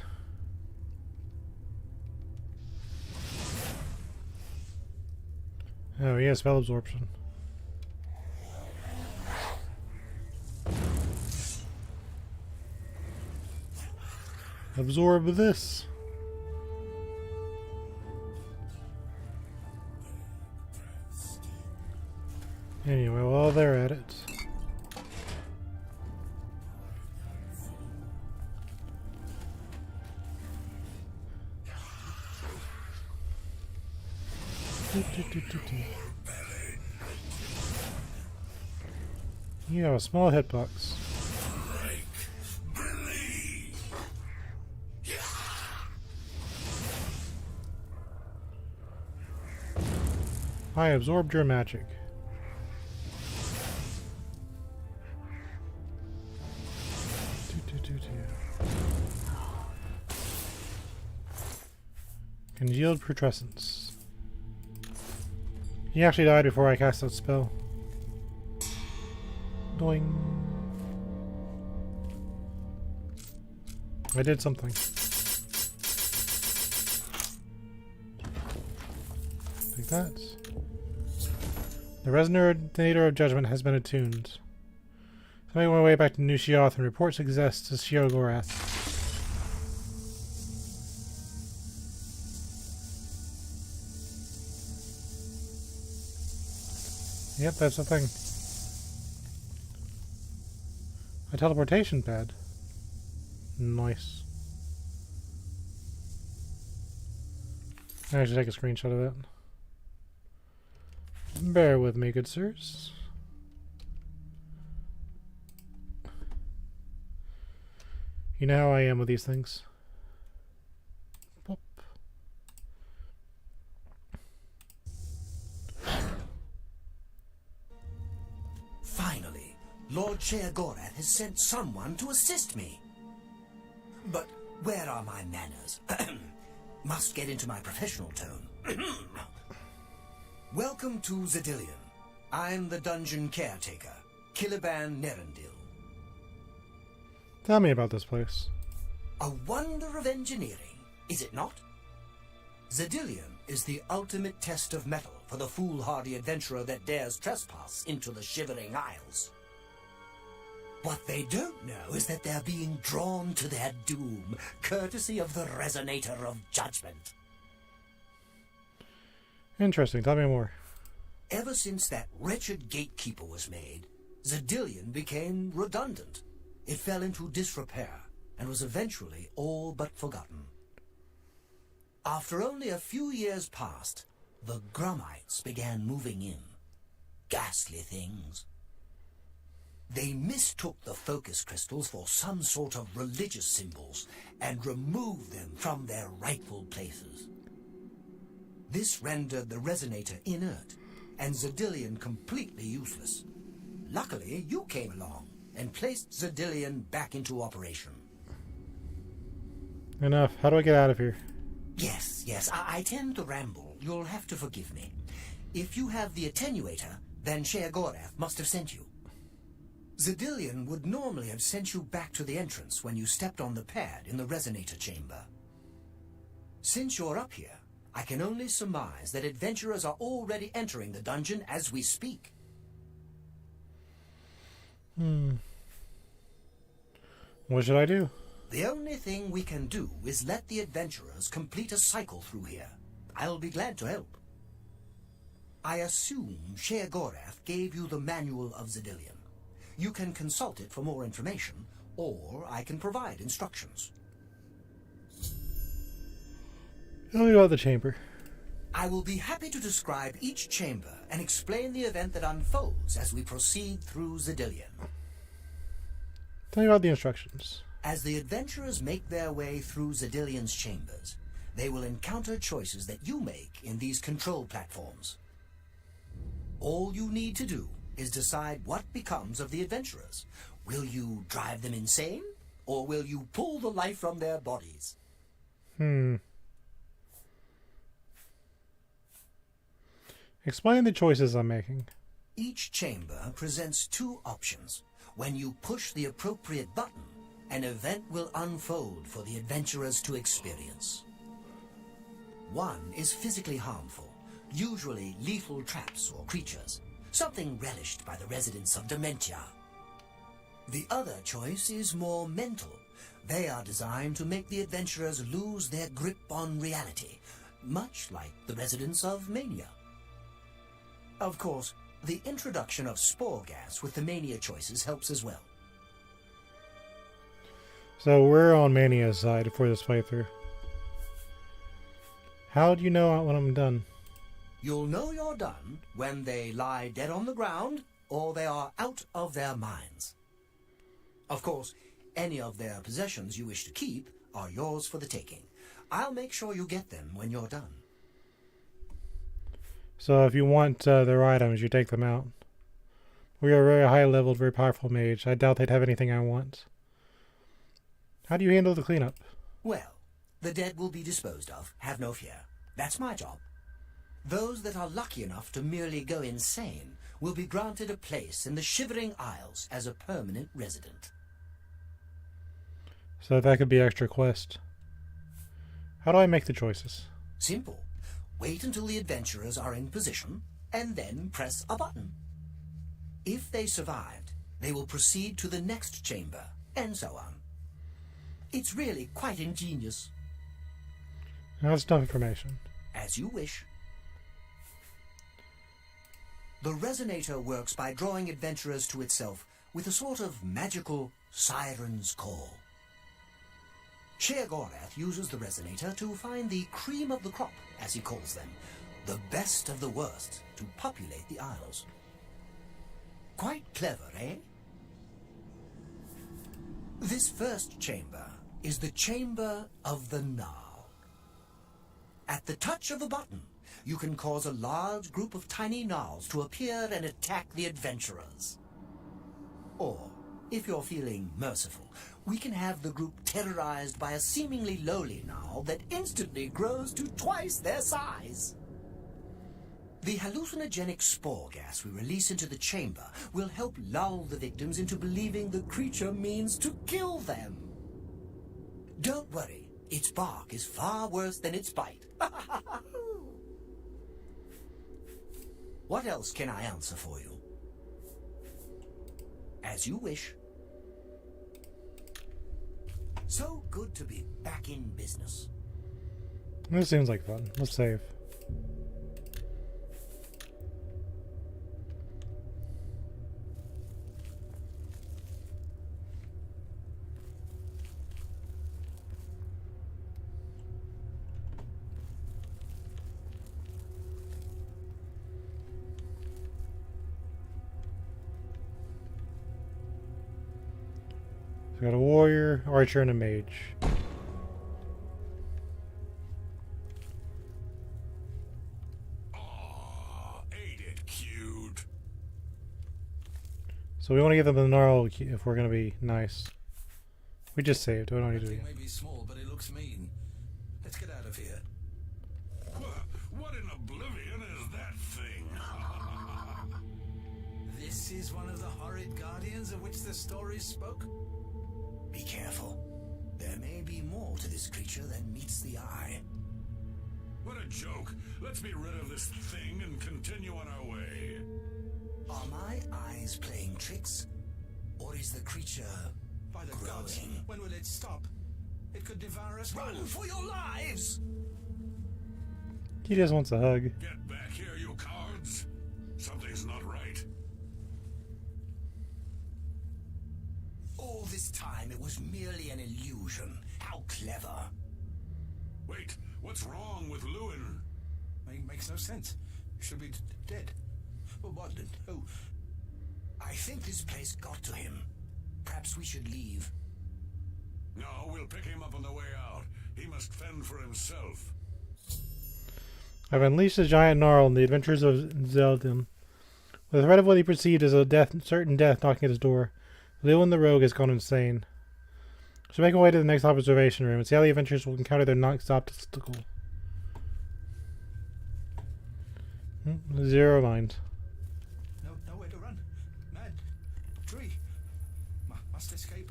[SPEAKER 1] Oh, he has spell absorption. Absorb this. Anyway, while they're at it. You have a small hitbox. I absorbed your magic. Congealed putrescence. He actually died before I cast that spell. Doing. I did something. Like that. The Resonator of Judgment has been attuned. So I make my way back to New Sheoth and report success to Sheogorath. Yep, that's the thing. A teleportation pad. Nice. I should take a screenshot of that. Bear with me, good sirs. You know how I am with these things. Pop.
[SPEAKER 12] Finally, Lord Sheogorath has sent someone to assist me. But where are my manners? Must get into my professional tone. Welcome to Zedillion. I'm the dungeon caretaker, Caliban Nerendil.
[SPEAKER 1] Tell me about this place.
[SPEAKER 12] A wonder of engineering, is it not? Zedillion is the ultimate test of metal for the foolhardy adventurer that dares trespass into the Shivering Isles. What they don't know is that they're being drawn to their doom, courtesy of the Resonator of Judgment.
[SPEAKER 1] Interesting. Tell me more.
[SPEAKER 12] Ever since that wretched gatekeeper was made, Zedillion became redundant. It fell into disrepair and was eventually all but forgotten. After only a few years passed, the Grummites began moving in. Ghastly things. They mistook the focus crystals for some sort of religious symbols and removed them from their rightful places. This rendered the Resonator inert and Zedillion completely useless. Luckily, you came along and placed Zedillion back into operation.
[SPEAKER 1] Enough. How do I get out of here?
[SPEAKER 12] Yes, I tend to ramble. You'll have to forgive me. If you have the attenuator, then Sheogorath must have sent you. Zedillion would normally have sent you back to the entrance when you stepped on the pad in the Resonator chamber. Since you're up here, I can only surmise that adventurers are already entering the dungeon as we speak.
[SPEAKER 1] What should I do?
[SPEAKER 12] The only thing we can do is let the adventurers complete a cycle through here. I'll be glad to help. I assume Sheogorath gave you the Manual of Zedillion. You can consult it for more information, or I can provide instructions.
[SPEAKER 1] Tell me about the chamber.
[SPEAKER 12] I will be happy to describe each chamber and explain the event that unfolds as we proceed through Zedillion.
[SPEAKER 1] Tell me about the instructions.
[SPEAKER 12] As the adventurers make their way through Zedillion's chambers, they will encounter choices that you make in these control platforms. All you need to do is decide what becomes of the adventurers. Will you drive them insane, or will you pull the life from their bodies?
[SPEAKER 1] Explain the choices I'm making.
[SPEAKER 12] Each chamber presents two options. When you push the appropriate button, an event will unfold for the adventurers to experience. One is physically harmful, usually lethal traps or creatures, something relished by the residents of Dementia. The other choice is more mental. They are designed to make the adventurers lose their grip on reality, much like the residents of Mania. Of course, the introduction of spore gas with the Mania choices helps as well.
[SPEAKER 1] So we're on Mania's side for this playthrough. How do you know when I'm done?
[SPEAKER 12] You'll know you're done when they lie dead on the ground or they are out of their minds. Of course, any of their possessions you wish to keep are yours for the taking. I'll make sure you get them when you're done.
[SPEAKER 1] So if you want their items, you take them out. We are a very high-leveled, very powerful mage. I doubt they'd have anything I want. How do you handle the cleanup?
[SPEAKER 12] Well, the dead will be disposed of, have no fear. That's my job. Those that are lucky enough to merely go insane will be granted a place in the Shivering Isles as a permanent resident.
[SPEAKER 1] So that could be extra quest. How do I make the choices?
[SPEAKER 12] Simple. Wait until the adventurers are in position, and then press a button. If they survived, they will proceed to the next chamber, and so on. It's really quite ingenious.
[SPEAKER 1] That's enough information.
[SPEAKER 12] As you wish. The resonator works by drawing adventurers to itself with a sort of magical siren's call. Sheogorath uses the resonator to find the cream of the crop, as he calls them, the best of the worst, to populate the Isles. Quite clever, eh? This first chamber is the Chamber of the Gnarl. At the touch of a button, you can cause a large group of tiny gnarls to appear and attack the adventurers. Or, if you're feeling merciful, we can have the group terrorized by a seemingly lowly gnarl that instantly grows to twice their size. The hallucinogenic spore gas we release into the chamber will help lull the victims into believing the creature means to kill them. Don't worry, its bark is far worse than its bite. What else can I answer for you? As you wish. So good to be back in business.
[SPEAKER 1] This seems like fun. Let's save. We got a warrior, archer, and a mage.
[SPEAKER 4] Aw, ain't it cute?
[SPEAKER 1] So we want to give them the gnarl if we're going to be nice. We just saved. We don't need to
[SPEAKER 3] It
[SPEAKER 1] do
[SPEAKER 3] may be small, but it looks mean. Let's get out of here.
[SPEAKER 4] What in Oblivion is that thing?
[SPEAKER 3] This is one of the horrid guardians of which the stories spoke?
[SPEAKER 12] Be careful. There may be more to this creature than meets the eye.
[SPEAKER 4] What a joke. Let's be rid of this thing and continue on our way.
[SPEAKER 12] Are my eyes playing tricks? Or is the creature
[SPEAKER 3] By the gods, when will it stop? It could devour us.
[SPEAKER 8] Run for your lives!
[SPEAKER 1] He just wants a hug.
[SPEAKER 4] Get back here, you cowards! Something's not right.
[SPEAKER 8] All this time it was merely an illusion. How clever.
[SPEAKER 4] Wait, what's wrong with Lewin?
[SPEAKER 3] Makes no sense. Should be dead. But what? Oh.
[SPEAKER 8] I think this place got to him. Perhaps we should leave.
[SPEAKER 4] No, we'll pick him up on the way out. He must fend for himself.
[SPEAKER 1] I've unleashed a giant gnarl in the adventures of Zeldin. With the threat of what he perceived as a certain death knocking at his door, Lewin the rogue has gone insane. So make our way to the next observation room and see how the adventurers will encounter their next obstacle. Zero mind.
[SPEAKER 3] No way to run. Mad. Tree. Must escape.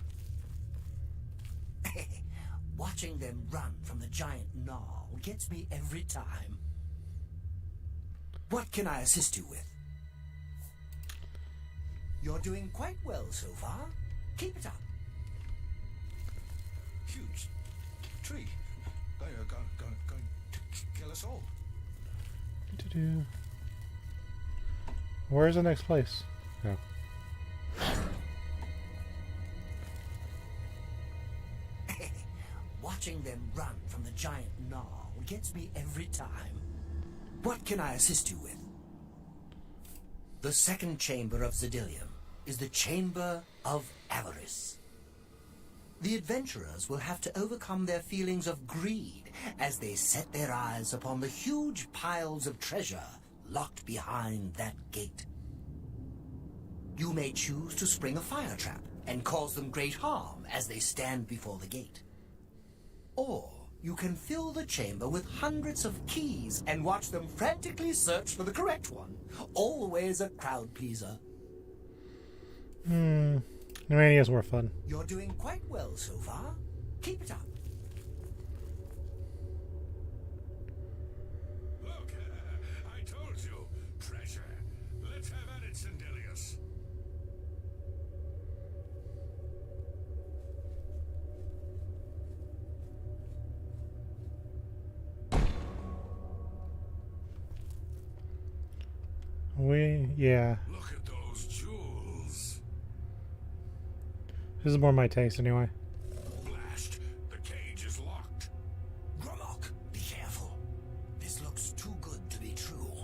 [SPEAKER 8] Watching them run from the giant gnarl gets me every time. What can I assist you with? You're doing quite well so far. Keep it up.
[SPEAKER 3] Huge tree. Going to kill us all.
[SPEAKER 1] Where's the next place? Oh.
[SPEAKER 8] Watching them run from the giant gnarl gets me every time. What can I assist you with? The second chamber of Zedilium is the Chamber of Avarice. The adventurers will have to overcome their feelings of greed as they set their eyes upon the huge piles of treasure locked behind that gate. You may choose to spring a fire trap and cause them great harm as they stand before the gate. Or you can fill the chamber with hundreds of keys and watch them frantically search for the correct one. Always a crowd pleaser.
[SPEAKER 1] Mania's more fun.
[SPEAKER 8] You're doing quite well so far. Keep it up.
[SPEAKER 4] Look, I told you. Treasure. Let's have at it, Sindelius.
[SPEAKER 1] Yeah.
[SPEAKER 4] Look at those jewels.
[SPEAKER 1] This is more my taste anyway.
[SPEAKER 4] Blast. The cage is locked.
[SPEAKER 8] Gromok, be careful. This looks too good to be true.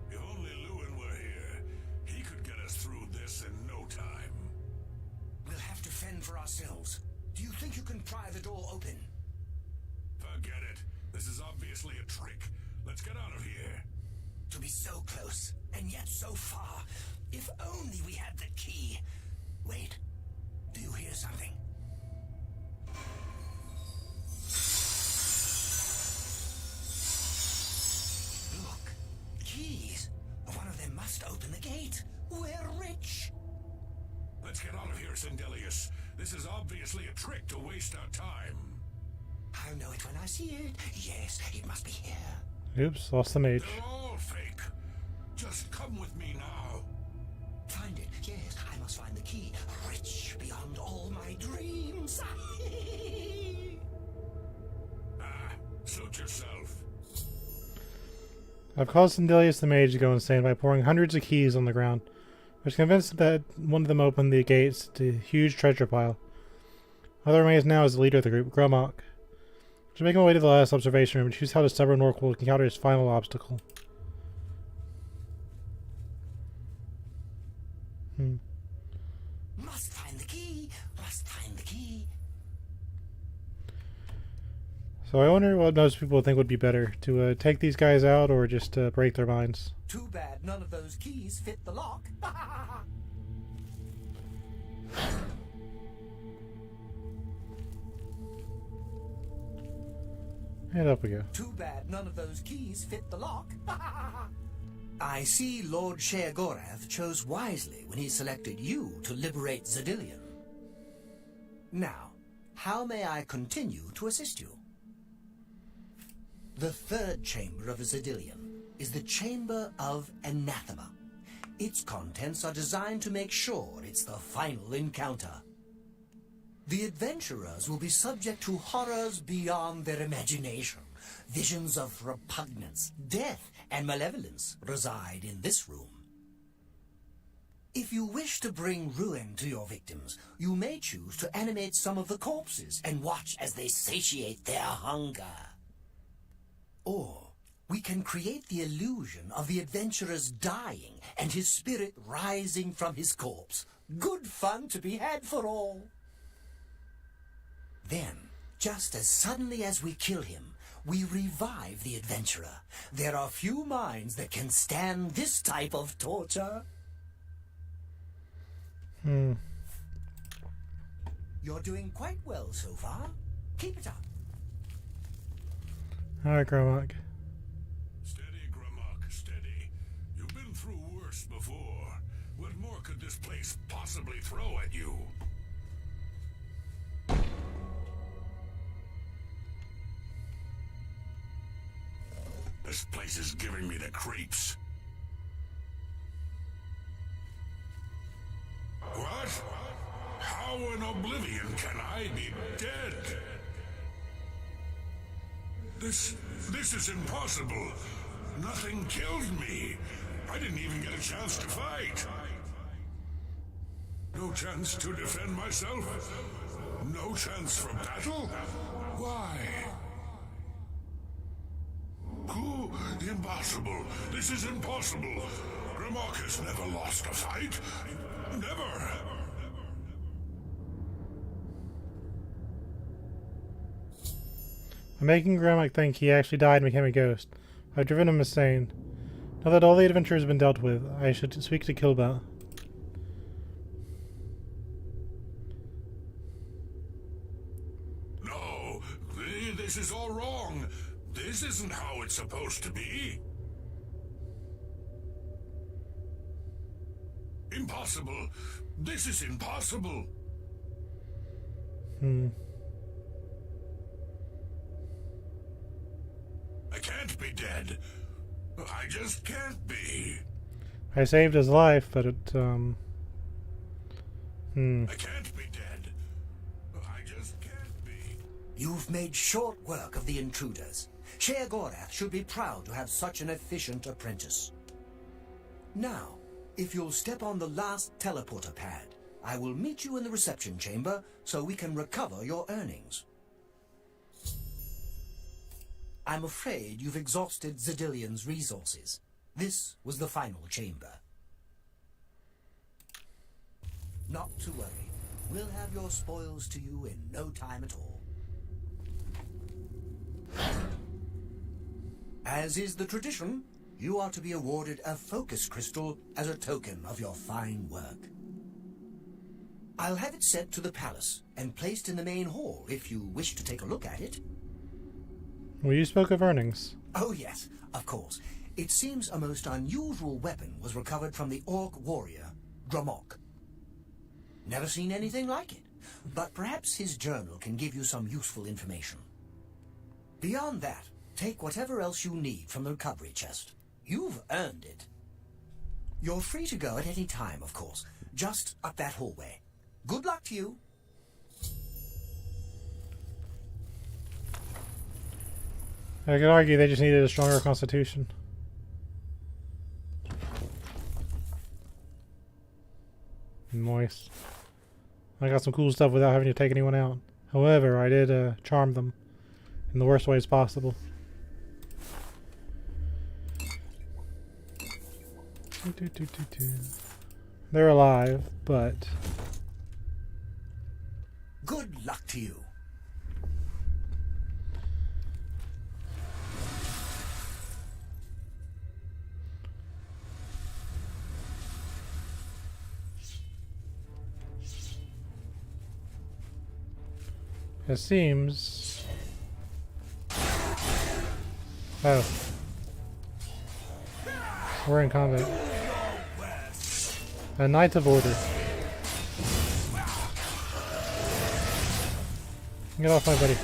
[SPEAKER 4] If only Lewin were here, he could get us through this in no time.
[SPEAKER 8] We'll have to fend for ourselves. Do you think you can pry the door open?
[SPEAKER 4] Forget it. This is obviously a trick. Let's get out of here.
[SPEAKER 8] To be so close, and yet so far. If only we had the key. Wait, do you hear something? Look, keys. One of them must open the gate. We're rich.
[SPEAKER 4] Let's get out of here, Sindelius. This is obviously a trick to waste our time.
[SPEAKER 8] I'll know it when I see it. Yes, it must be here.
[SPEAKER 1] Oops, lost the mage.
[SPEAKER 4] They're all fake. Just come with me now.
[SPEAKER 8] Find it. Yes, I must find the key. Rich beyond all my dreams.
[SPEAKER 4] Suit yourself.
[SPEAKER 1] I've caused Sindelius the mage to go insane by pouring hundreds of keys on the ground. I was convinced that one of them opened the gates to a huge treasure pile. All that remains now is the leader of the group, Gromok. I should make my way to the last observation room and choose how the stubborn orc will encounter his final obstacle.
[SPEAKER 8] Must find the key. Must find the key.
[SPEAKER 1] So I wonder what most people think would be better, to take these guys out or just break their minds.
[SPEAKER 8] Too bad none of those keys fit the lock.
[SPEAKER 1] And up we go.
[SPEAKER 8] Too bad none of those keys fit the lock. I see Lord Sheogorath chose wisely when he selected you to liberate Zedilium. Now, how may I continue to assist you? The third chamber of Zedilium is the Chamber of Anathema. Its contents are designed to make sure it's the final encounter. The adventurers will be subject to horrors beyond their imagination. Visions of repugnance, death, and malevolence reside in this room. If you wish to bring ruin to your victims, you may choose to animate some of the corpses and watch as they satiate their hunger. Or we can create the illusion of the adventurer's dying and his spirit rising from his corpse. Good fun to be had for all. Then, just as suddenly as we kill him, we revive the adventurer. There are few minds that can stand this type of torture. You're doing quite well so far. Keep it up.
[SPEAKER 1] Alright, Grimlock.
[SPEAKER 4] Steady, Grimlock, steady. You've been through worse before. What more could this place possibly throw at you? This place is giving me the creeps. What? How in Oblivion can I be dead? This is impossible. Nothing killed me. I didn't even get a chance to fight. No chance to defend myself? No chance for battle? Why? Impossible. This is impossible. Grimlock has never lost a fight. Never.
[SPEAKER 1] I'm making Grimlock think he actually died and became a ghost. I've driven him insane. Now that all the adventure has been dealt with, I should speak to Cloudbot.
[SPEAKER 4] No, this is all wrong. This isn't how it's supposed to be. Impossible. This is impossible. I can't be dead. I just can't be.
[SPEAKER 1] I saved his life, but it,
[SPEAKER 4] I can't be dead. I just can't be.
[SPEAKER 8] You've made short work of the intruders. Sheogorath should be proud to have such an efficient apprentice. Now, if you'll step on the last teleporter pad, I will meet you in the reception chamber so we can recover your earnings. I'm afraid you've exhausted Zedilion's resources. This was the final chamber. Not to worry. We'll have your spoils to you in no time at all. As is the tradition, you are to be awarded a focus crystal as a token of your fine work. I'll have it sent to the palace and placed in the main hall if you wish to take a look at it.
[SPEAKER 1] well, you spoke of earnings.
[SPEAKER 8] Oh yes, of course. It seems a most unusual weapon was recovered from the orc warrior, Grimlock. Never seen anything like it, but perhaps his journal can give you some useful information. Beyond that, take whatever else you need from the recovery chest. You've earned it. You're free to go at any time, of course, just up that hallway. Good luck to you.
[SPEAKER 1] I could argue they just needed a stronger constitution. Nice. I got some cool stuff without having to take anyone out. However, I did charm them in the worst ways possible. They're alive, but...
[SPEAKER 8] Good luck to you.
[SPEAKER 1] It seems... Oh. We're in combat. A Knight of Order. Get off my buddy.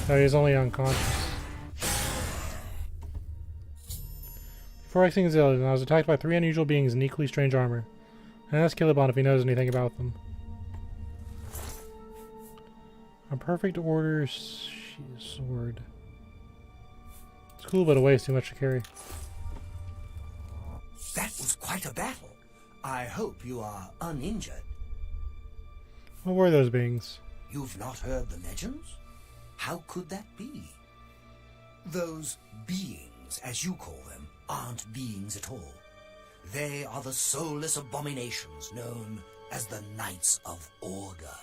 [SPEAKER 1] Oh, he's only unconscious. Before exiting Ezerith, I was attacked by 3 unusual beings in equally strange armor. I asked Cloudbot if he knows anything about them. A perfect order sword. It's cool, but it weighs too much to carry.
[SPEAKER 12] That was quite a battle. I hope you are uninjured.
[SPEAKER 1] What were those beings?
[SPEAKER 12] You've not heard the legends? How could that be? Those beings, as you call them, aren't beings at all. They are the soulless abominations known as the Knights of Order.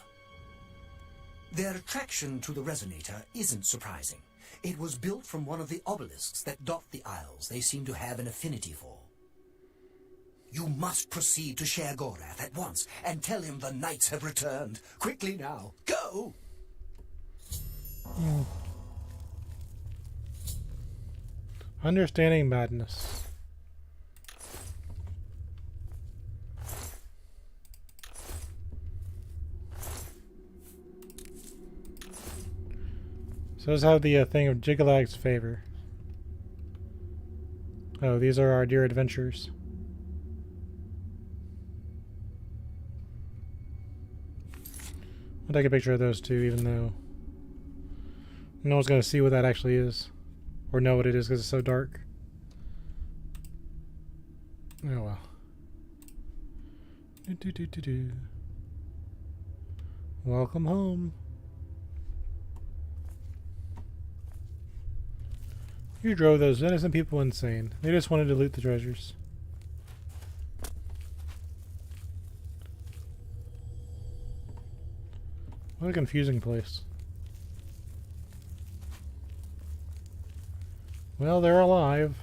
[SPEAKER 12] Their attraction to the resonator isn't surprising. It was built from one of the obelisks that dot the isles they seem to have an affinity for. You must proceed to Sheogorath at once and tell him the knights have returned. Quickly now, go!
[SPEAKER 1] Understanding madness. So let's have the thing of Jigalag's favor. Oh, these are our dear adventures. I'll take a picture of those two, even though no one's going to see what that actually is. Or know what it is because it's so dark. Oh well. Welcome home. You drove those innocent people insane. They just wanted to loot the treasures. What a confusing place. Well, they're alive.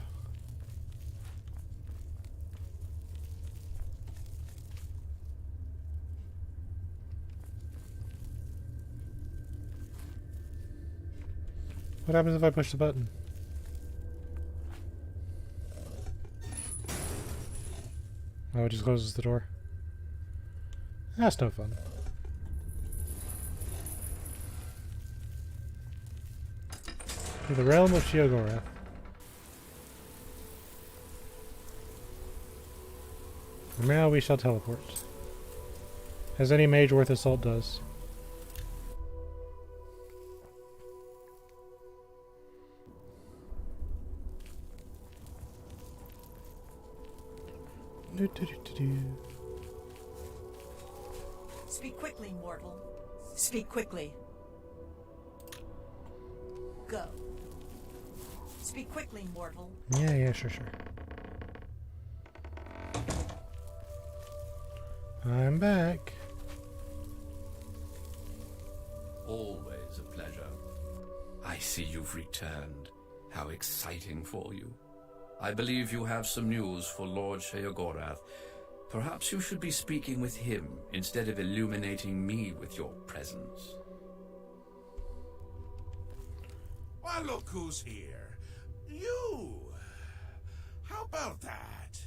[SPEAKER 1] What happens if I push the button? Oh, it just closes the door. That's no fun. To the realm of Sheogorath. And now we shall teleport. As any mage worth his salt does.
[SPEAKER 2] Speak quickly, mortal. Speak quickly. Go. Speak quickly, mortal.
[SPEAKER 1] Yeah, sure. I'm back.
[SPEAKER 13] Always a pleasure. I see you've returned. How exciting for you. I believe you have some news for Lord Sheogorath. Perhaps you should be speaking with him instead of illuminating me with your presence.
[SPEAKER 14] Why, look who's here. You! How about that?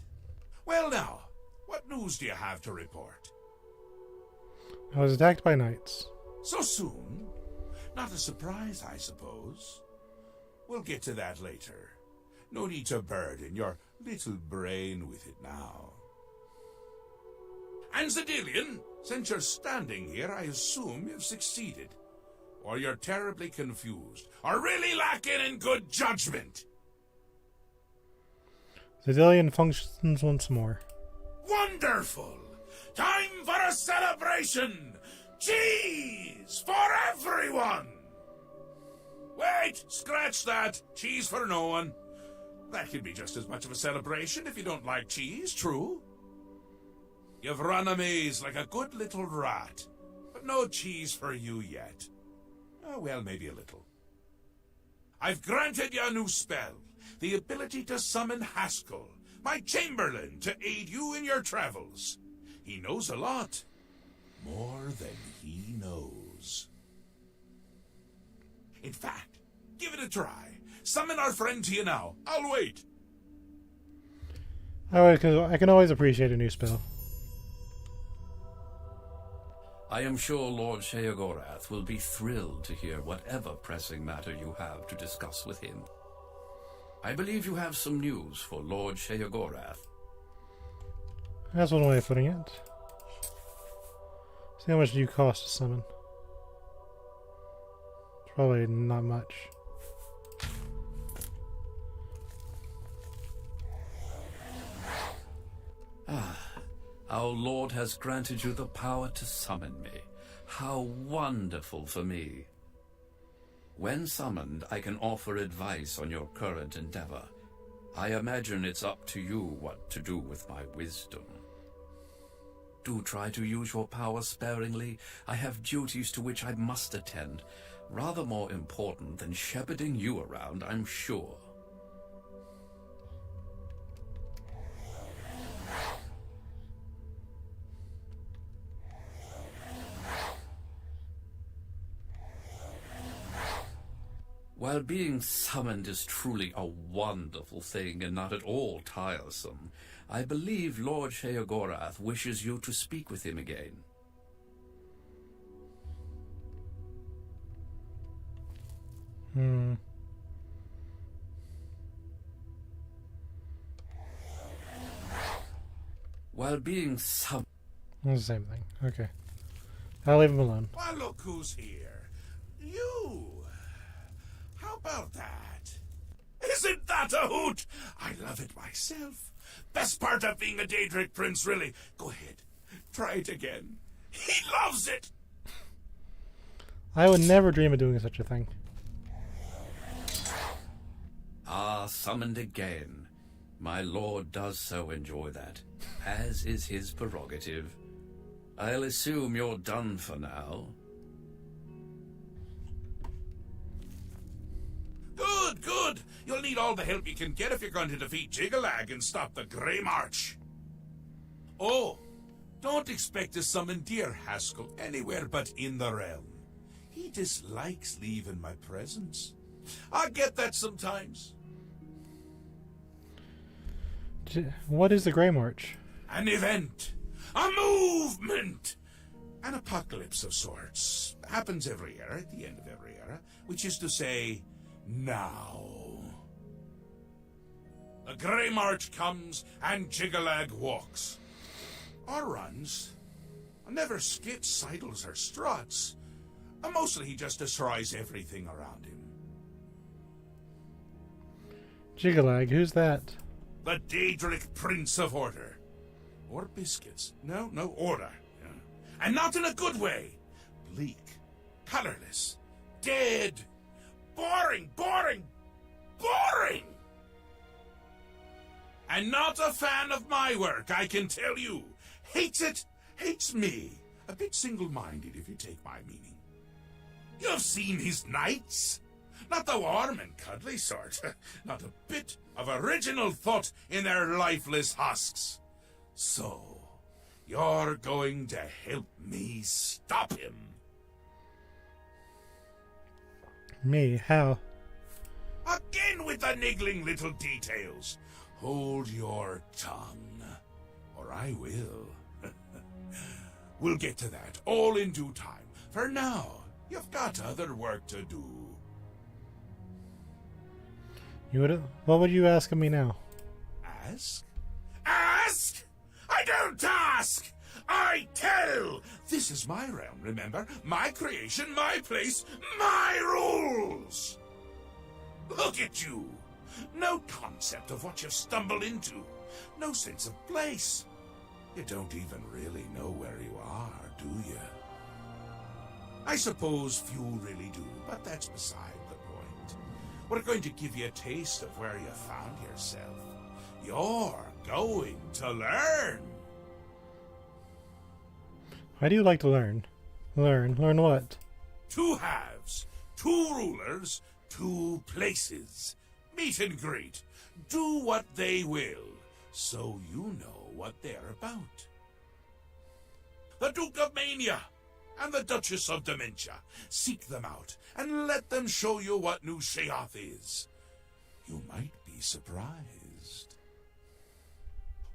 [SPEAKER 14] Well now, what news do you have to report?
[SPEAKER 1] I was attacked by knights.
[SPEAKER 14] So soon? Not a surprise, I suppose. We'll get to that later. No need to burden your little brain with it now. And Zedilian, since you're standing here, I assume you've succeeded. Or you're terribly confused, or really lacking in good judgment.
[SPEAKER 1] Zedilian functions once more.
[SPEAKER 14] Wonderful! Time for a celebration! Cheese for everyone! Wait, scratch that. Cheese for no one. That could be just as much of a celebration if you don't like cheese, true? You've run a maze like a good little rat, but no cheese for you yet. Oh, well, maybe a little. I've granted you a new spell, the ability to summon Haskell, my Chamberlain, to aid you in your travels. He knows a lot. More than he knows. In fact, give it a try. Summon our friend to you now. I'll wait.
[SPEAKER 1] I can always appreciate a new spell.
[SPEAKER 13] I am sure Lord Sheogorath will be thrilled to hear whatever pressing matter you have to discuss with him. I believe you have some news for Lord Sheogorath.
[SPEAKER 1] That's one way of putting it. See how much do you cost to summon? Probably not much.
[SPEAKER 13] Our Lord has granted you the power to summon me. How wonderful for me. When summoned, I can offer advice on your current endeavor. I imagine it's up to you what to do with my wisdom. Do try to use your power sparingly. I have duties to which I must attend. Rather more important than shepherding you around, I'm sure. While being summoned is truly a wonderful thing and not at all tiresome, I believe Lord Sheogorath wishes you to speak with him again. While being summoned...
[SPEAKER 1] The same thing. Okay. I'll leave him alone.
[SPEAKER 14] Well, look who's here. You! How about that? Isn't that a hoot? I love it myself. Best part of being a Daedric prince, really. Go ahead. Try it again. He loves it!
[SPEAKER 1] I would never dream of doing such a thing.
[SPEAKER 13] Ah, summoned again. My lord does so enjoy that, as is his prerogative. I'll assume you're done for now.
[SPEAKER 14] Good, good. You'll need all the help you can get if you're going to defeat Jigalag and stop the Grey March. Oh, don't expect to summon dear Haskell anywhere but in the realm. He dislikes leaving my presence. I get that sometimes.
[SPEAKER 1] What is the Grey March?
[SPEAKER 14] An event. A movement. An apocalypse of sorts. Happens every era, at the end of every era. Which is to say, now. The Grey March comes and Jigalag walks. Or runs. Never skips, sidles, or struts. Mostly he just destroys everything around him.
[SPEAKER 1] Jigalag, who's that?
[SPEAKER 14] The Daedric Prince of Order. Or biscuits. No, order. Yeah. And not in a good way. Bleak. Colorless. Dead. Boring. And not a fan of my work, I can tell you. Hates it, hates me. A bit single-minded, if you take my meaning. You've seen his knights. Not the warm and cuddly sort. Not a bit of original thought in their lifeless husks. So, you're going to help me stop him.
[SPEAKER 1] Me? How?
[SPEAKER 14] Again with the niggling little details. Hold your tongue, or I will. We'll get to that, all in due time. For now, you've got other work to do.
[SPEAKER 1] What would you ask of me now?
[SPEAKER 14] Ask? Ask? I don't ask! I tell! This is my realm, remember? My creation, my place, my rules! Look at you! No concept of what you've stumbled into. No sense of place. You don't even really know where you are, do you? I suppose few really do, but that's beside the point. We're going to give you a taste of where you found yourself. You're going to learn.
[SPEAKER 1] Why do you like to learn? Learn what?
[SPEAKER 14] 2 halves, 2 rulers, 2 places. Meet and greet. Do what they will, so you know what they're about. The Duke of Mania and the Duchess of Dementia. Seek them out and let them show you what New Sheoth is. You might be surprised.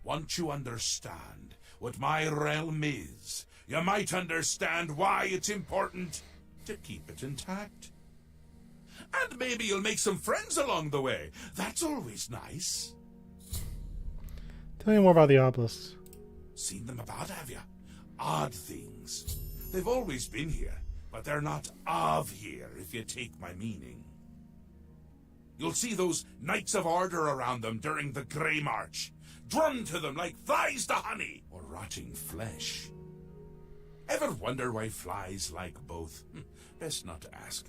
[SPEAKER 14] Once you understand what my realm is, you might understand why it's important to keep it intact. And maybe you'll make some friends along the way. That's always nice.
[SPEAKER 1] Tell me more about the obelisks.
[SPEAKER 14] Seen them about, have you? Odd things. They've always been here, but they're not of here, if you take my meaning. You'll see those Knights of Order around them during the Grey March, drawn to them like flies to honey or rotting flesh. Ever wonder why flies like both? Best not to ask.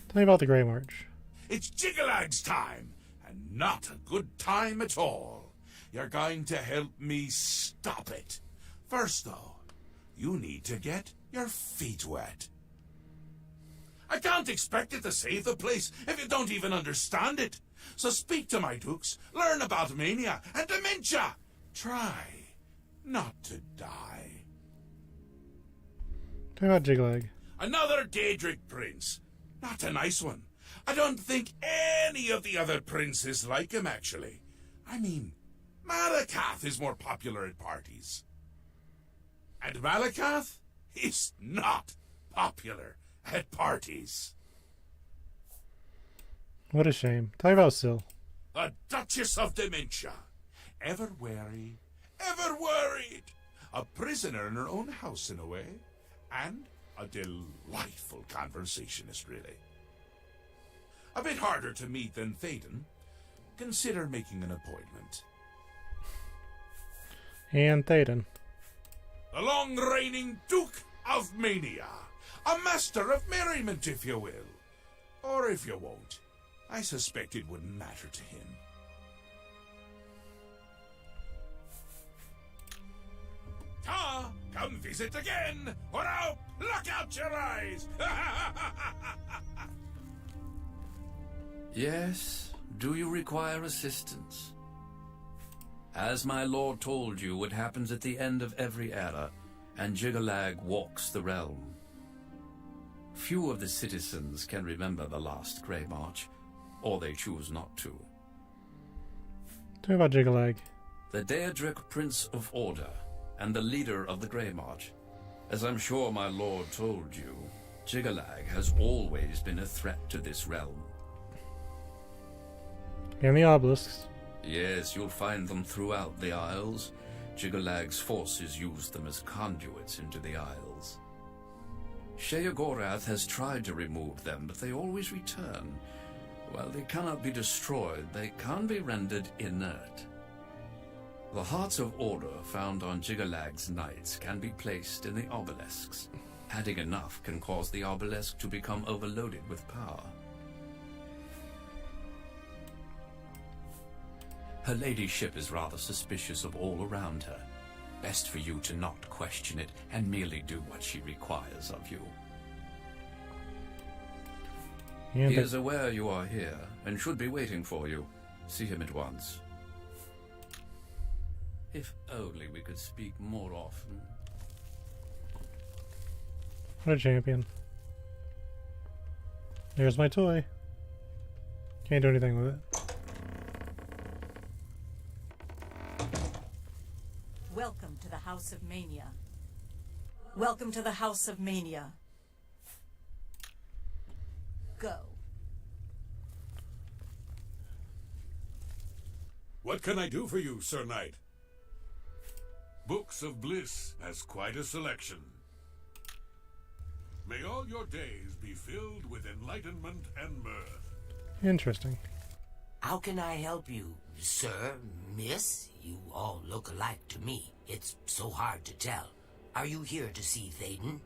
[SPEAKER 1] Tell me about the Grey March.
[SPEAKER 14] It's Jiggalag's time, and not a good time at all. You're going to help me stop it. First, though, you need to get your feet wet. I can't expect it to save the place if you don't even understand it. So speak to my dukes, learn about Mania and dementia. Try not to die.
[SPEAKER 1] Tell me about Jiglag.
[SPEAKER 14] Another Daedric prince. Not a nice one. I don't think any of the other princes like him, actually. I mean, Malakath is more popular at parties. And Malakath is not popular at parties.
[SPEAKER 1] What a shame. Tell me about Syl.
[SPEAKER 14] A Duchess of Dementia. Ever wary, ever worried. A prisoner in her own house, in a way. And a delightful conversationist, really. A bit harder to meet than Théden. Consider making an appointment.
[SPEAKER 1] And Théden.
[SPEAKER 14] The long-reigning Duke of Mania. A master of merriment, if you will. Or if you won't. I suspect it wouldn't matter to him. Come visit again, or I'll pluck out your eyes!
[SPEAKER 13] Yes? Do you require assistance? As my lord told you, it happens at the end of every era, and Jiggalag walks the realm. Few of the citizens can remember the last Grey March, or they choose not to.
[SPEAKER 1] Tell me about Jiggalag.
[SPEAKER 13] The Daedric Prince of Order, and the leader of the Grey March. As I'm sure my lord told you, Jiggalag has always been a threat to this realm.
[SPEAKER 1] And the obelisks.
[SPEAKER 13] Yes, you'll find them throughout the Isles. Jiggalag's forces use them as conduits into the Isles. Sheogorath has tried to remove them, but they always return. While they cannot be destroyed, they can be rendered inert. The Hearts of Order found on Jiggalag's knights can be placed in the obelisks. Adding enough can cause the obelisk to become overloaded with power. Her ladyship is rather suspicious of all around her. Best for you to not question it and merely do what she requires of you. He is aware you are here and should be waiting for you. See him at once. If only we could speak more often.
[SPEAKER 1] What a champion. There's my toy. Can't do anything with it.
[SPEAKER 2] Welcome to the House of Mania. Welcome to the House of Mania. Go.
[SPEAKER 4] What can I do for you, Sir Knight? Books of Bliss has quite a selection. May all your days be filled with enlightenment and mirth.
[SPEAKER 1] Interesting.
[SPEAKER 5] How can I help you, sir, miss? You all look alike to me. It's so hard to tell. Are you here to see Théden?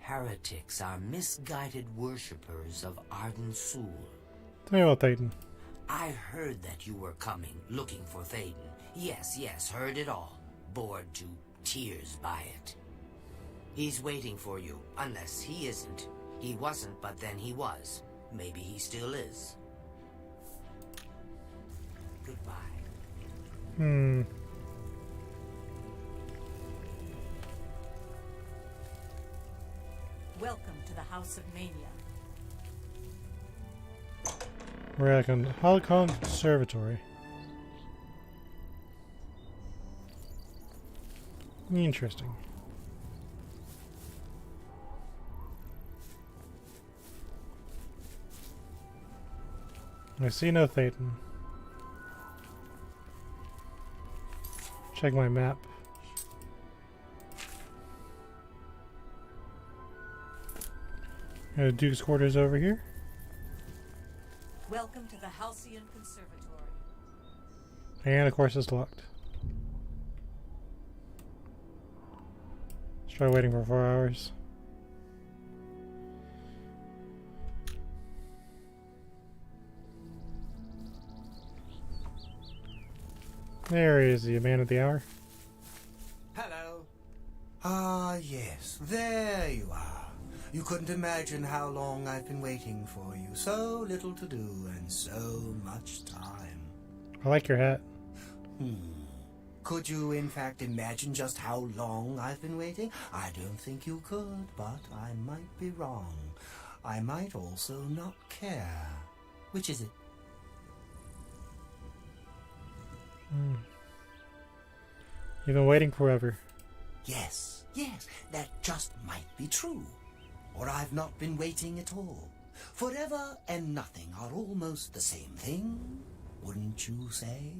[SPEAKER 5] Heretics are misguided worshippers of Arden Sul.
[SPEAKER 1] Tell me about Théden.
[SPEAKER 5] I heard that you were coming, looking for Théden. Yes, heard it all. Bored to tears by it. He's waiting for you, unless he isn't. He wasn't, but then he was. Maybe he still is. Goodbye.
[SPEAKER 2] Welcome to the House of Mania.
[SPEAKER 1] We're at a Holocron Conservatory. Interesting. I see no Thetan. Check my map. Duke's quarters over here.
[SPEAKER 2] Welcome to the Halcyon Conservatory.
[SPEAKER 1] And of course it's locked. Let's try waiting for 4 hours. There is the man of the hour.
[SPEAKER 12] Hello. Ah, yes. There you are. You couldn't imagine how long I've been waiting for you. So little to do and so much time.
[SPEAKER 1] I like your hat.
[SPEAKER 12] Could you, in fact, imagine just how long I've been waiting? I don't think you could, but I might be wrong. I might also not care. Which is it?
[SPEAKER 1] You've been waiting forever.
[SPEAKER 12] Yes, that just might be true. Or I've not been waiting at all. Forever and nothing are almost the same thing, wouldn't you say?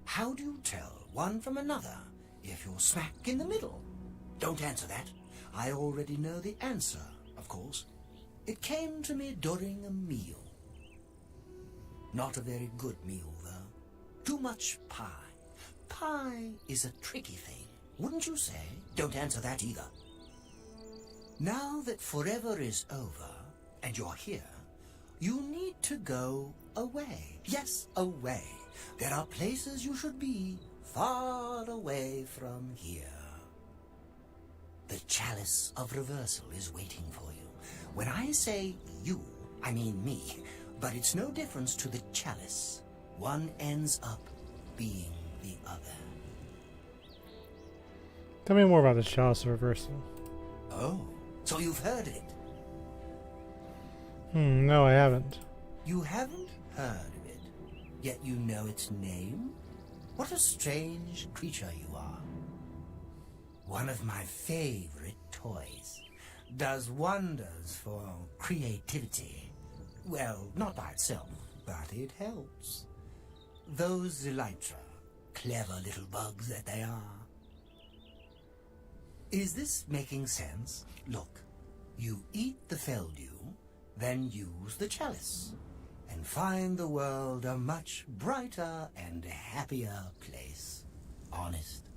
[SPEAKER 12] How do you tell one from another if you're smack in the middle? Don't answer that. I already know the answer, of course. It came to me during a meal. Not a very good meal, though. Too much pie. Pie is a tricky thing, wouldn't you say? Don't answer that either. Now that forever is over, and you're here, you need to go away. Yes, away. There are places you should be, far away from here. The chalice of reversal is waiting for you. When I say you, I mean me, but it's no difference to the chalice. One ends up being the other.
[SPEAKER 1] Tell me more about the chalice of reversal.
[SPEAKER 12] Oh, so you've heard it?
[SPEAKER 1] No, I haven't.
[SPEAKER 12] You haven't heard of it, yet you know its name? What a strange creature you are. One of my favorite toys. Does wonders for creativity. Well, not by itself, but it helps. Those elytra, clever little bugs that they are. Is this making sense? Look, you eat the feldew, then use the chalice, and find the world a much brighter and happier place. Honest.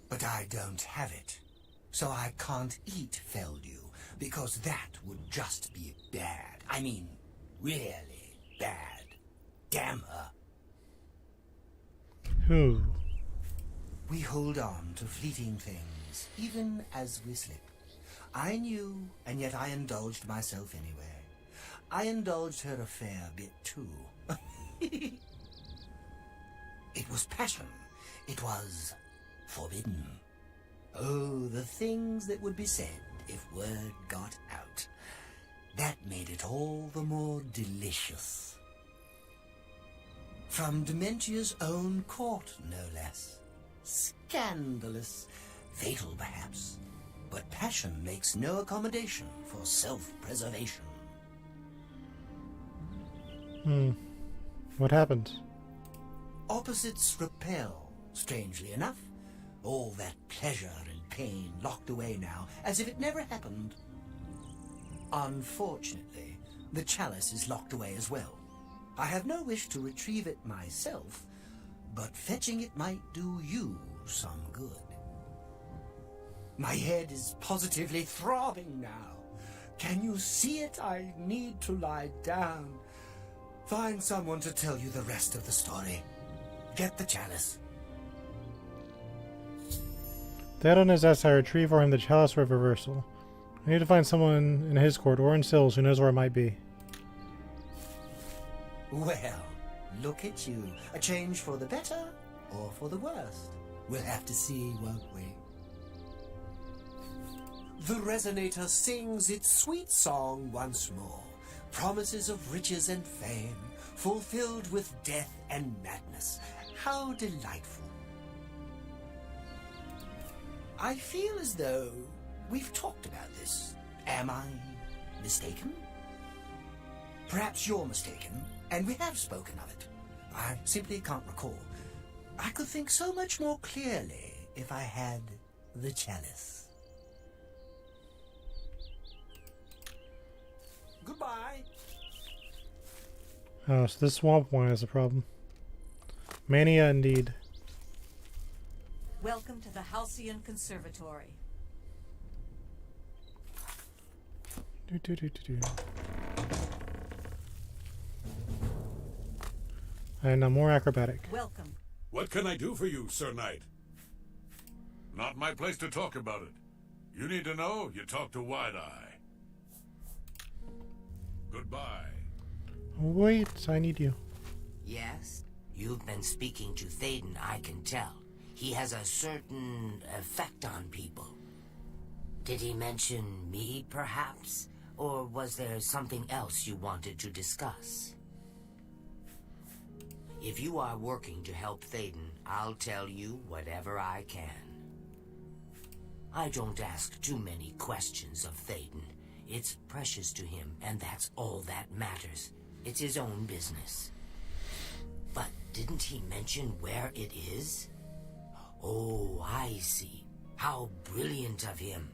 [SPEAKER 12] But I don't have it, so I can't eat feldew, because that would just be bad. I mean, really bad. Damn her.
[SPEAKER 1] Who?
[SPEAKER 12] We hold on to fleeting things, even as we slip. I knew, and yet I indulged myself anyway. I indulged her a fair bit, too. It was passion. It was forbidden. Oh, the things that would be said if word got out. That made it all the more delicious. From Dementia's own court, no less. Scandalous. Fatal, perhaps. But passion makes no accommodation for self-preservation.
[SPEAKER 1] What happened?
[SPEAKER 12] Opposites repel, strangely enough. All that pleasure and pain locked away now, as if it never happened. Unfortunately, the chalice is locked away as well. I have no wish to retrieve it myself, but fetching it might do you some good. My head is positively throbbing now. Can you see it? I need to lie down. Find someone to tell you the rest of the story. Get the chalice.
[SPEAKER 1] Theoden has asked I retrieve for him the chalice of reversal. I need to find someone in his court or in Syl's who knows where it might be.
[SPEAKER 12] Well, look at you. A change for the better or for the worst? We'll have to see, won't we? The resonator sings its sweet song once more. Promises of riches and fame, fulfilled with death and madness. How delightful. I feel as though we've talked about this. Am I mistaken? Perhaps you're mistaken, and we have spoken of it. I simply can't recall. I could think so much more clearly if I had the chalice. Goodbye.
[SPEAKER 1] Oh, so this swamp one is a problem. Mania indeed.
[SPEAKER 2] Welcome to the Halcyon Conservatory.
[SPEAKER 1] And now more acrobatic.
[SPEAKER 2] Welcome.
[SPEAKER 4] What can I do for you, Sir Knight? Not my place to talk about it. You need to know, you talk to Wide-Eye. Goodbye.
[SPEAKER 1] Wait, I need you.
[SPEAKER 5] Yes? You've been speaking to Thaden, I can tell. He has a certain effect on people. Did he mention me, perhaps? Or was there something else you wanted to discuss? If you are working to help Thaden, I'll tell you whatever I can. I don't ask too many questions of Thaden. It's precious to him, and that's all that matters. It's his own business. But didn't he mention where it is? Oh, I see. How brilliant of him.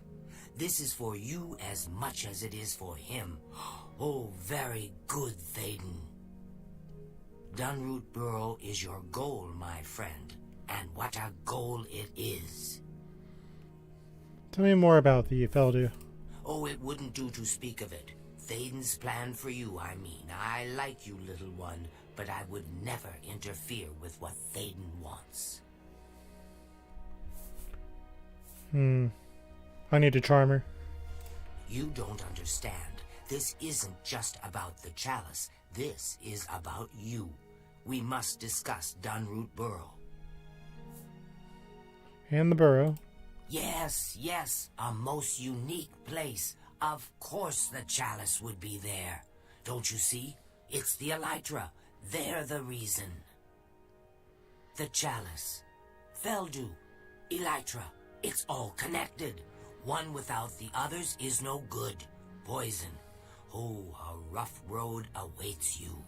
[SPEAKER 5] This is for you as much as it is for him. Oh, very good, Thaden. Dunroot Burrow is your goal, my friend. And what a goal it is.
[SPEAKER 1] Tell me more about the Feldu.
[SPEAKER 5] Oh, it wouldn't do to speak of it. Thaden's plan for you, I mean. I like you, little one, but I would never interfere with what Thaden wants.
[SPEAKER 1] I need to charm her.
[SPEAKER 5] You don't understand. This isn't just about the chalice. This is about you. We must discuss Dunroot Burrow.
[SPEAKER 1] And the burrow.
[SPEAKER 5] Yes, yes, a most unique place. Of course the chalice would be there. Don't you see? It's the Elytra. They're the reason. The chalice, Feldu, Elytra, it's all connected. One without the others is no good. Poison. Oh, a rough road awaits you.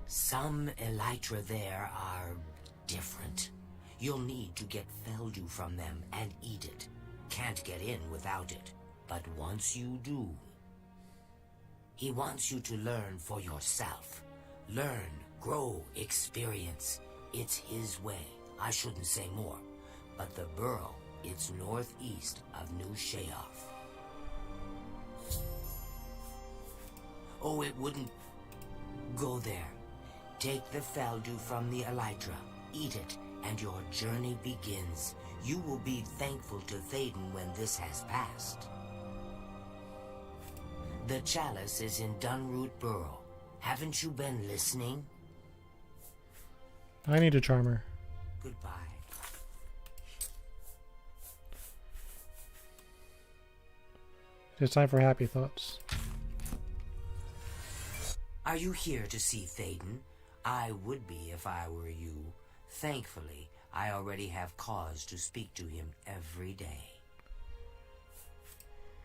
[SPEAKER 5] Some Elytra there are different. You'll need to get Feldu from them and eat it. Can't get in without it. But once you do, he wants you to learn for yourself. Learn, grow, experience. It's his way. I shouldn't say more. But the burrow, it's northeast of New Sheoth. Oh, it wouldn't go there. Take the Feldu from the Elytra, eat it, and your journey begins. You will be thankful to Thaden when this has passed. The chalice is in Dunroot Burrow. Haven't you been listening?
[SPEAKER 1] I need to charm her.
[SPEAKER 5] Goodbye.
[SPEAKER 1] It's time for happy thoughts.
[SPEAKER 5] Are you here to see Thaden? I would be if I were you. Thankfully, I already have cause to speak to him every day.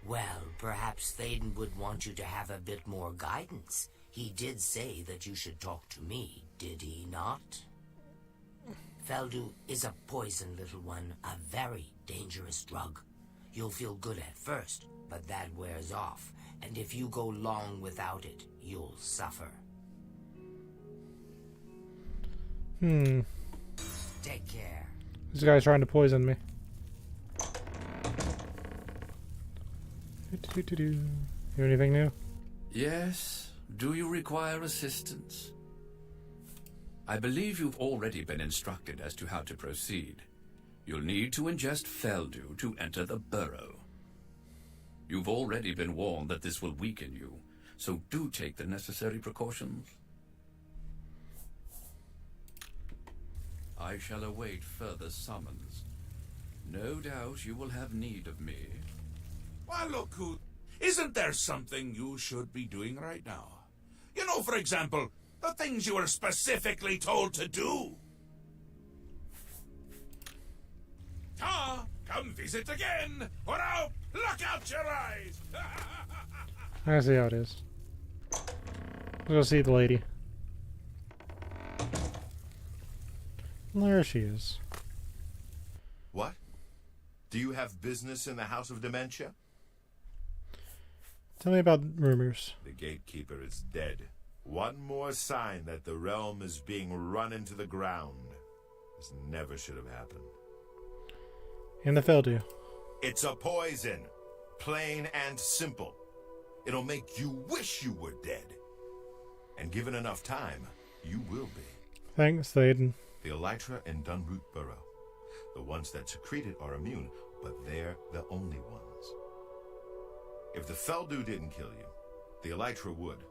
[SPEAKER 5] Well, perhaps Thaden would want you to have a bit more guidance. He did say that you should talk to me, did he not? Feldu is a poison, little one, a very dangerous drug. You'll feel good at first, but that wears off, and if you go long without it, you'll suffer. Take care.
[SPEAKER 1] This guy's trying to poison me. You have anything new?
[SPEAKER 13] Yes. Do you require assistance? I believe you've already been instructed as to how to proceed. You'll need to ingest Feldu to enter the burrow. You've already been warned that this will weaken you, so do take the necessary precautions. I shall await further summons. No doubt you will have need of me.
[SPEAKER 14] Well, look, isn't there something you should be doing right now? You know, for example, the things you were specifically told to do. Come Come visit again, or I'll pluck out your eyes!
[SPEAKER 1] I see how it is. Let's go see the lady. There she is.
[SPEAKER 9] What? Do you have business in the House of Dementia?
[SPEAKER 1] Tell me about rumors.
[SPEAKER 9] The gatekeeper is dead. One more sign that the realm is being run into the ground. This never should have happened.
[SPEAKER 1] And the Feldu.
[SPEAKER 9] It's a poison. Plain and simple. It'll make you wish you were dead. And given enough time, you will be.
[SPEAKER 1] Thanks, Thaden.
[SPEAKER 9] The elytra and Dunroot burrow. The ones that secrete it are immune, but they're the only ones. If the Feldu didn't kill you, the elytra would.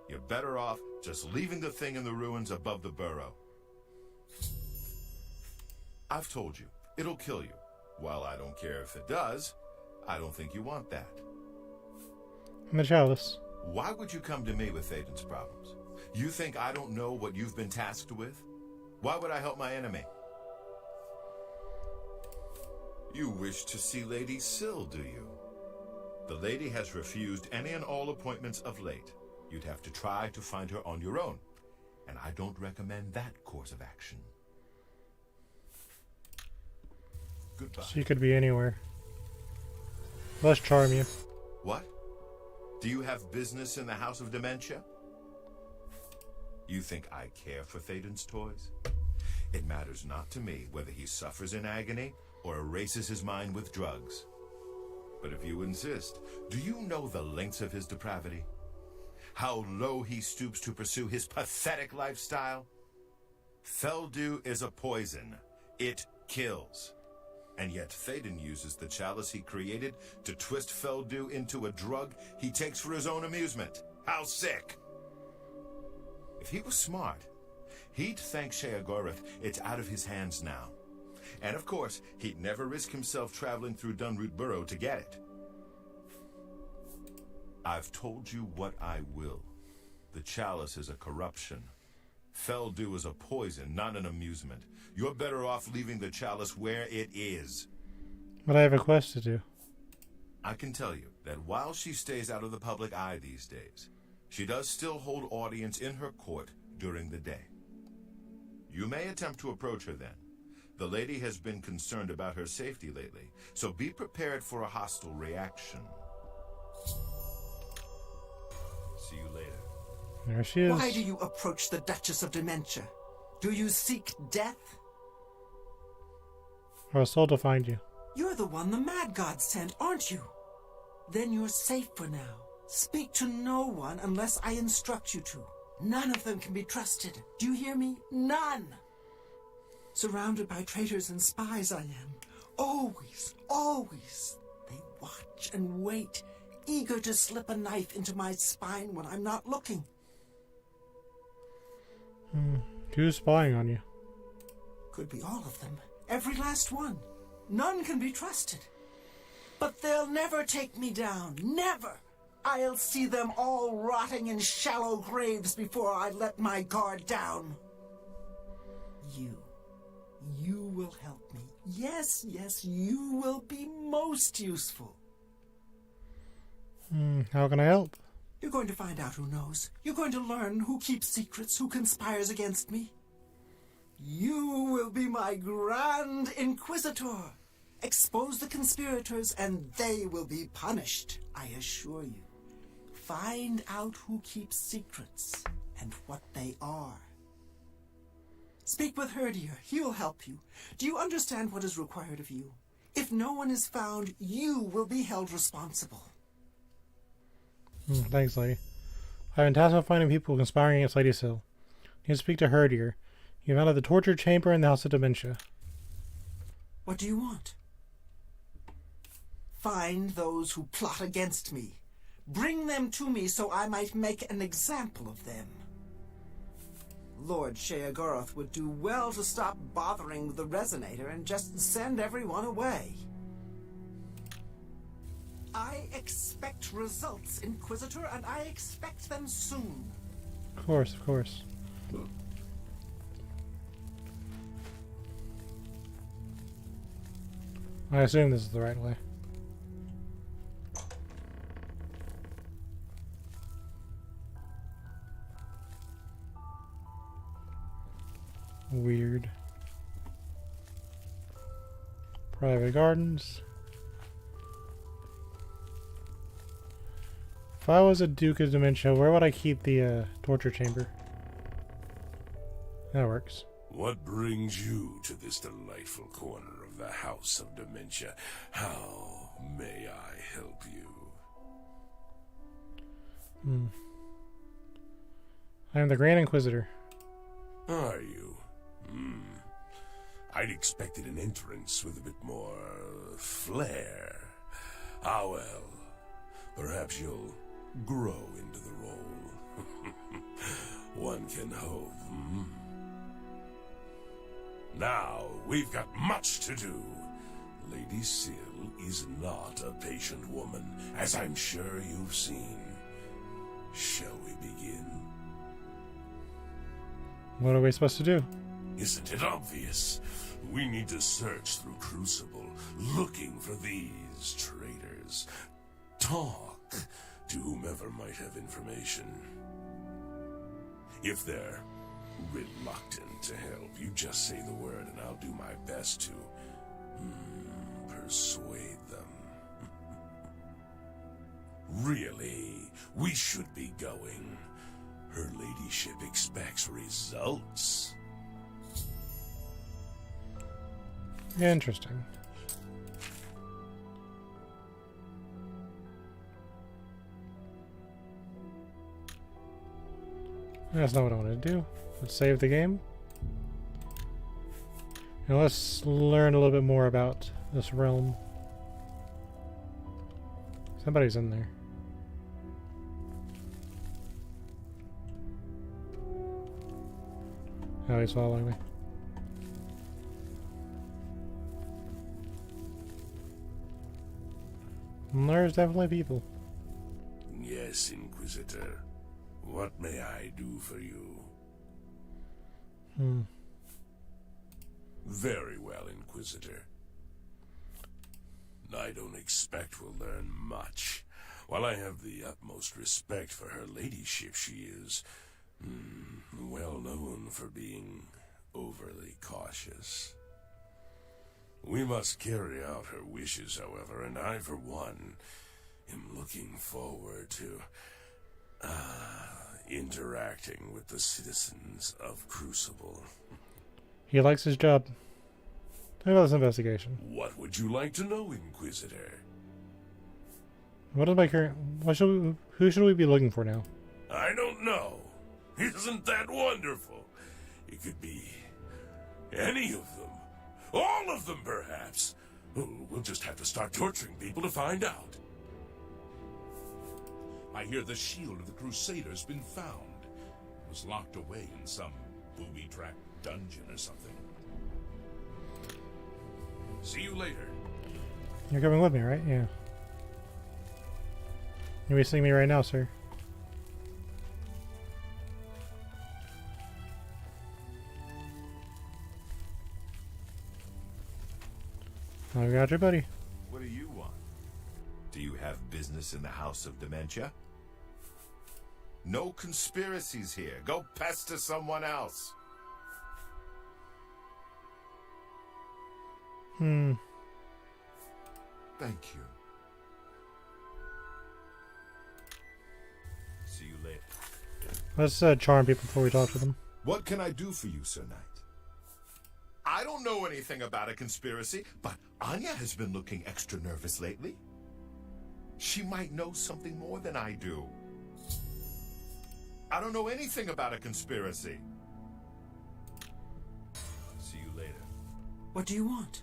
[SPEAKER 9] You're better off just leaving the thing in the ruins above the burrow. I've told you, it'll kill you. While I don't care if it does, I don't think you want that.
[SPEAKER 1] And the chalice.
[SPEAKER 9] Why would you come to me with Thaden's problems? You think I don't know what you've been tasked with? Why would I help my enemy? You wish to see Lady Syl, do you? The lady has refused any and all appointments of late. You'd have to try to find her on your own, and I don't recommend that course of action. Goodbye.
[SPEAKER 1] She could be anywhere. Let's charm you.
[SPEAKER 9] What? Do you have business in the House of Dementia? You think I care for Thaden's toys? It matters not to me whether he suffers in agony or erases his mind with drugs. But if you insist, do you know the lengths of his depravity? How low he stoops to pursue his pathetic lifestyle? Feldu is a poison. It kills. And yet Thaden uses the chalice he created to twist Feldu into a drug he takes for his own amusement. How sick! If he was smart, he'd thank Sheogorath it's out of his hands now. And of course, he'd never risk himself traveling through Dunroot Burrow to get it. I've told you what I will. The chalice is a corruption. Feldu is a poison, not an amusement. You're better off leaving the chalice where it is.
[SPEAKER 1] But I have a quest to do.
[SPEAKER 9] I can tell you that while she stays out of the public eye these days, she does still hold audience in her court during the day. You may attempt to approach her then. The lady has been concerned about her safety lately, so be prepared for a hostile reaction. See you later.
[SPEAKER 1] There she is.
[SPEAKER 6] Why do you approach the Duchess of Dementia? Do you seek death?
[SPEAKER 1] I was told to find you.
[SPEAKER 6] You're the one the Mad God sent, aren't you? Then you're safe for now. Speak to no one unless I instruct you to. None of them can be trusted. Do you hear me? None! Surrounded by traitors and spies I am. Always, always. They watch and wait, eager to slip a knife into my spine when I'm not looking.
[SPEAKER 1] Who's spying on you?
[SPEAKER 6] Could be all of them. Every last one. None can be trusted. But they'll never take me down. Never! I'll see them all rotting in shallow graves before I let my guard down. You will help me. Yes, yes, you will be most useful.
[SPEAKER 1] How can I help?
[SPEAKER 6] You're going to find out who knows. You're going to learn who keeps secrets, who conspires against me. You will be my Grand Inquisitor. Expose the conspirators and they will be punished, I assure you. Find out who keeps secrets and what they are. Speak with Herdier. He will help you. Do you understand what is required of you? If no one is found, you will be held responsible.
[SPEAKER 1] Thanks, lady. I've been tasked with finding people conspiring against Lady Syl. You can speak to Herdier. You found out the torture chamber in the House of Dementia.
[SPEAKER 6] What do you want? Find those who plot against me. Bring them to me so I might make an example of them. Lord Sheogorath would do well to stop bothering with the resonator and just send everyone away. I expect results, Inquisitor, and I expect them soon.
[SPEAKER 1] Of course, of course. I assume this is the right way. Weird. Private gardens. If I was a Duke of Dementia, where would I keep the torture chamber? That works.
[SPEAKER 7] What brings you to this delightful corner of the House of Dementia? How may I help you?
[SPEAKER 1] I am the Grand Inquisitor.
[SPEAKER 7] Are you? I'd expected an entrance with a bit more flair. Ah well, perhaps you'll grow into the role. One can hope. Now, we've got much to do. Lady Syl is not a patient woman, as I'm sure you've seen. Shall we begin?
[SPEAKER 1] What are we supposed to do?
[SPEAKER 7] Isn't it obvious? We need to search through Crucible, looking for these traitors. Talk to whomever might have information. If they're reluctant to help, you just say the word and I'll do my best to persuade them. Really, we should be going. Her ladyship expects results.
[SPEAKER 1] Interesting. That's not what I wanted to do. Let's save the game. And let's learn a little bit more about this realm. Somebody's in there. Oh, he's following me. And there's definitely people.
[SPEAKER 7] Yes, Inquisitor. What may I do for you? Very well, Inquisitor. I don't expect we'll learn much. While I have the utmost respect for her ladyship, she is well known for being overly cautious. We must carry out her wishes, however, and I, for one, am looking forward to interacting with the citizens of Crucible.
[SPEAKER 1] He likes his job. How about this investigation?
[SPEAKER 7] What would you like to know, Inquisitor?
[SPEAKER 1] What is my current... who should we be looking for now?
[SPEAKER 7] I don't know. Isn't that wonderful? It could be any of them. All of them, perhaps. We'll just have to start torturing people to find out.
[SPEAKER 14] I hear the shield of the Crusader's been found. It was locked away in some booby-trapped dungeon or something. See you later.
[SPEAKER 1] You're coming with me, right? Yeah. You're seeing me right now, sir. I got your buddy.
[SPEAKER 9] What do you want? Do you have business in the House of Dementia? No conspiracies here. Go pester someone else. Thank you. See you later.
[SPEAKER 1] Let's charm people before we talk to them.
[SPEAKER 9] What can I do for you, Sir Knight? I don't know anything about a conspiracy, but Anya has been looking extra nervous lately. She might know something more than I do. I don't know anything about a conspiracy. See you later.
[SPEAKER 6] What do you want?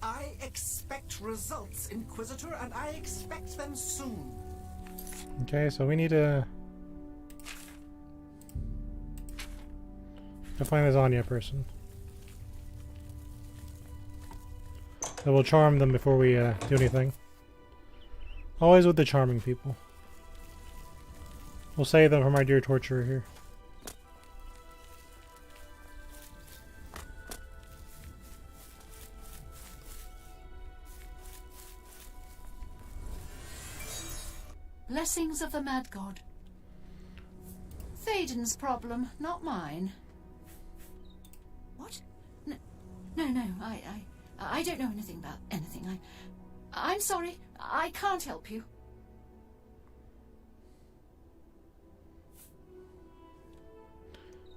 [SPEAKER 6] I expect results, Inquisitor, and I expect them soon.
[SPEAKER 1] Okay, so we need to find this Anya person. So we'll charm them before we do anything. Always with the charming people. We'll save them from our dear torturer here.
[SPEAKER 15] blessings of the Mad God. Thaden's problem, not mine. What? No, I don't know anything about anything. I'm sorry, I can't help you.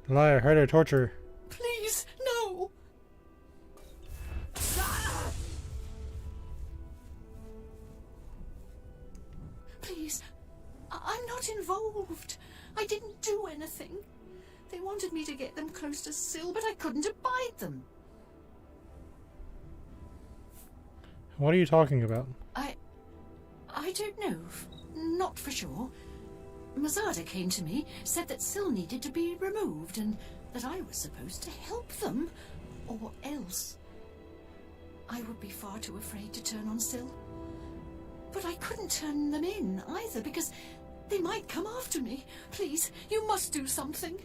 [SPEAKER 1] Liar, herder, torture.
[SPEAKER 15] Please, no! Please, I'm not involved. I didn't do anything. They wanted me to get them close to Syl, but I couldn't abide them.
[SPEAKER 1] What are you talking about?
[SPEAKER 15] I don't know. Not for sure. Mazada came to me, said that Syl needed to be removed, and that I was supposed to help them, or else. I would be far too afraid to turn on Syl. But I couldn't turn them in either, because they might come after me. Please, you must do something.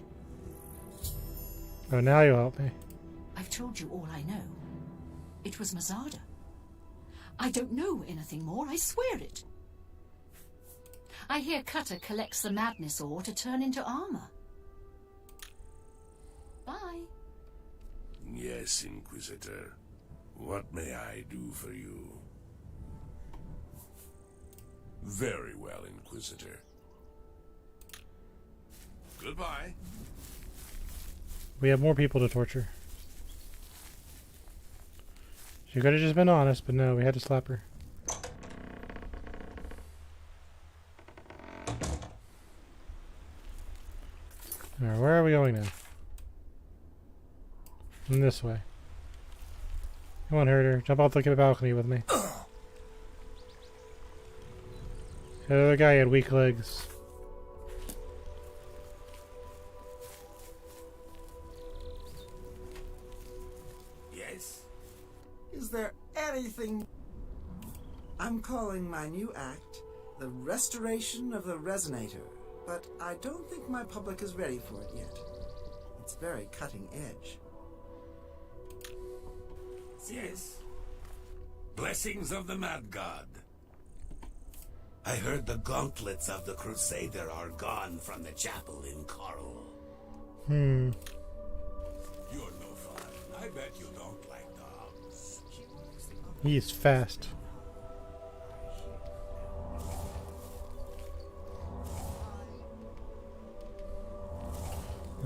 [SPEAKER 1] Oh, now you'll help me.
[SPEAKER 15] I've told you all I know. It was Mazada. I don't know anything more, I swear it. I hear Cutter collects the madness ore to turn into armor. Bye.
[SPEAKER 4] Yes, Inquisitor. What may I do for you? Very well, Inquisitor. Goodbye.
[SPEAKER 1] We have more people to torture. She could have just been honest, but no, we had to slap her. Alright, where are we going now? In this way. Come on, herder. Jump off the balcony with me. The other guy had weak legs.
[SPEAKER 3] Yes?
[SPEAKER 6] Is there anything... I'm calling my new act The Restoration of the Resonator, but I don't think my public is ready for it yet. It's very cutting edge.
[SPEAKER 4] Yes. Blessings of the Mad God. I heard the gauntlets of the Crusader are gone from the chapel in Coral. You're no fun. I bet you don't like dogs.
[SPEAKER 1] He's fast.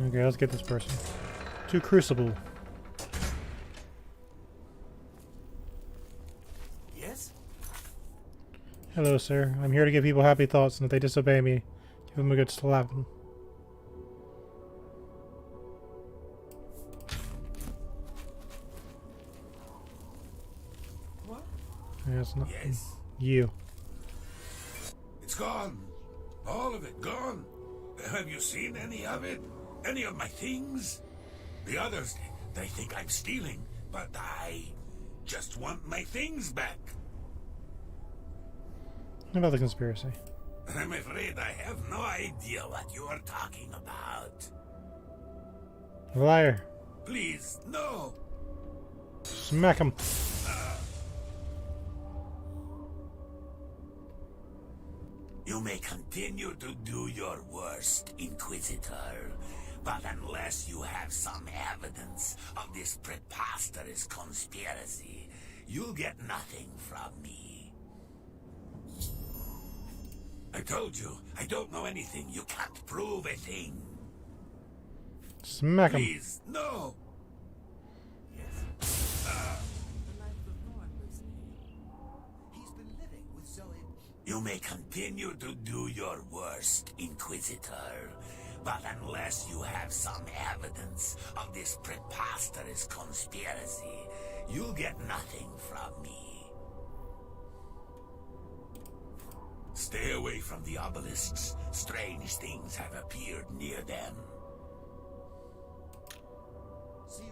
[SPEAKER 1] Okay, let's get this person. To Crucible.
[SPEAKER 3] Yes?
[SPEAKER 1] Hello, sir. I'm here to give people happy thoughts, and if they disobey me, give them a good slapping.
[SPEAKER 3] What?
[SPEAKER 1] Yeah, it's not
[SPEAKER 4] Yes.
[SPEAKER 1] you.
[SPEAKER 4] It's gone. All of it gone. Have you seen any of it? Any of my things? The others, they think I'm stealing, but I just want my things back.
[SPEAKER 1] What about the conspiracy?
[SPEAKER 4] I'm afraid I have no idea what you are talking about.
[SPEAKER 1] Liar.
[SPEAKER 4] Please, no.
[SPEAKER 1] Smack him.
[SPEAKER 4] You may continue to do your worst, Inquisitor, but unless you have some evidence of this preposterous conspiracy, you'll get nothing from me. I told you, I don't know anything. You can't prove a thing.
[SPEAKER 1] Smack him.
[SPEAKER 4] Please, no. You may continue to do your worst, Inquisitor, but unless you have some evidence of this preposterous conspiracy, you'll get nothing from me. Stay away from the obelisks. Strange things have appeared near them.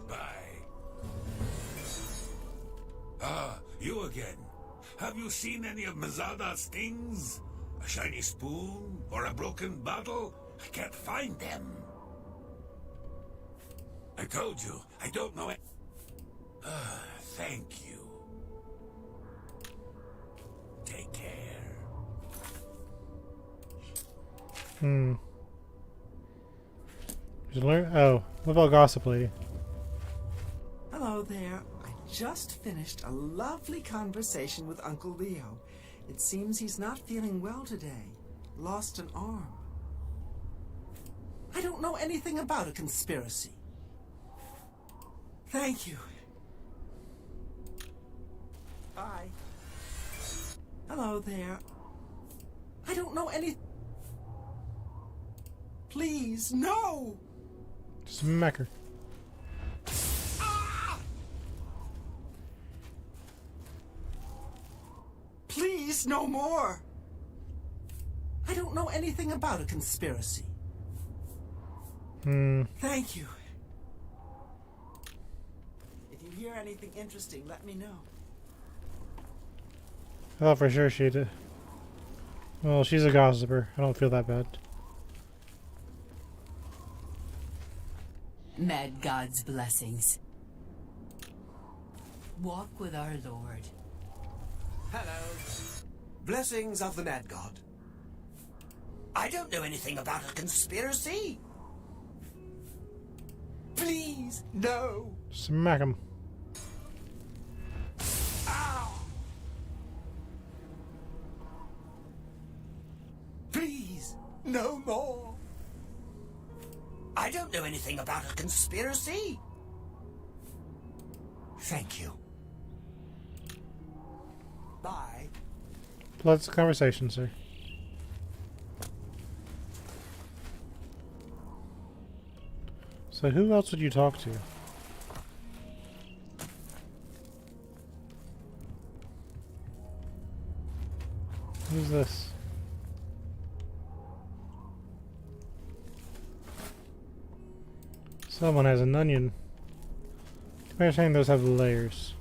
[SPEAKER 4] Bye. Ah, you again. Have you seen any of Mazada's things? A shiny spoon or a broken bottle? I can't find them. I told you, I don't know it. Thank you. Take care.
[SPEAKER 1] Hmm. Did you learn? Oh, what about Gossip Lady?
[SPEAKER 6] Hello there. I just finished a lovely conversation with Uncle Leo. It seems he's not feeling well today. Lost an arm. I don't know anything about a conspiracy. Thank you. Bye. Hello there. I don't know any... Please, no!
[SPEAKER 1] Smack her.
[SPEAKER 6] Please, no more! I don't know anything about a conspiracy. Thank you. If you hear anything interesting, let me know.
[SPEAKER 1] I thought for sure she did. Well, she's a gossiper. I don't feel that bad.
[SPEAKER 10] Mad God's blessings. Walk with our Lord.
[SPEAKER 12] Hello. Blessings of the Mad God. I don't know anything about a conspiracy. Please, no.
[SPEAKER 1] Smack him.
[SPEAKER 12] Ow. Please, no more. I don't know anything about a conspiracy. Thank you. Bye.
[SPEAKER 1] Let's conversation, sir. So who else would you talk to? Who's this? Someone has an onion. I'm saying those have layers.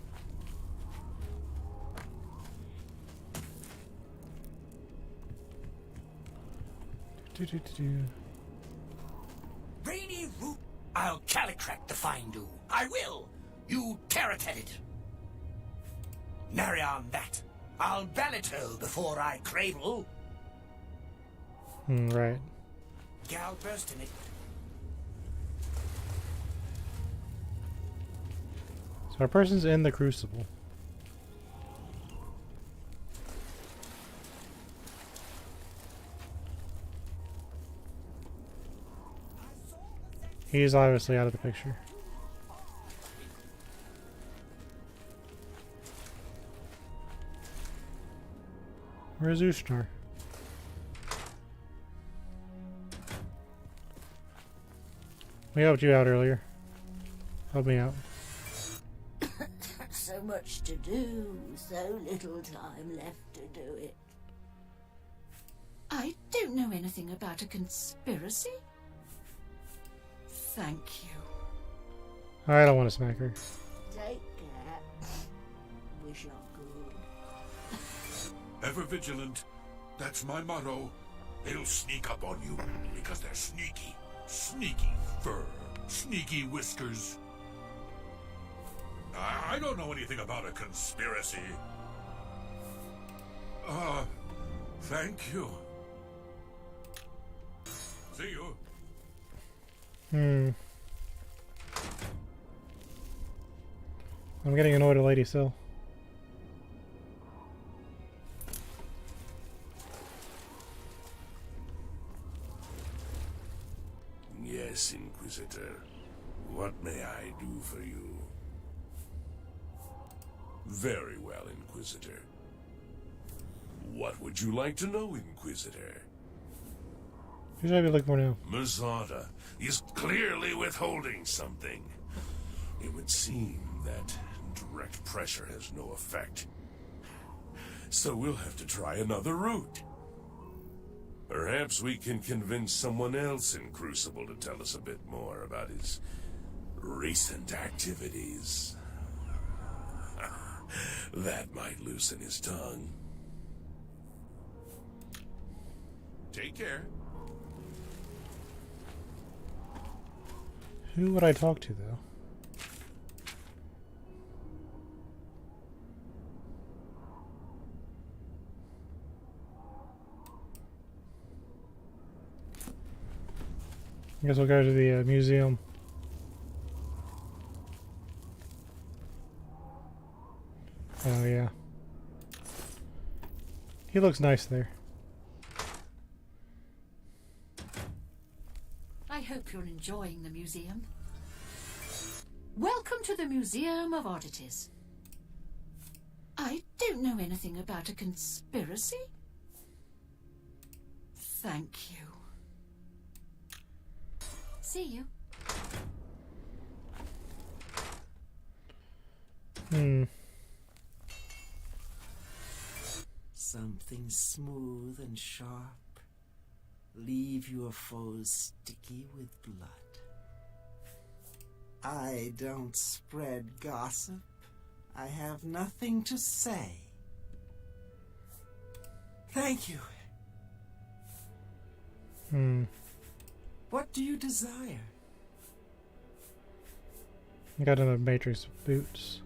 [SPEAKER 12] Rainy root. I'll calicrack the fine-do. I will. You tear-at it. Nary on that. I'll balito before I cradle.
[SPEAKER 1] Right.
[SPEAKER 12] Gal burst in it.
[SPEAKER 1] So our person's in the crucible. He's obviously out of the picture. Where's Ushtar? We helped you out earlier. Help me out.
[SPEAKER 11] So much to do, so little time left to do it.
[SPEAKER 15] I don't know anything about a conspiracy. Thank you.
[SPEAKER 1] I don't want to smack her.
[SPEAKER 11] Take care. Wish I could.
[SPEAKER 4] Ever vigilant. That's my motto. They'll sneak up on you because they're sneaky. Sneaky fur. Sneaky whiskers. I don't know anything about a conspiracy. Thank you. See you.
[SPEAKER 1] I'm getting annoyed at Lady Sil.
[SPEAKER 7] Yes, Inquisitor. What may I do for you? Very well, Inquisitor. What would you like to know, Inquisitor?
[SPEAKER 1] Who should I be looking for now?
[SPEAKER 7] Mazada is clearly withholding something. It would seem that direct pressure has no effect. So we'll have to try another route. Perhaps we can convince someone else in Crucible to tell us a bit more about his recent activities. That might loosen his tongue.
[SPEAKER 14] Take care.
[SPEAKER 1] Who would I talk to, though? guess we'll go to the museum. Oh yeah. He looks nice there.
[SPEAKER 15] I hope you're enjoying the museum. Welcome to the Museum of Oddities. I don't know anything about a conspiracy. Thank you. See you.
[SPEAKER 6] Something smooth and sharp. Leave your foes sticky with blood. I don't spread gossip. I have nothing to say. Thank you. What do you desire?
[SPEAKER 1] I got another Matrix boots.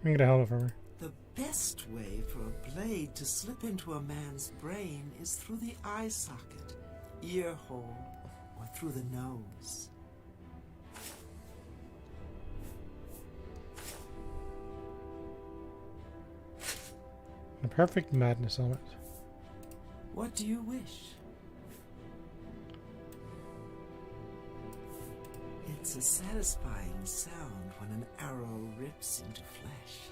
[SPEAKER 1] I'm gonna get a helmet from her.
[SPEAKER 6] The best way for a blade to slip into a man's brain is through the eye socket, ear hole, or through the nose.
[SPEAKER 1] A perfect madness helmet.
[SPEAKER 6] What do you wish? It's a satisfying sound when an arrow rips into flesh.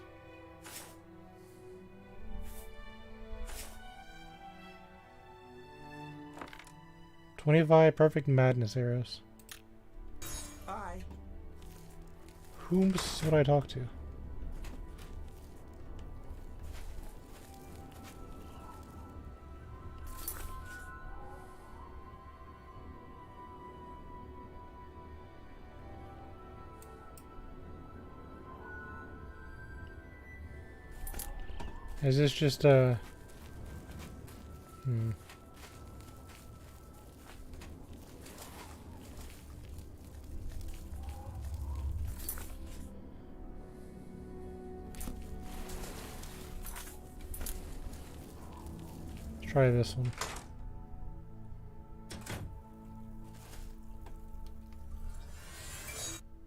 [SPEAKER 1] $25 perfect madness arrows.
[SPEAKER 6] Bye.
[SPEAKER 1] Whom would I talk to? Is this just a... Let's try this one.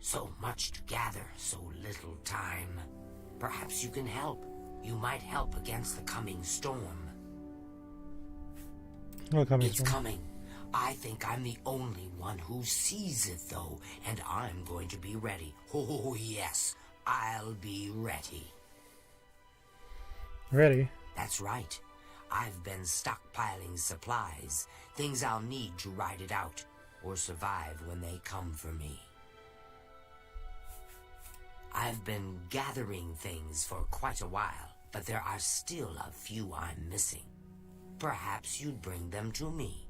[SPEAKER 5] So much to gather, so little time. Perhaps you can help. You might help against the coming storm.
[SPEAKER 1] What coming
[SPEAKER 5] It's
[SPEAKER 1] storm?
[SPEAKER 5] coming. I think I'm the only one who sees it, though, and I'm going to be ready. Oh, yes, I'll be ready.
[SPEAKER 1] Ready?
[SPEAKER 5] That's right. I've been stockpiling supplies, things I'll need to ride it out, or survive when they come for me. I've been gathering things for quite a while, but there are still a few I'm missing. Perhaps you'd bring them to me.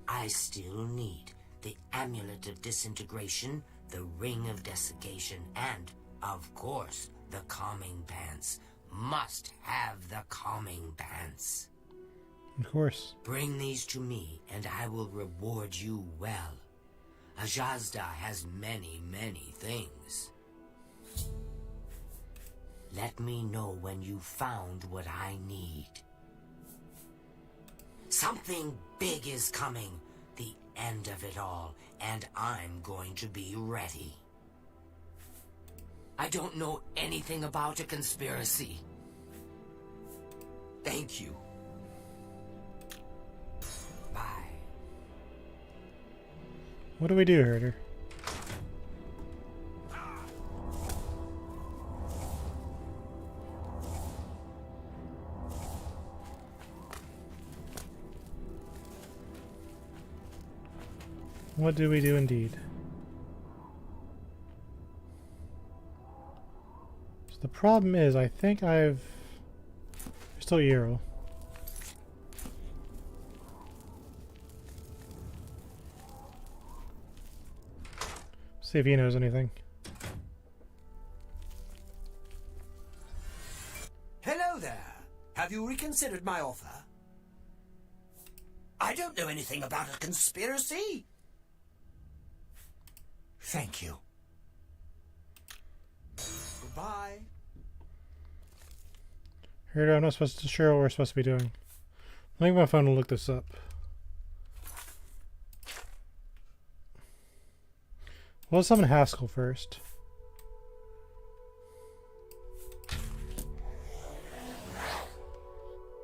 [SPEAKER 5] I still need the Amulet of Disintegration, the Ring of Desiccation, and, of course, the Calming Pants. Must have the Calming Pants.
[SPEAKER 1] Of course.
[SPEAKER 5] Bring these to me, and I will reward you well. Ajazda has many, many things. Let me know when you found what I need. Something big is coming, the end of it all, and I'm going to be ready. I don't know anything about a conspiracy. Thank you. Bye.
[SPEAKER 1] What do we do, Herder? What do we do indeed? So the problem is, I think I've... Still Eero. See if he knows anything.
[SPEAKER 12] Hello there. Have you reconsidered my offer? I don't know anything about a conspiracy. Thank you.
[SPEAKER 6] Goodbye.
[SPEAKER 1] Herder, I'm not supposed to sure what we're supposed to be doing. Let me get my phone and look this up. Well, let's summon Haskell first.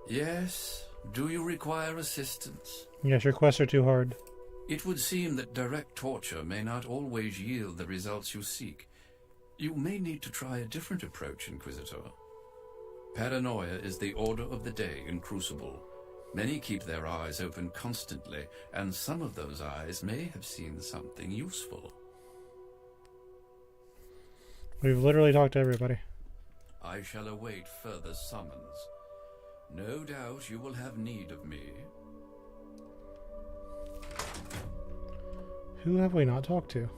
[SPEAKER 13] Yes? Do you require assistance?
[SPEAKER 1] Yes, your quests are too hard.
[SPEAKER 13] It would seem that direct torture may not always yield the results you seek. You may need to try a different approach, Inquisitor. Paranoia is the order of the day in Crucible. Many keep their eyes open constantly, and some of those eyes may have seen something useful.
[SPEAKER 1] We've literally talked to everybody.
[SPEAKER 13] I shall await further summons. No doubt you will have need of me.
[SPEAKER 1] Who have we not talked to?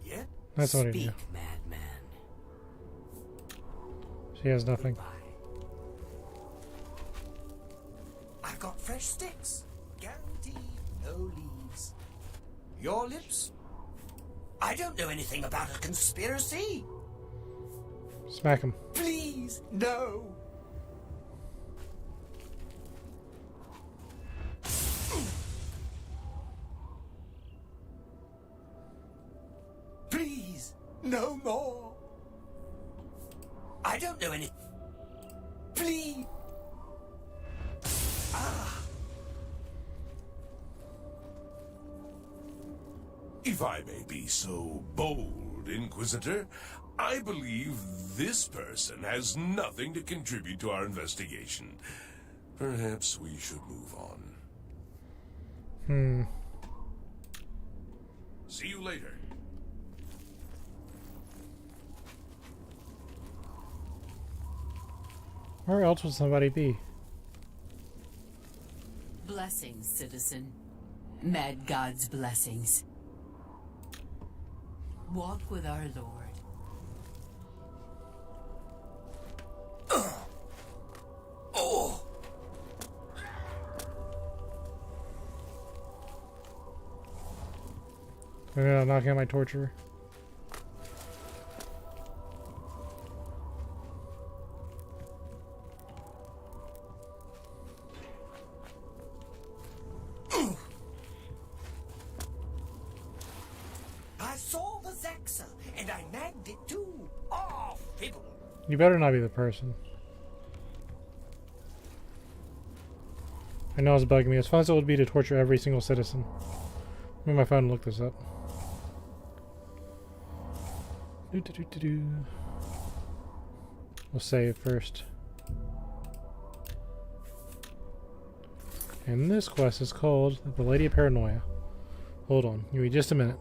[SPEAKER 12] Yep.
[SPEAKER 1] That's not even.
[SPEAKER 5] Madman.
[SPEAKER 1] She has nothing.
[SPEAKER 12] I've got fresh sticks. Guaranteed no leaves. Your lips? I don't know anything about a conspiracy.
[SPEAKER 1] Smack him.
[SPEAKER 12] Please, no. Please, no more. I don't know any. Please.
[SPEAKER 4] If I may be so bold, Inquisitor, I believe this person has nothing to contribute to our investigation. Perhaps we should move on. See you later.
[SPEAKER 1] Where else would somebody be?
[SPEAKER 10] Blessings, citizen. Mad God's blessings. Walk with our Lord.
[SPEAKER 12] Oh.
[SPEAKER 1] I'm gonna knock out my torture.
[SPEAKER 12] I saw the Zaxa, and I nagged it too. Oh, fibble.
[SPEAKER 1] You better not be the person. I know it's bugging me. As fun as it would be to torture every single citizen. Move my phone and look this up. We'll save first. And this quest is called The Lady of Paranoia. Hold on, give me just a minute.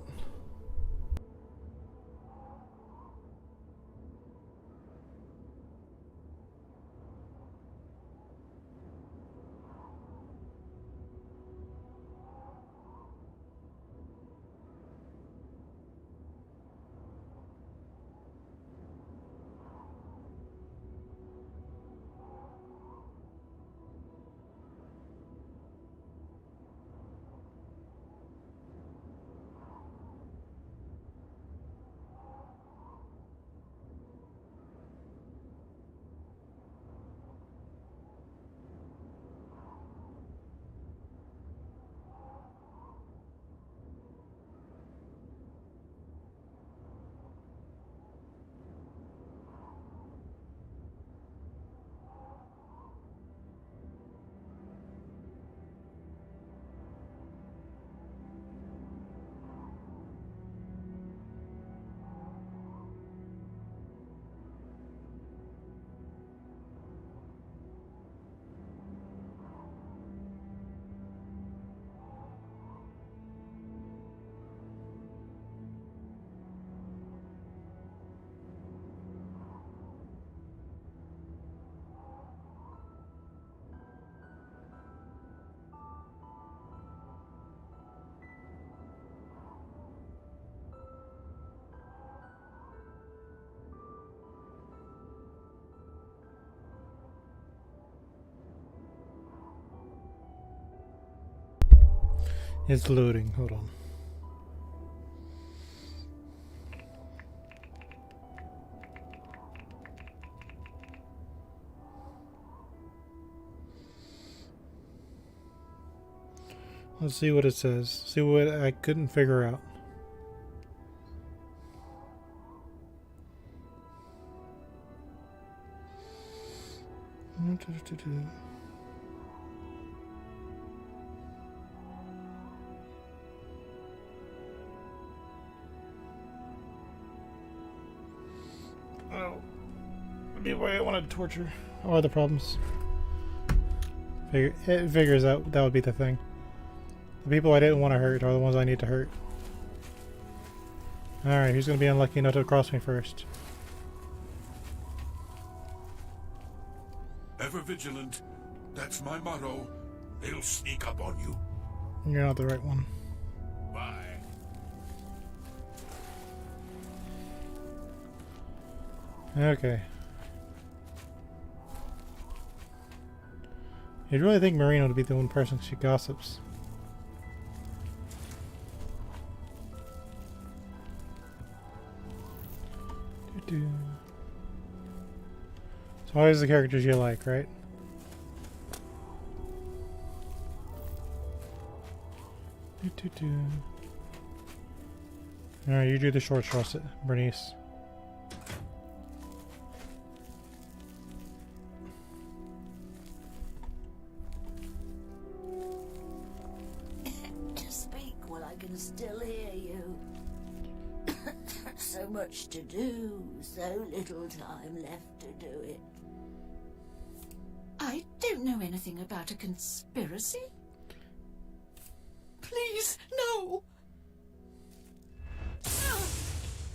[SPEAKER 1] It's loading. Hold on. Let's see what it says. See what I couldn't figure out. Oh, maybe why I wanted to torture. Or other problems. It figures out that would be the thing. The people I didn't want to hurt are the ones I need to hurt. Alright, who's going to be unlucky enough to cross me first?
[SPEAKER 4] Ever vigilant. That's my motto. They'll sneak up on you.
[SPEAKER 1] You're not the right one.
[SPEAKER 4] Bye.
[SPEAKER 1] Okay. You'd really think Marina would be the one person she gossips. So always the characters you like, right? Alright, you do the short straw, Bernice.
[SPEAKER 11] Speak while I can still hear you. So much to do, so little time left to do it.
[SPEAKER 15] I don't know anything about a conspiracy. Please, no!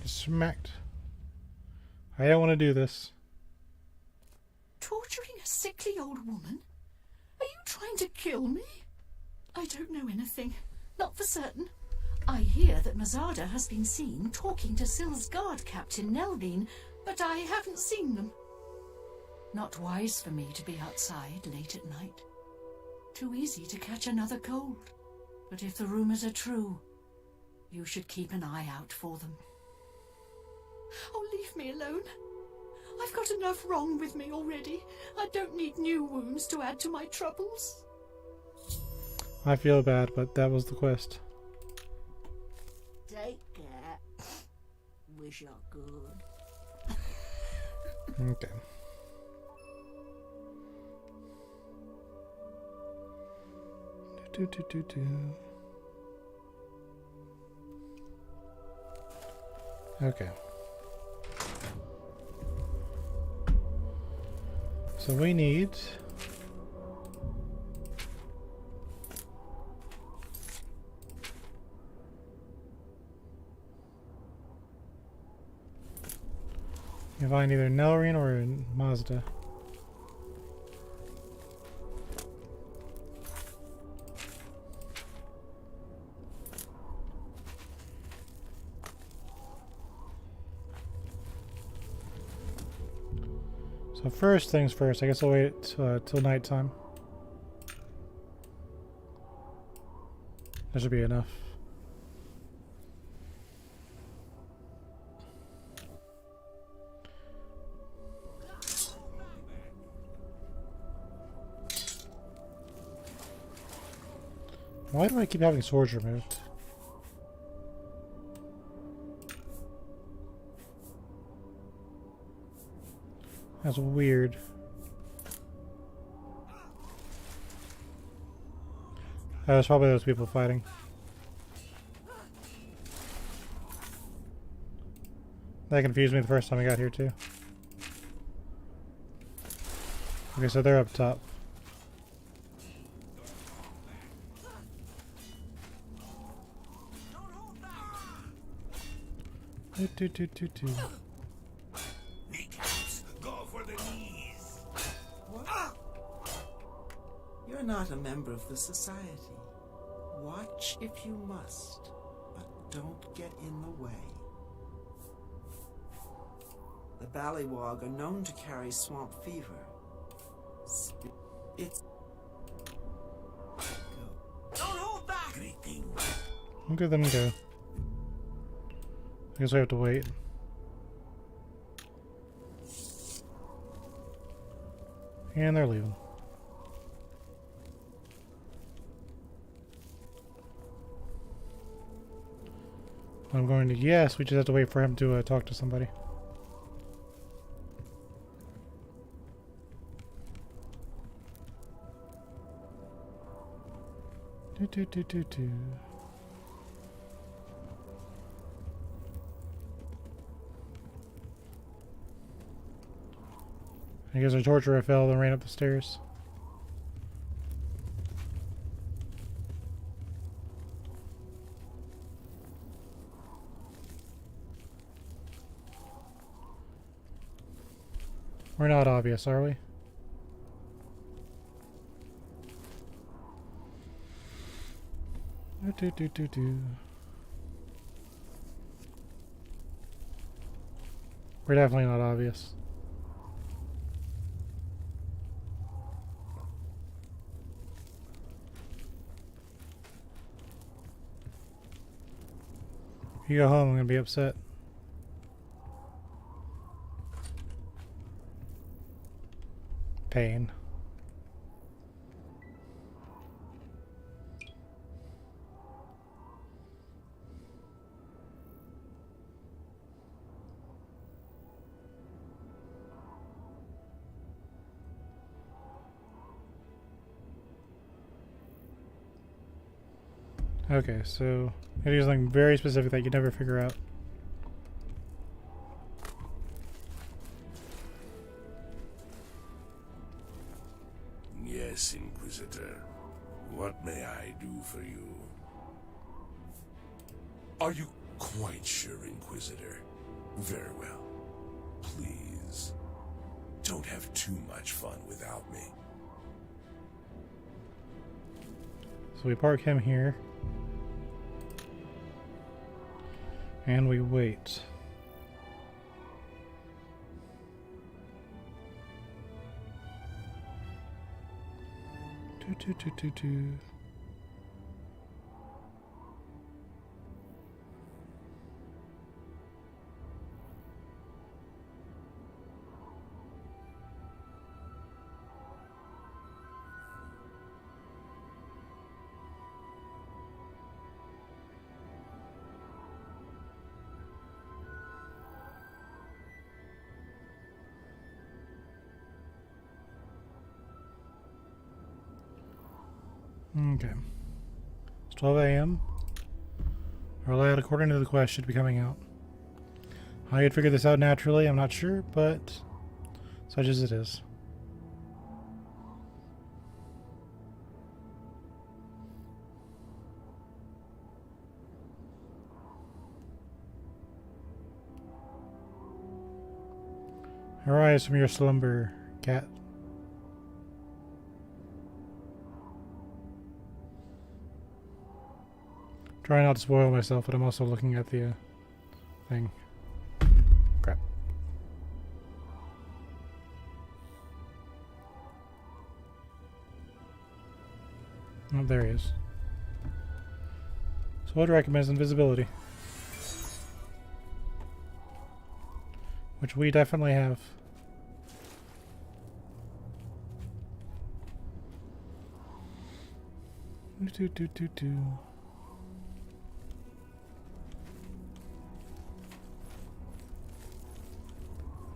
[SPEAKER 1] Smacked. I don't want to do this.
[SPEAKER 15] Torturing a sickly old woman? Are you trying to kill me? I don't know anything. Not for certain. I hear that Mazada has been seen talking to Syl's guard captain Nelvine, but I haven't seen them. Not wise for me to be outside late at night. Too easy to catch another cold. But if the rumors are true, you should keep an eye out for them. Oh, leave me alone. I've got enough wrong with me already. I don't need new wounds to add to my troubles.
[SPEAKER 1] I feel bad, but that was the quest.
[SPEAKER 11] Take care. Wish I could.
[SPEAKER 1] Okay. Okay. So we need you find either Nelrine or Mazda. So first things first, I guess I'll wait till nighttime. That should be enough. Why do I keep having swords removed? That's weird. That was probably those people fighting. That confused me the first time I got here too. Okay, so they're up top.
[SPEAKER 14] Kneecaps, go for the knees.
[SPEAKER 6] What? You're not a member of the society. Watch if you must, but don't get in the way. The Ballywog are known to carry swamp fever. It's...
[SPEAKER 14] Don't hold back! Greetings.
[SPEAKER 1] Look at them go. I guess we have to wait. And they're leaving. I'm going to yes, we just have to wait for him to talk to somebody. Do. I guess our torturer fell and ran up the stairs. We're not obvious, are we? Do. We're definitely not obvious. If you go home, I'm gonna be upset. Pain. Okay, so it is something very specific that you never figure out.
[SPEAKER 7] Yes, Inquisitor. What may I do for you? Are you quite sure, Inquisitor? Very well. Please, don't have too much fun without me.
[SPEAKER 1] So we park him here. And we wait. Do. Okay. It's 12 a.m. Our lad, according to the quest, should be coming out. How you'd figure this out naturally, I'm not sure, but such as it is. Arise from your slumber, cat. Try not to spoil myself, but I'm also looking at the thing. Crap. Oh, there he is. So I'd recommend invisibility. Which we definitely have. Do.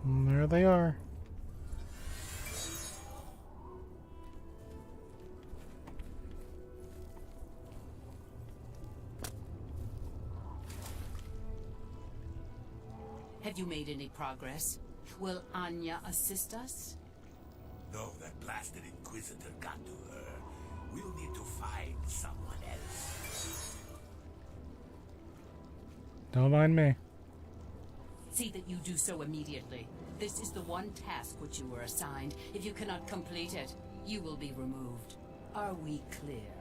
[SPEAKER 1] And there they are.
[SPEAKER 10] Have you made any progress? Will Anya assist us?
[SPEAKER 8] No, that blasted Inquisitor got to her. We'll need to find someone else.
[SPEAKER 1] Don't mind me.
[SPEAKER 10] See that you do so immediately. This is the one task which you were assigned. If you cannot complete it, you will be removed. Are we clear?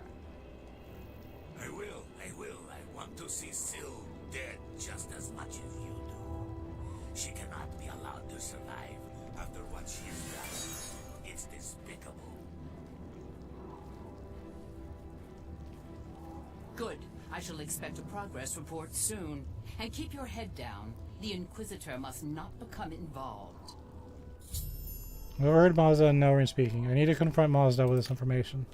[SPEAKER 8] I will. I want to see Syl dead just as much as you do. She cannot be allowed to survive after what she has done. It's despicable.
[SPEAKER 10] Good. I shall expect a progress report soon. And keep your head down. The Inquisitor must not become involved.
[SPEAKER 1] We overheard Mazda and Nelrin speaking. I need to confront Mazda with this information.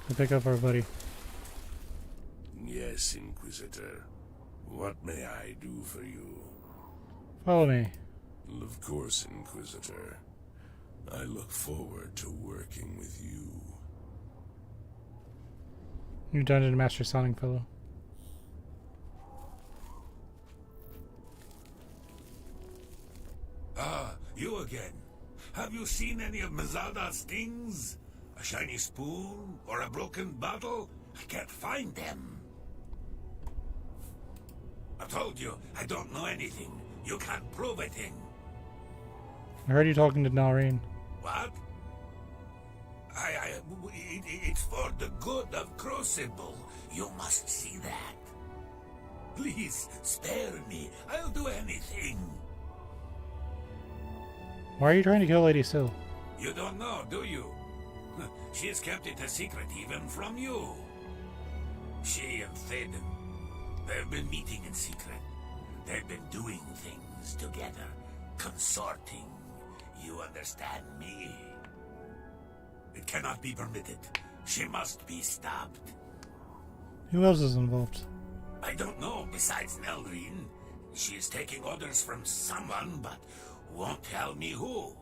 [SPEAKER 1] Go pick up our buddy.
[SPEAKER 7] Yes, Inquisitor. What may I do for you?
[SPEAKER 1] Follow me.
[SPEAKER 7] Of course, Inquisitor. I look forward to working with you.
[SPEAKER 1] You Dungeon Master sounding fellow.
[SPEAKER 4] Ah, you again. Have you seen any of Mazada's things? A shiny spoon or a broken bottle? I can't find them. I told you, I don't know anything. You can't prove a thing.
[SPEAKER 1] I heard you talking to Nelrin.
[SPEAKER 4] What? It's for the good of Crucible. You must see that. Please, spare me. I'll do anything.
[SPEAKER 1] Why are you trying to kill Lady Syl?
[SPEAKER 4] You don't know, do you? She's kept it a secret even from you. She and Thaden, they've been meeting in secret. They've been doing things together, consorting. You understand me? It cannot be permitted. She must be stopped.
[SPEAKER 1] Who else is involved?
[SPEAKER 4] I don't know besides Nelrin. She is taking orders from someone, but won't tell me who.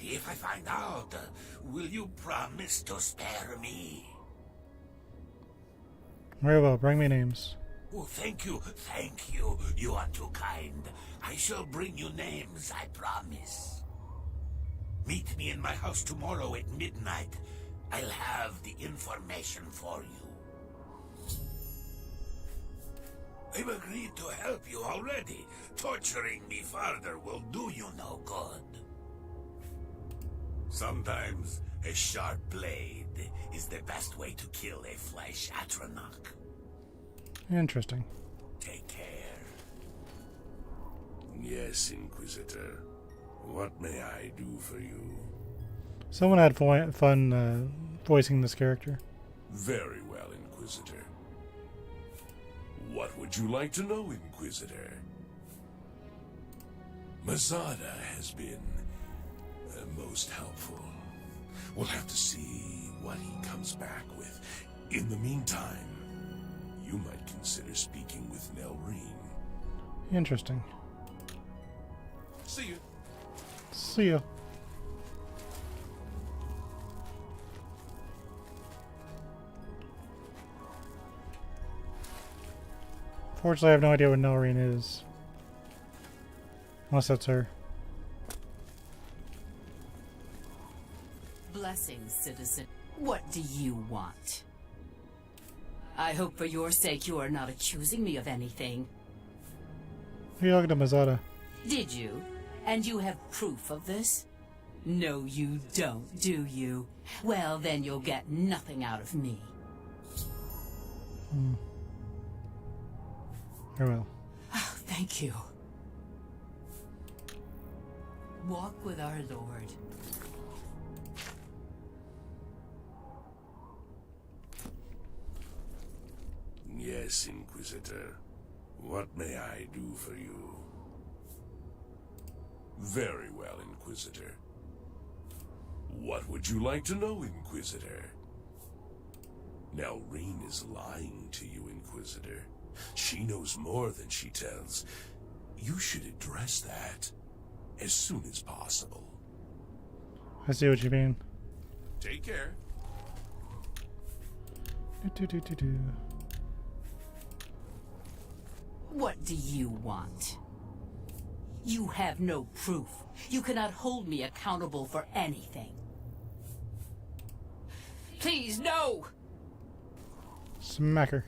[SPEAKER 4] If I find out, will you promise to spare me?
[SPEAKER 1] Very well, bring me names.
[SPEAKER 4] Oh, thank you, thank you. You are too kind. I shall bring you names, I promise. Meet me in my house tomorrow at midnight. I'll have the information for you. I've agreed to help you already. Torturing me further will do you no good. Sometimes a sharp blade is the best way to kill a flesh Atronach.
[SPEAKER 1] Interesting.
[SPEAKER 4] Take care.
[SPEAKER 7] Yes, Inquisitor. What may I do for you?
[SPEAKER 1] Someone had fun voicing this character.
[SPEAKER 7] Very well, Inquisitor. What would you like to know, Inquisitor? Mazada has been most helpful. We'll have to see what he comes back with. In the meantime, you might consider speaking with Nelrin.
[SPEAKER 1] Interesting.
[SPEAKER 7] See you.
[SPEAKER 1] See ya. Fortunately, I have no idea what Nelrin is. Unless that's her.
[SPEAKER 10] Blessings, citizen. What do you want? I hope for your sake you are not accusing me of anything.
[SPEAKER 1] Who are you talking to, Mazada?
[SPEAKER 10] Did you? And you have proof of this? No, you don't, do you? Well, then you'll get nothing out of me.
[SPEAKER 1] Very well.
[SPEAKER 10] Oh, thank you. Walk with our Lord.
[SPEAKER 7] Yes, Inquisitor. What may I do for you? Very well, Inquisitor. What would you like to know, Inquisitor? Nelrin is lying to you, Inquisitor. She knows more than she tells. You should address that as soon as possible.
[SPEAKER 1] I see what you mean.
[SPEAKER 7] Take care.
[SPEAKER 10] What do you want? You have no proof. You cannot hold me accountable for anything. Please, no!
[SPEAKER 1] Smack her.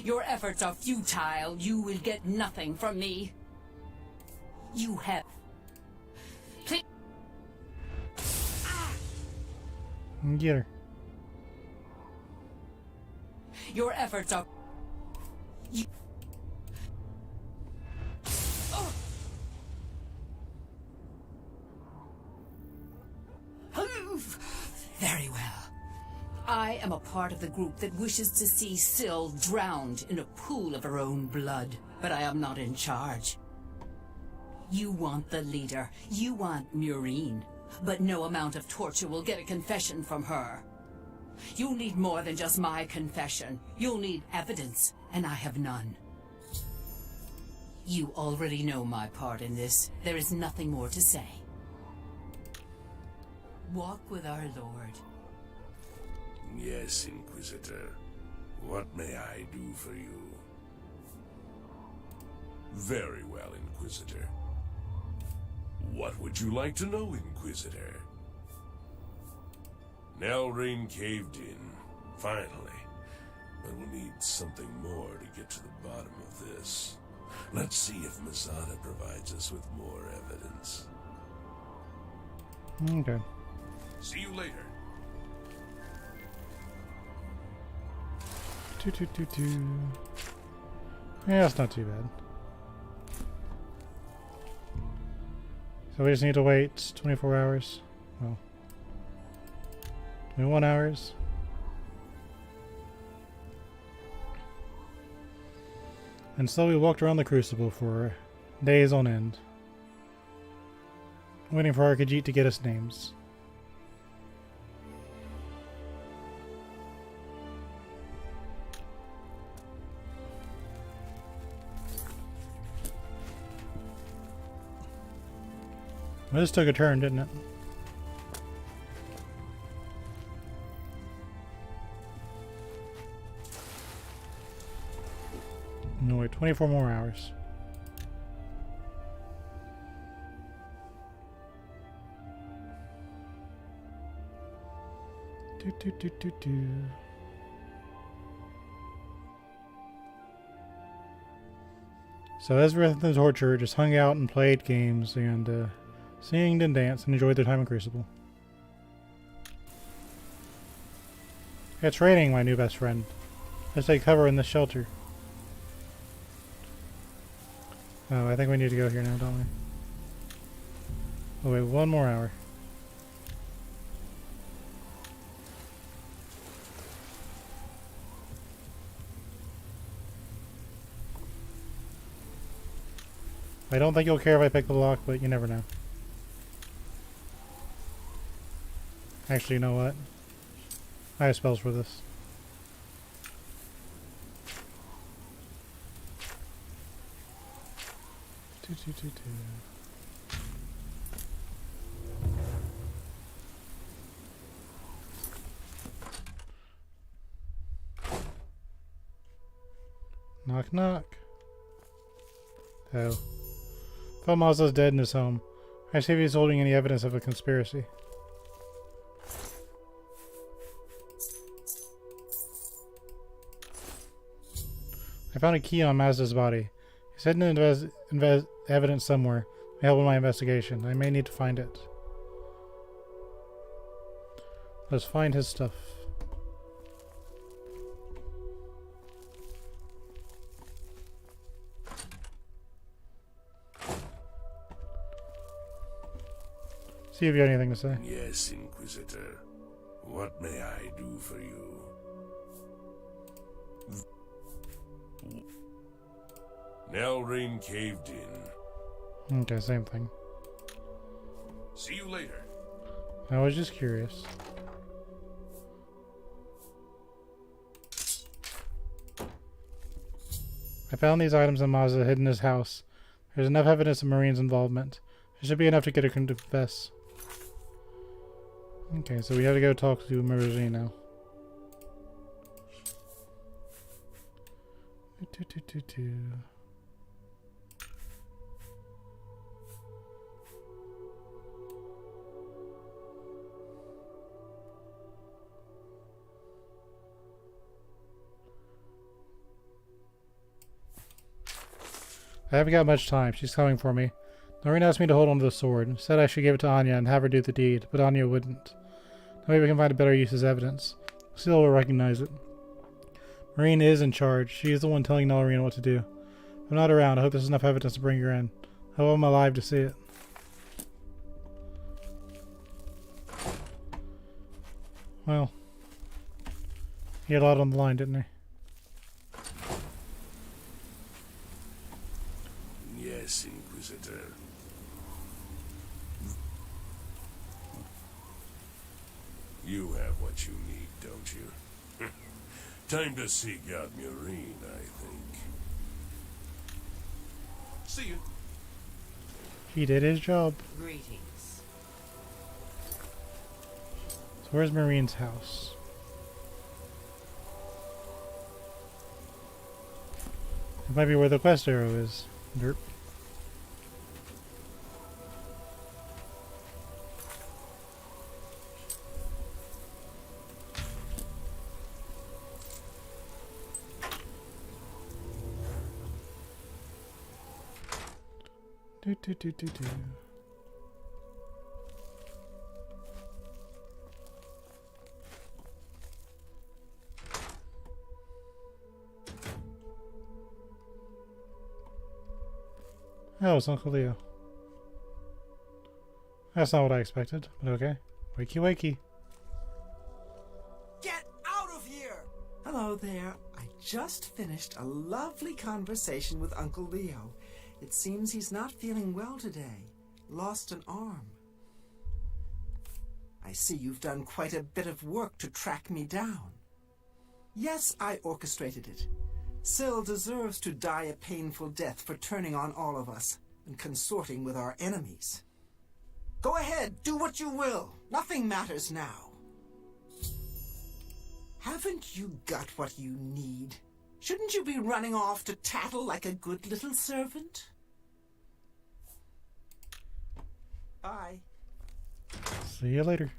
[SPEAKER 10] Your efforts are futile. You will get nothing from me. You have... Please...
[SPEAKER 1] Get her.
[SPEAKER 10] Your efforts are... Very well. I am a part of the group that wishes to see Syl drowned in a pool of her own blood, but I am not in charge. You want the leader. You want Murine. But no amount of torture will get a confession from her. You'll need more than just my confession. You'll need evidence, and I have none. You already know my part in this. There is nothing more to say. Walk with our Lord.
[SPEAKER 7] Yes, Inquisitor. What may I do for you? Very well, Inquisitor. What would you like to know, Inquisitor? Nelrain caved in, finally. But we'll need something more to get to the bottom of this. Let's see if Masada provides us with more evidence.
[SPEAKER 1] Okay.
[SPEAKER 7] See you later.
[SPEAKER 1] Yeah, it's not too bad. So we just need to wait 24 hours. Well, 21 hours. And so we walked around the Crucible for days on end, waiting for Arkajit to get us names. Well, this took a turn, didn't it? No, wait, 24 more hours. So Ezerith and the Torturer just hung out and played games and singed and danced and enjoyed their time in Crucible. It's raining, my new best friend. Let's take cover in this shelter. Oh, I think we need to go here now, don't we? Oh wait, one more hour. I don't think you'll care if I pick the lock, but you never know. Actually, you know what? I have spells for this. Knock knock. Oh. Falmaza's dead in his home. I see if he's holding any evidence of a conspiracy. I found a key on Mazda's body. He's hidden evidence somewhere. May help in my investigation. I may need to find it. Let's find his stuff. See if you have anything to say.
[SPEAKER 7] Yes, Inquisitor. What may I do for you? Nelrain caved in.
[SPEAKER 1] Okay, same thing.
[SPEAKER 7] See you later.
[SPEAKER 1] I was just curious. I found these items in Mazda hidden in his house. There's enough evidence of Marine's involvement. It should be enough to get her to confess. Okay, so we have to go talk to Marine now. I haven't got much time. She's coming for me. Noreen asked me to hold onto the sword. Said I should give it to Anya and have her do the deed, but Anya wouldn't. Maybe we can find a better use as evidence. Still will recognize it. Marine is in charge. She is the one telling Nalrina what to do. If I'm not around, I hope there's enough evidence to bring her in. I hope I'm alive to see it. Well, he had a lot on the line, didn't he?
[SPEAKER 7] Yes, Inquisitor. You have what you need, don't you? Time to seek out Murine, I think.
[SPEAKER 14] See you.
[SPEAKER 1] He did his job.
[SPEAKER 5] Greetings.
[SPEAKER 1] So where's Marine's house? It might be where the quest arrow is. Derp. Do. Oh, it's Uncle Leo. That's not what I expected, but okay. Wakey wakey.
[SPEAKER 6] Get out of here! Hello there. I just finished a lovely conversation with Uncle Leo. It seems he's not feeling well today. Lost an arm. I see you've done quite a bit of work to track me down. Yes, I orchestrated it. Syl deserves to die a painful death for turning on all of us and consorting with our enemies. Go ahead, do what you will. Nothing matters now. Haven't you got what you need? Shouldn't you be running off to tattle like a good little servant? Bye.
[SPEAKER 1] See you later.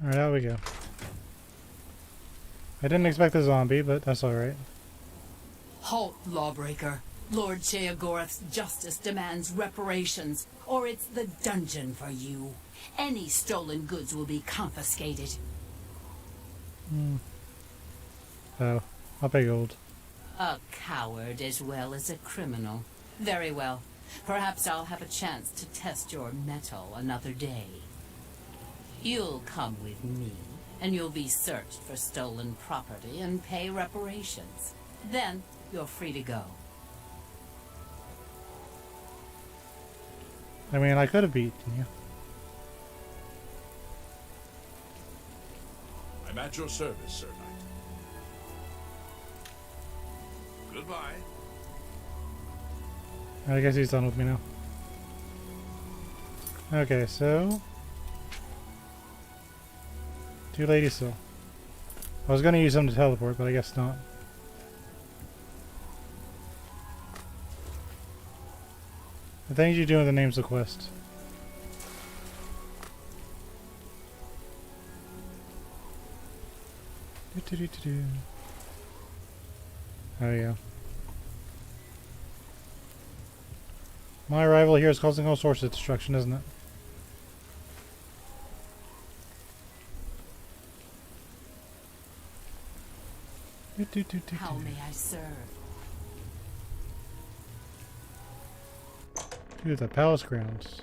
[SPEAKER 1] Alright, out we go. I didn't expect the zombie, but that's alright.
[SPEAKER 10] Halt, lawbreaker. Lord Sheogorath's justice demands reparations, or it's the dungeon for you. Any stolen goods will be confiscated.
[SPEAKER 1] Oh, I'll pay gold.
[SPEAKER 10] A coward as well as a criminal. Very well. Perhaps I'll have a chance to test your mettle another day. You'll come with me, and you'll be searched for stolen property and pay reparations. Then you're free to go.
[SPEAKER 1] I mean, I could have beaten you.
[SPEAKER 14] I'm at your service, Sir Knight. Goodbye.
[SPEAKER 1] I guess he's done with me now. Okay, so... Two ladies still. I was gonna use them to teleport, but I guess not. The things you do in the name's of the quest. Oh yeah. My arrival here is causing all sorts of destruction, isn't it?
[SPEAKER 10] How may I serve?
[SPEAKER 1] To the palace grounds.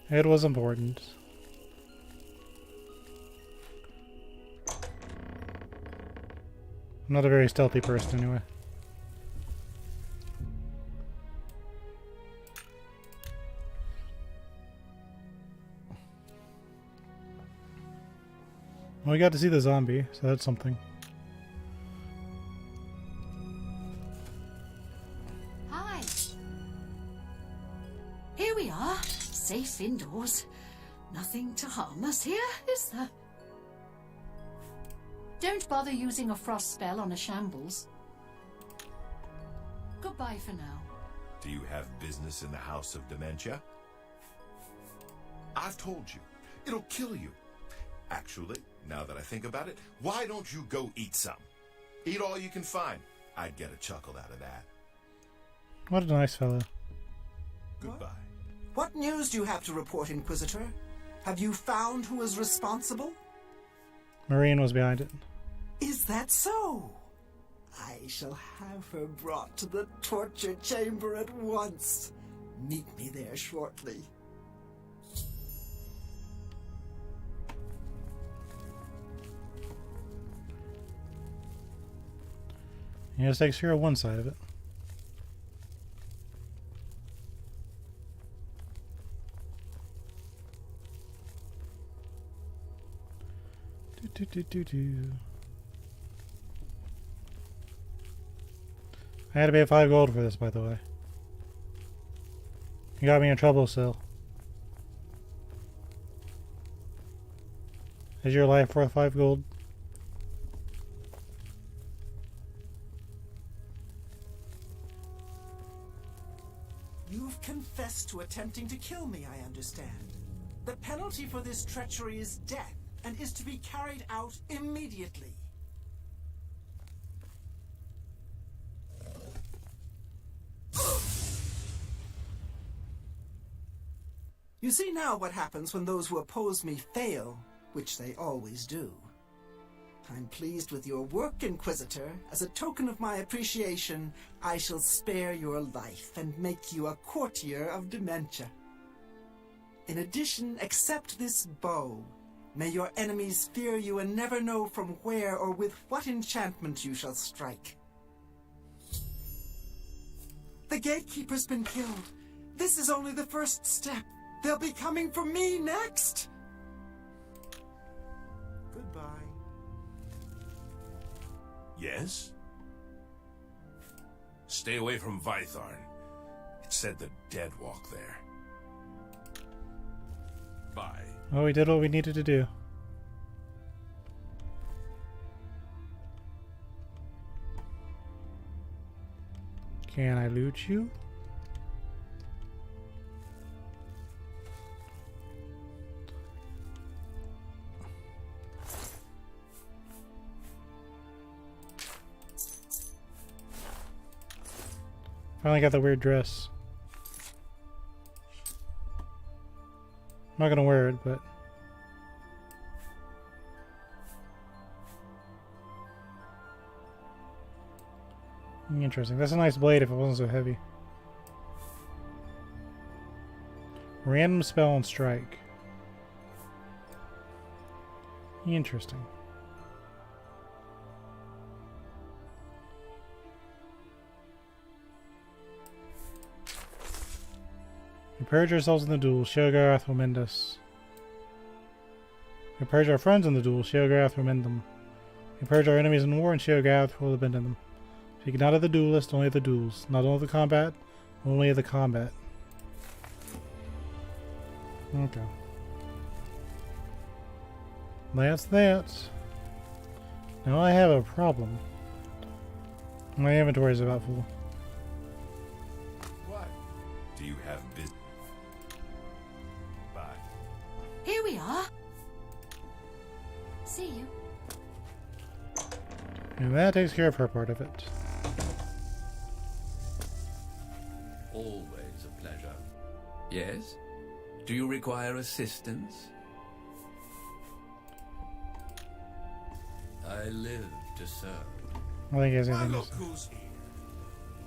[SPEAKER 1] It was important. I'm not a very stealthy person anyway. Well, we got to see the zombie, so that's something.
[SPEAKER 15] Hi. Here we are, safe indoors. Nothing to harm us here, is there? Don't bother using a frost spell on a shambles. bye for now.
[SPEAKER 9] Do you have business in the House of Dementia? I've told you, it'll kill you. Actually, now that I think about it, why don't you go eat some? Eat all you can find. I'd get a chuckle out of that.
[SPEAKER 1] What a nice fellow.
[SPEAKER 9] Goodbye.
[SPEAKER 6] What news do you have to report, Inquisitor? Have you found who is responsible?
[SPEAKER 1] Marine was behind it.
[SPEAKER 6] Is that so? I shall have her brought to the torture chamber at once. Meet me there shortly.
[SPEAKER 1] He just takes care of one side of it. I had to pay 5 gold for this, by the way. You got me in trouble, Sil. Is your life worth 5 gold?
[SPEAKER 6] You've confessed to attempting to kill me, I understand. The penalty for this treachery is death, and is to be carried out immediately. You see now what happens when those who oppose me fail, which they always do. I'm pleased with your work, Inquisitor. As a token of my appreciation, I shall spare your life and make you a courtier of Dementia. In addition, accept this bow. May your enemies fear you and never know from where or with what enchantment you shall strike. The gatekeeper's been killed. This is only the first step. They'll be coming for me next. Goodbye.
[SPEAKER 7] Yes? Stay away from Vytharn. It said the dead walk there. Bye.
[SPEAKER 1] Well, we did what we needed to do. Can I loot you? Finally got the weird dress. I'm not gonna wear it, but interesting. That's a nice blade if it wasn't so heavy. Random spell and strike. Interesting. We purge ourselves in the duel, Sheogorath will mend us. We purge our friends in the duel, Sheogorath will mend them. We purge our enemies in war, and Sheogorath will abandon them. Speak not of the duelist, only of the duels. Not only of the combat, only of the combat. Okay. That's that. Now I have a problem. My inventory is about full.
[SPEAKER 9] What? Do you have business? Bye.
[SPEAKER 15] Here we are. See you.
[SPEAKER 1] And that takes care of her part of it.
[SPEAKER 13] Always a pleasure. Yes? Do you require assistance? I live to serve.
[SPEAKER 1] I think he has anything to
[SPEAKER 14] Look
[SPEAKER 1] say.
[SPEAKER 14] who's here.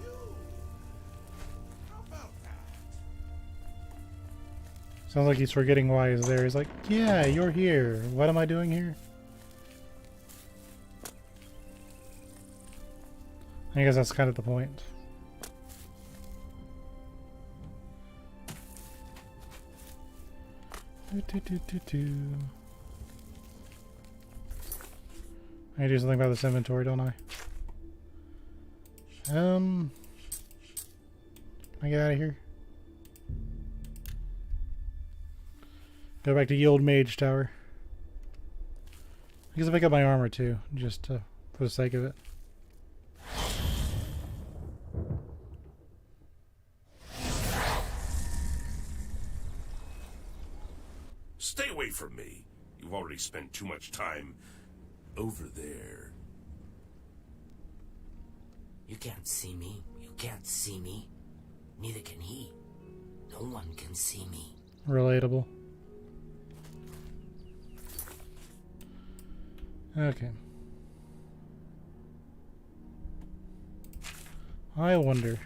[SPEAKER 14] You. How about that?
[SPEAKER 1] Sounds like he's forgetting why he's there. He's like, yeah, you're here. What am I doing here? I guess that's kind of the point. I need to do something about this inventory, don't I? Can I get out of here? Go back to the old mage tower. I guess I'll pick up my armor too, just for the sake of it.
[SPEAKER 7] from me. You've already spent too much time over there.
[SPEAKER 5] You can't see me. You can't see me. Neither can he. No one can see me.
[SPEAKER 1] Relatable. Okay. I wonder.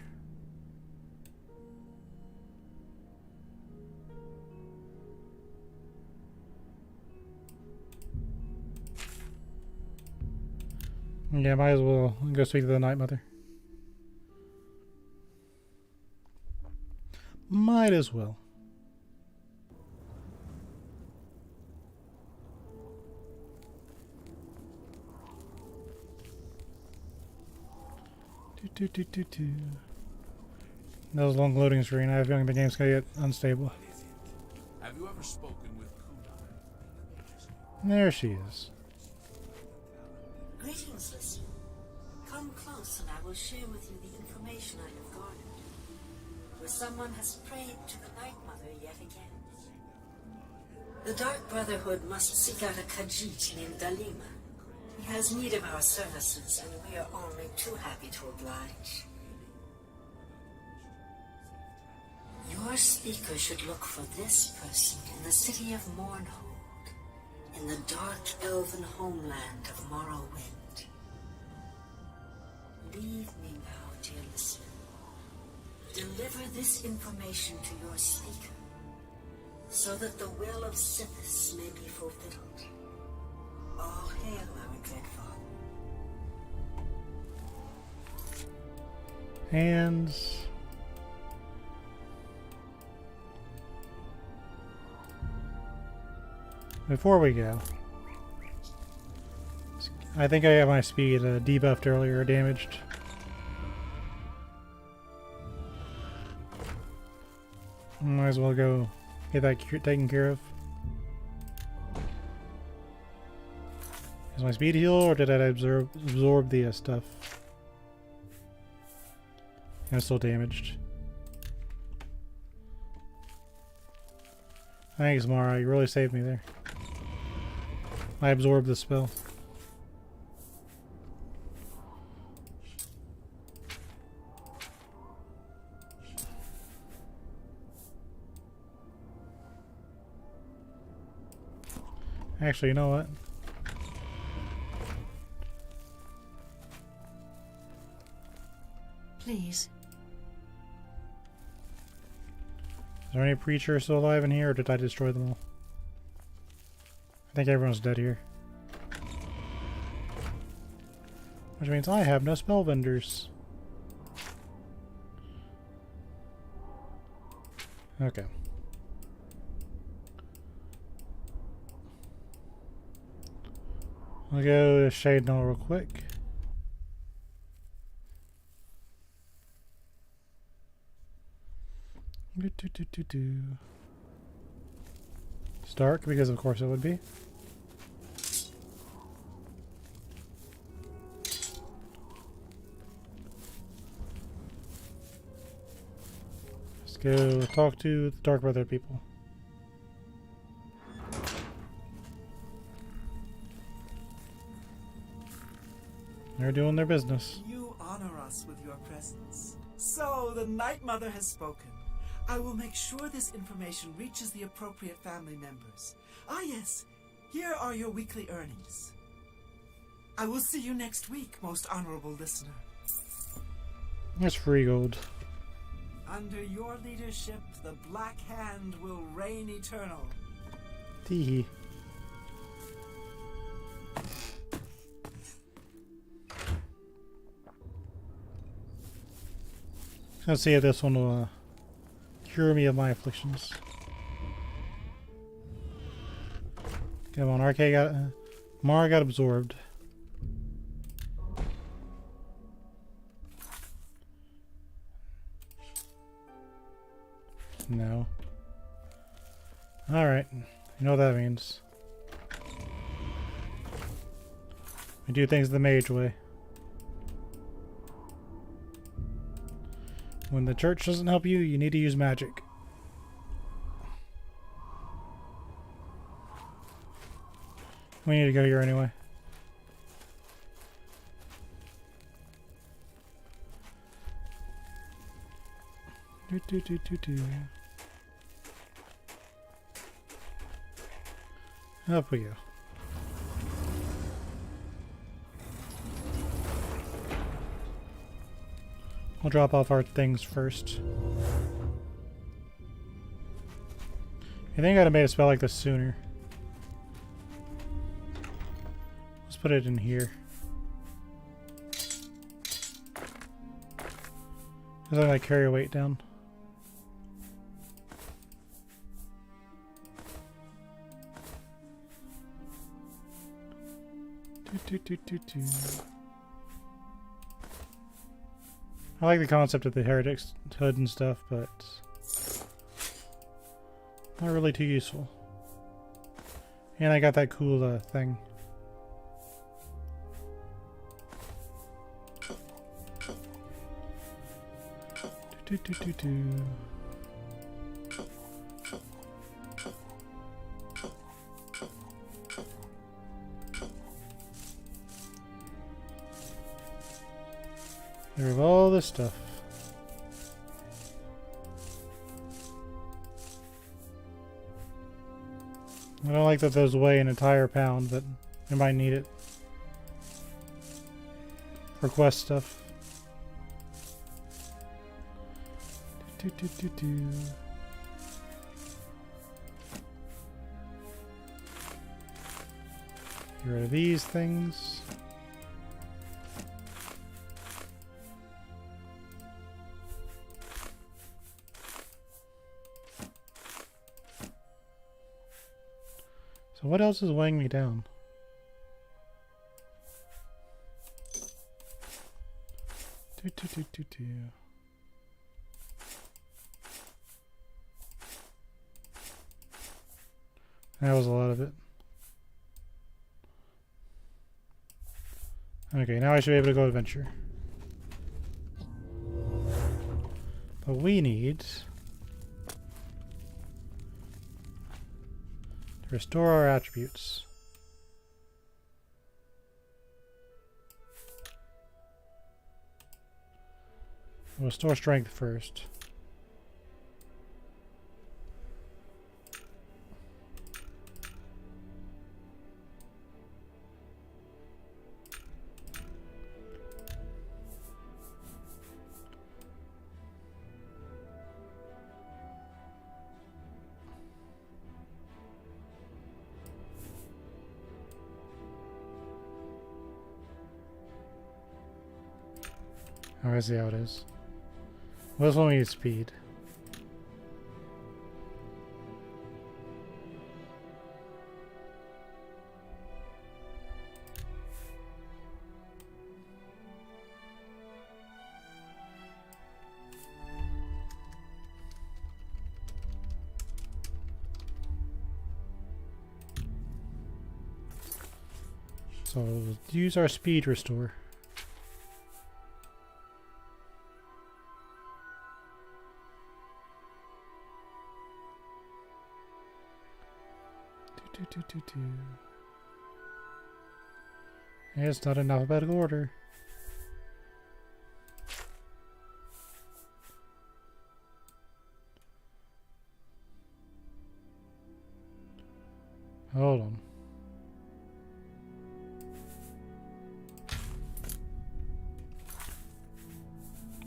[SPEAKER 1] Yeah, might as well go speak to the Night Mother. Might as well. That was a long loading screen. I have a feeling the game's gonna get unstable.
[SPEAKER 4] Have you ever spoken with Kunai?
[SPEAKER 1] There she is.
[SPEAKER 17] Greetings, listener. Come close and I will share with you the information I have garnered. Where someone has prayed to the Night Mother yet again. The Dark Brotherhood must seek out a Khajiit named Dalima. He has need of our services, and we are only too happy to oblige. Your speaker should look for this person in the city of Mournhold, in the dark elven homeland of Morrowind. Leave me now, dear listener. Deliver this information to your speaker, so that the will of Sithis may be fulfilled. All hail our dread father.
[SPEAKER 1] Hands. Before we go, I think I got my speed debuffed earlier, damaged. Might as well go get that taken care of. Is my speed heal, or did I absorb the stuff? I'm still damaged. Thanks, Mara. You really saved me there. I absorbed the spell. Actually, you know what?
[SPEAKER 15] Please.
[SPEAKER 1] Is there any preacher still alive in here, or did I destroy them all? I think everyone's dead here. Which means I have no spell vendors. Okay. I'll go to Shade Null real quick. It's dark, because of course it would be. Let's go talk to the Dark Brother people. They're doing their business.
[SPEAKER 6] You honor us with your presence. So, the Night Mother has spoken. I will make sure this information reaches the appropriate family members. Ah yes, here are your weekly earnings. I will see you next week, most honorable listener.
[SPEAKER 1] That's free gold.
[SPEAKER 6] Under your leadership, the Black Hand will reign eternal.
[SPEAKER 1] Teehee. Let's see if this one will cure me of my afflictions. Come on, RK got... Mara got absorbed. No. Alright. You know what that means. We do things the mage way. When the church doesn't help you, you need to use magic. We need to go here anyway. Up we go. We'll drop off our things first. I think I'd have made a spell like this sooner. Let's put it in here. Doesn't like carry a weight down. I like the concept of the Heretic's hood and stuff, but not really too useful. And I got that cool thing. There of all this stuff. I don't like that those weigh an entire pound, but I might need it for quest stuff. Get rid of these things. So what else is weighing me down? That was a lot of it. Okay, now I should be able to go adventure. But we need to restore our attributes. We'll restore strength first. Oh, I see how it is. Well, this one we need speed. So we'll use our speed restore. It's not in alphabetical order. Hold on.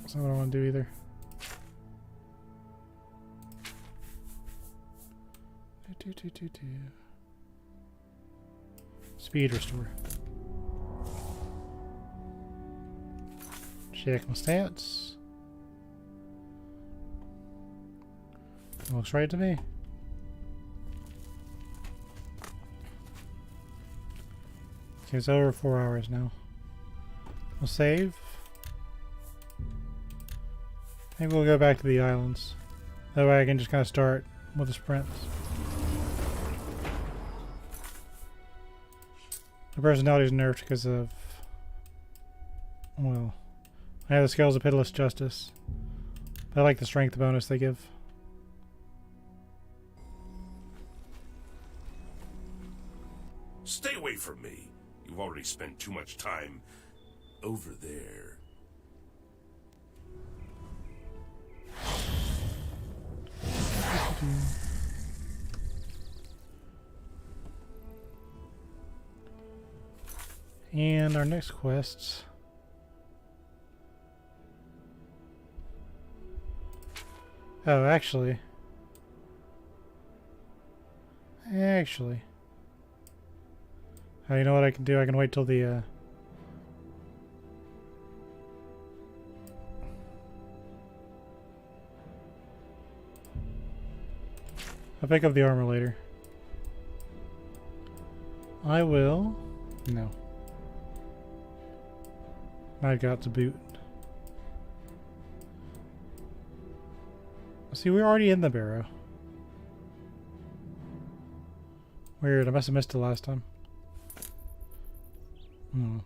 [SPEAKER 1] That's not what I want to do either. Speed restore. Check my stats. Looks right to me. Okay, it's over 4 hours now. We'll save. Maybe we'll go back to the islands. That way I can just kind of start with the sprints. The personality is nerfed because of, well, I have the Scales of Pitiless Justice. But I like the strength bonus they give.
[SPEAKER 14] Stay away
[SPEAKER 7] You've already spent too much time over there.
[SPEAKER 1] And our next quests. Oh, actually. Oh, you know what I can do? I can wait till the, I'll pick up the armor later. I will... No. I got to boot. See, we're already in the barrow. Weird, I must have missed it last time. I'm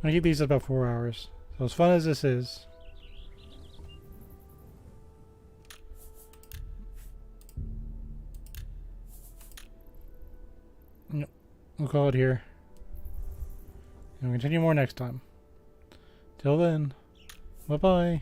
[SPEAKER 1] gonna keep these about 4 hours. So as fun as this is... Nope. We'll call it here. And we'll continue more next time. Till then, bye-bye.